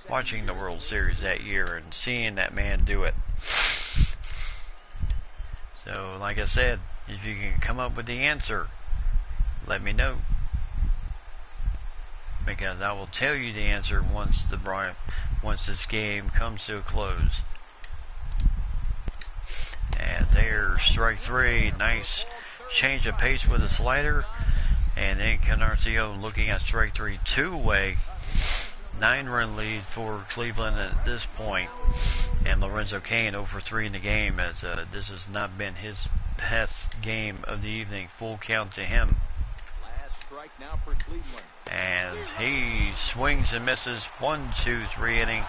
watching the World Series that year and seeing that man do it. So, like I said, if you can come up with the answer, let me know, because I will tell you the answer once this game comes to a close. And there's strike 3. Nice change of pace with a slider. And Encarnacion looking at strike 3, 2-way. 9-run lead for Cleveland at this point. And Lorenzo Cain 0 for 3 in the game, as this has not been his best game of the evening. Full count to him. Last strike now for Cleveland. And he swings and misses. 1, 2, 3 inning.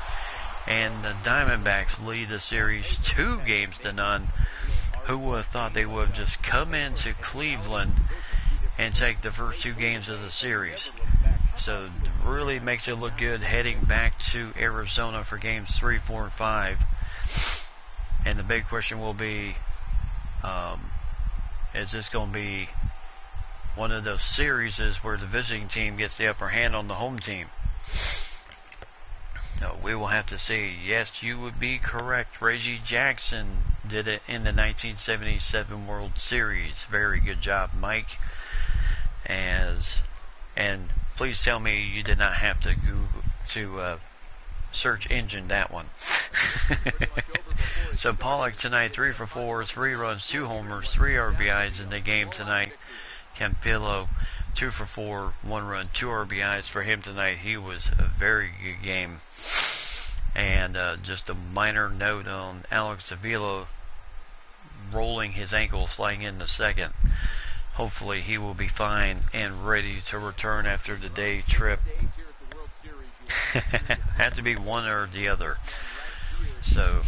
And the Diamondbacks lead the series 2-0. Who would have thought they would have just come into Cleveland and take the first 2 games of the series? So really makes it look good heading back to Arizona for games 3, 4, and 5. And the big question will be, is this going to be one of those series where the visiting team gets the upper hand on the home team? So we will have to see. Yes, you would be correct. Reggie Jackson did it in the 1977 World Series. Very good job, Mike. And please tell me you did not have to search engine that one. So Pollock tonight, 3 for 4, 3 runs, 2 homers, 3 RBIs in the game tonight. Campillo, 2 for 4, 1 run, 2 RBIs for him tonight. He was a very good game. And just a minor note on Alex Avila rolling his ankle, sliding in the second. Hopefully he will be fine and ready to return after the day trip. Had to be one or the other. So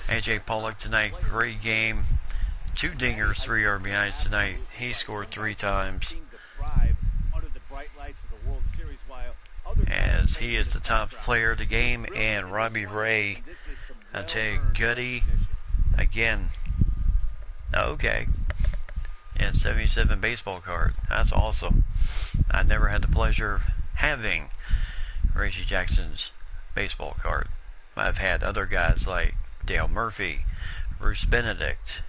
AJ Pollock tonight, great game. 2 dingers, 3 RBIs tonight. He scored 3 times. As he is the top player of the game. And Robbie Ray, I tell you, Gutty again. Okay. And 77 baseball card. That's awesome. I never had the pleasure of having Reggie Jackson's baseball card. I've had other guys like Dale Murphy, Bruce Benedict,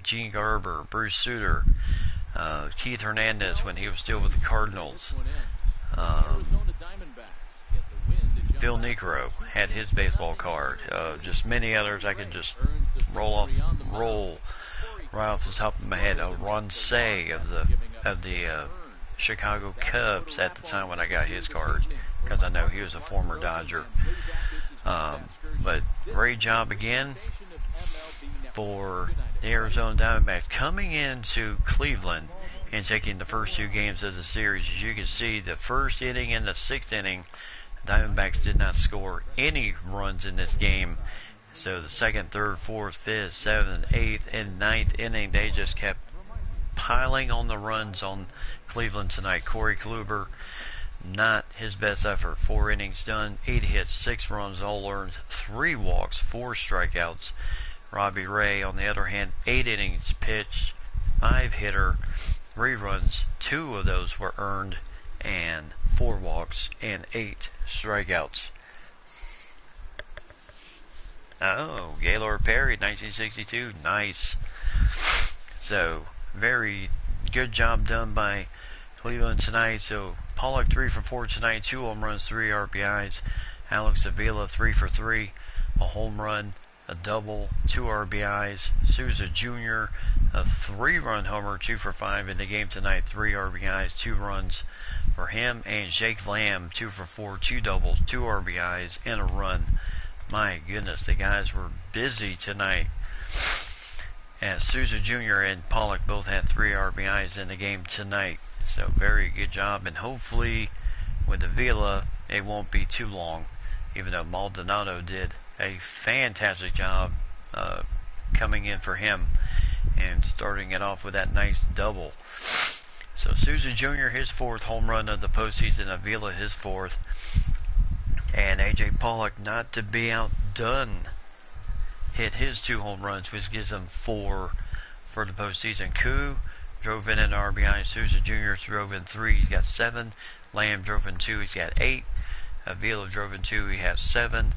Gene Garber, Bruce Sutter, Keith Hernandez when he was still with the Cardinals, Arizona Diamondbacks get the win to jump Phil back Necro to had his baseball card. Just many others I could just roll right off the top of my head. Ron Say of the Chicago Cubs at the time when I got his card, because I know he was a former Dodger. But great job again for the Arizona Diamondbacks coming into Cleveland and taking the first two games of the series. As you can see, the first inning and the sixth inning, the Diamondbacks did not score any runs in this game. So the second, third, fourth, fifth, seventh, eighth, and ninth inning, they just kept piling on the runs on Cleveland tonight. Corey Kluber, not his best effort. 4 innings done, 8 hits, 6 runs, all earned, 3 walks, 4 strikeouts. Robbie Ray, on the other hand, 8 innings pitched, 5 hitter, 3 runs, 2 of those were earned, and 4 walks and 8 strikeouts. Oh, Gaylord Perry, 1962, nice. So, very good job done by Cleveland tonight. So, Pollock 3 for 4 tonight, 2 home runs, 3 RBIs. Alex Avila 3 for 3, a home run, a double, 2 RBIs. Souza Jr., a 3-run homer, 2 for 5 in the game tonight, 3 RBIs, 2 runs for him. And Jake Lamb, 2 for 4, 2 doubles, 2 RBIs, and a run. My goodness, the guys were busy tonight. And Souza Jr. and Pollock both had 3 RBIs in the game tonight. So very good job. And hopefully with Avila, it won't be too long. Even though Maldonado did a fantastic job coming in for him and starting it off with that nice double. So Souza Jr., his 4th home run of the postseason. Avila, his 4th. And A.J. Pollock, not to be outdone, hit his 2 home runs, which gives him 4 for the postseason. Koo drove in an RBI. Souza Jr. drove in 3. He's got 7. Lamb drove in 2. He's got 8. Avila drove in 2. He has 7.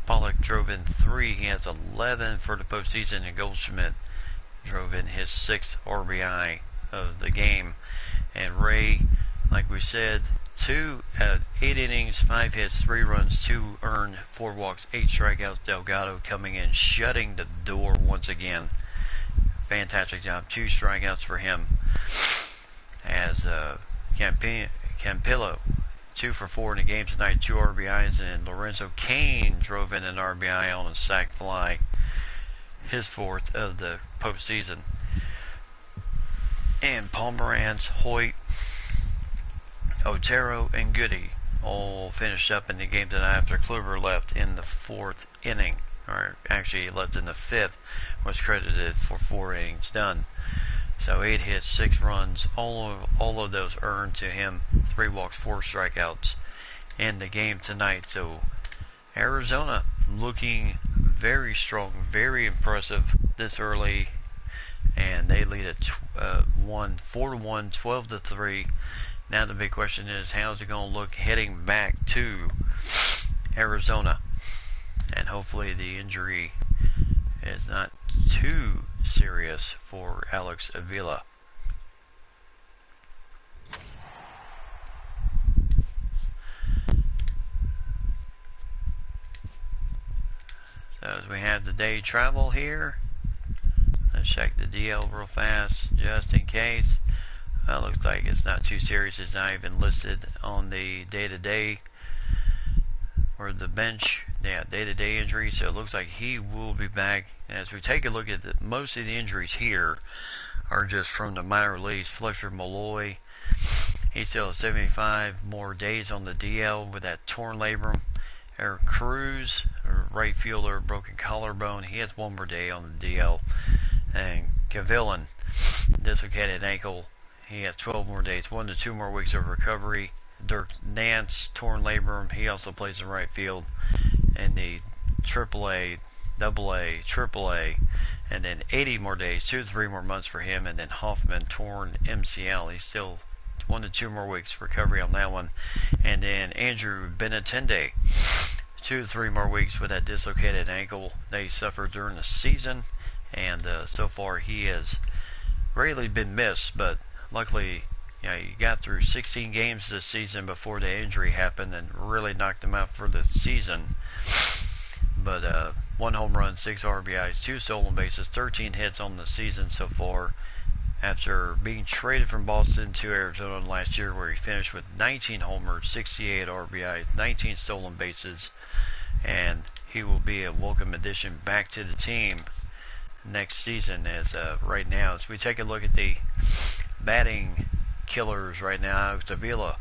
Pollock drove in 3. He has 11 for the postseason. And Goldschmidt drove in his 6th RBI of the game. And Ray, like we said, 8 innings, 5 hits, 3 runs, 2 earned, 4 walks, 8 strikeouts. Delgado coming in, shutting the door once again. Fantastic job. 2 strikeouts for him. As Campillo, 2 for 4 in the game tonight, 2 RBIs, and Lorenzo Cain drove in an RBI on a sac fly, his 4th of the postseason. And Pomeranz, Hoyt, Otero, and Goody all finished up in the game tonight after Kluber left in the 4th inning. Or actually, he left in the 5th, was credited for 4 innings done. So 8 hits, 6 runs, all of those earned to him, 3 walks, 4 strikeouts in the game tonight. So Arizona looking very strong, very impressive this early, and they lead at 4-1, 12-3. Now the big question is, how's it going to look heading back to Arizona? And hopefully the injury is not too serious for Alex Avila. So as we have the day travel here, let's check the DL real fast just in case. Looks like it's not too serious. It's not even listed on the day-to-day or the bench. Yeah, day-to-day injury. So it looks like he will be back. And as we take a look at most of the injuries here are just from the minor leagues. Fletcher Malloy, he still has 75 more days on the DL with that torn labrum. Eric Cruz, right fielder, broken collarbone. He has 1 more day on the DL. And Gavilan, dislocated ankle. He has 12 more days, 1 to 2 more weeks of recovery. Dirk Nance, torn labrum. He also plays in right field in the AAA, AA, AAA, and then 80 more days, 2 to 3 more months for him. And then Hoffman, torn MCL. He's still 1 to 2 more weeks recovery on that one. And then Andrew Benintendi, 2 to 3 more weeks with that dislocated ankle they suffered during the season. And so far he has greatly been missed, but luckily, he got through 16 games this season before the injury happened and really knocked him out for the season. But 1 home run, 6 RBIs, 2 stolen bases, 13 hits on the season so far, after being traded from Boston to Arizona last year, where he finished with 19 homers, 68 RBIs, 19 stolen bases, and he will be a welcome addition back to the team next season. As right now, as we take a look at the batting killers right now, Avila,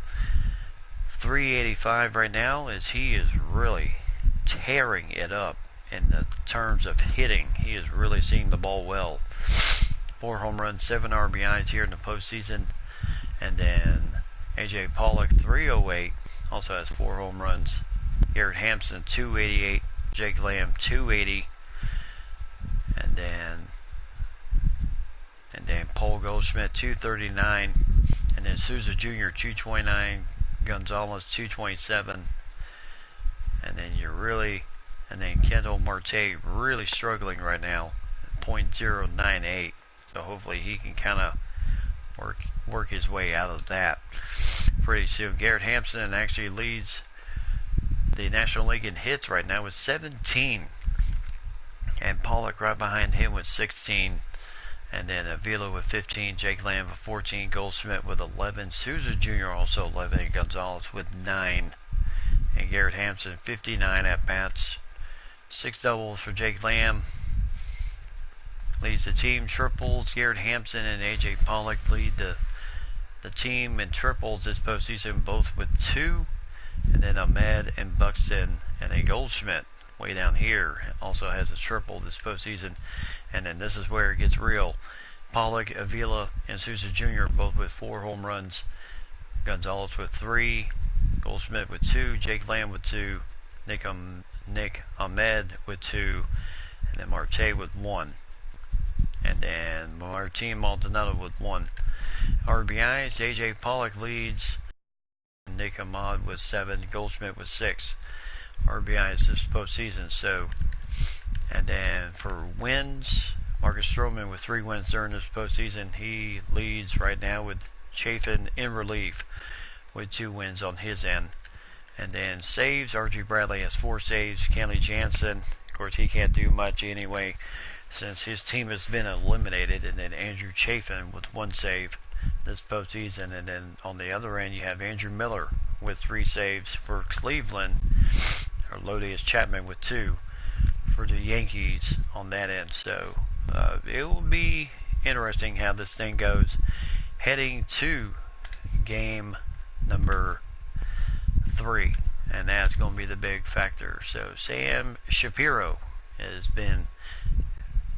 385 right now, as he is really tearing it up in the terms of hitting. He is really seeing the ball well. 4 home runs, 7 RBIs here in the postseason. And then A.J. Pollock, 308, also has 4 home runs. Garrett Hampson, 288. Jake Lamb, 280. And then Paul Goldschmidt, 239. And then Souza Jr., 229. Gonzalez, 227. And then Kendall Marte really struggling right now, .098. So hopefully he can kind of work his way out of that pretty soon. Garrett Hampson actually leads the National League in hits right now with 17. And Pollock right behind him with 16. And then Avila with 15. Jake Lamb with 14. Goldschmidt with 11. Souza Jr. also 11. And Gonzalez with 9. And Garrett Hampson 59 at bats. 6 doubles for Jake Lamb. Leads the team. Triples. Garrett Hampson and A.J. Pollock lead the team in triples this postseason, both with 2. And then Ahmed and Buxton and then Goldschmidt way down here also has a triple this postseason. And then this is where it gets real. Pollock, Avila, and Souza Jr. both with 4 home runs. Gonzalez with 3. Goldschmidt with 2. Jake Lamb with 2. Nick Ahmed with 2. And then Marte with 1. And then Martin Maldonado with 1. RBIs, A.J. Pollock leads. Nick Ahmed with 7. Goldschmidt with 6. RBIs this postseason. So, and then for wins, Marcus Stroman with 3 wins during this postseason. He leads right now with Chafin in relief with 2 wins on his end. And then saves, R.G. Bradley has 4 saves. Kenley Jansen, of course, he can't do much anyway since his team has been eliminated. And then Andrew Chafin with 1 save this postseason. And then on the other end, you have Andrew Miller with 3 saves for Cleveland. Or Lodius Chapman with 2 for the Yankees on that end. So it will be interesting how this thing goes heading to game number 3, and that's going to be the big factor. So Sam Shapiro has been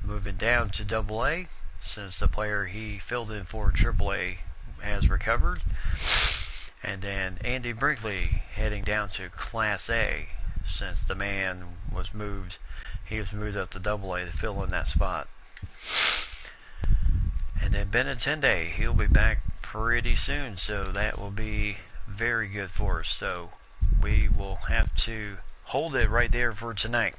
moving down to AA since the player he filled in for AAA has recovered. And then Andy Brinkley heading down to Class A since the man was moved. He was moved up to AA to fill in that spot. And then Benintendi, he'll be back pretty soon, so that will be very good for us. So we will have to hold it right there for tonight.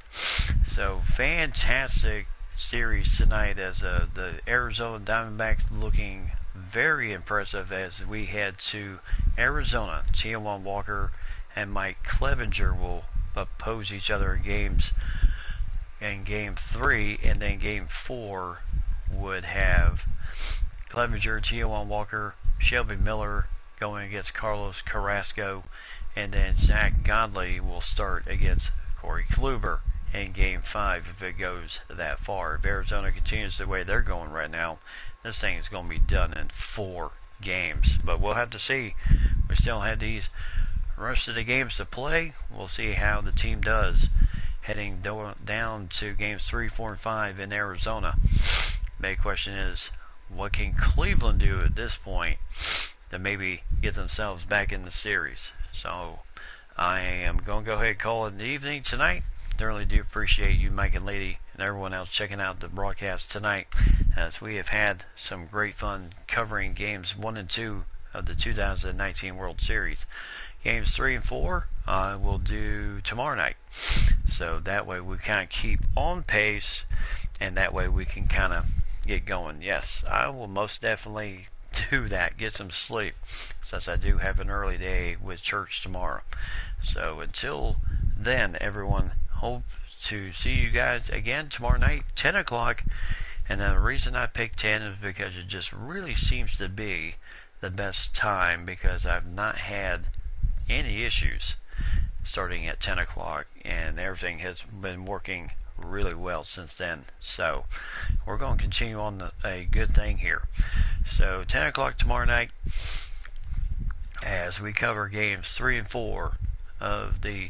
So fantastic series tonight, as the Arizona Diamondbacks looking very impressive as we head to Arizona. Taijuan Walker and Mike Clevenger will oppose each other in games. In game 3 and then game 4 would have Clevenger, Taijuan Walker, Shelby Miller going against Carlos Carrasco, and then Zach Godley will start against Corey Kluber in game 5 if it goes that far. If Arizona continues the way they're going right now, this thing is going to be done in 4 games. But we'll have to see. We still have these rest of the games to play. We'll see how the team does heading down to games 3, 4, and 5 in Arizona. Big question is, what can Cleveland do at this point to maybe get themselves back in the series? So I am going to go ahead and call it an evening tonight. Thoroughly do appreciate you, Mike and Lady, and everyone else checking out the broadcast tonight, as we have had some great fun covering games 1 and 2 of the 2019 World Series. Games 3 and 4 we'll do tomorrow night. So that way we kind of keep on pace, and that way we can kind of get going. Yes, I will most definitely do that, get some sleep, since I do have an early day with church tomorrow. So until then, everyone, hope to see you guys again tomorrow night, 10 o'clock. And the reason I picked 10 is because it just really seems to be the best time, because I've not had any issues starting at 10 o'clock, and everything has been working really well since then. So we're going to continue on a good thing here. So 10 o'clock tomorrow night, as we cover games 3 and 4 of the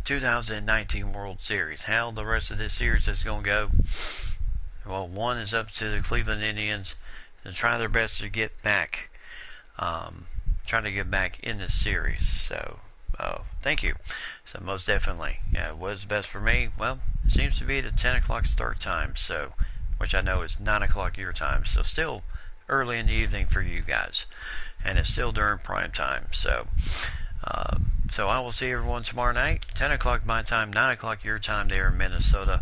2019 World Series. How the rest of this series is going to go, well, one is up to the Cleveland Indians to try their best to get back, trying to get back in this series. So, thank you. So most definitely, what's best for me? Well, it seems to be the 10 o'clock start time, so, which I know is 9 o'clock your time, so still early in the evening for you guys, and it's still during prime time. So, so I will see everyone tomorrow night, 10 o'clock my time, 9 o'clock your time there in Minnesota,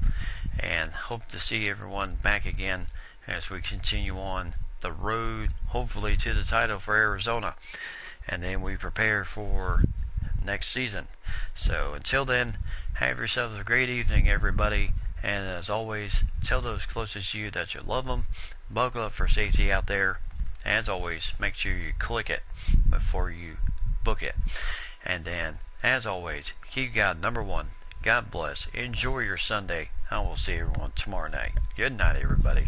and hope to see everyone back again as we continue on the road, hopefully to the title for Arizona, and then we prepare for next season. So until then, have yourselves a great evening, everybody, and as always, tell those closest to you that you love them. Buckle up for safety out there. As always, make sure you click it before you book it. And then, as always, keep God number one. God bless. Enjoy your Sunday. I will see everyone tomorrow night. Good night, everybody.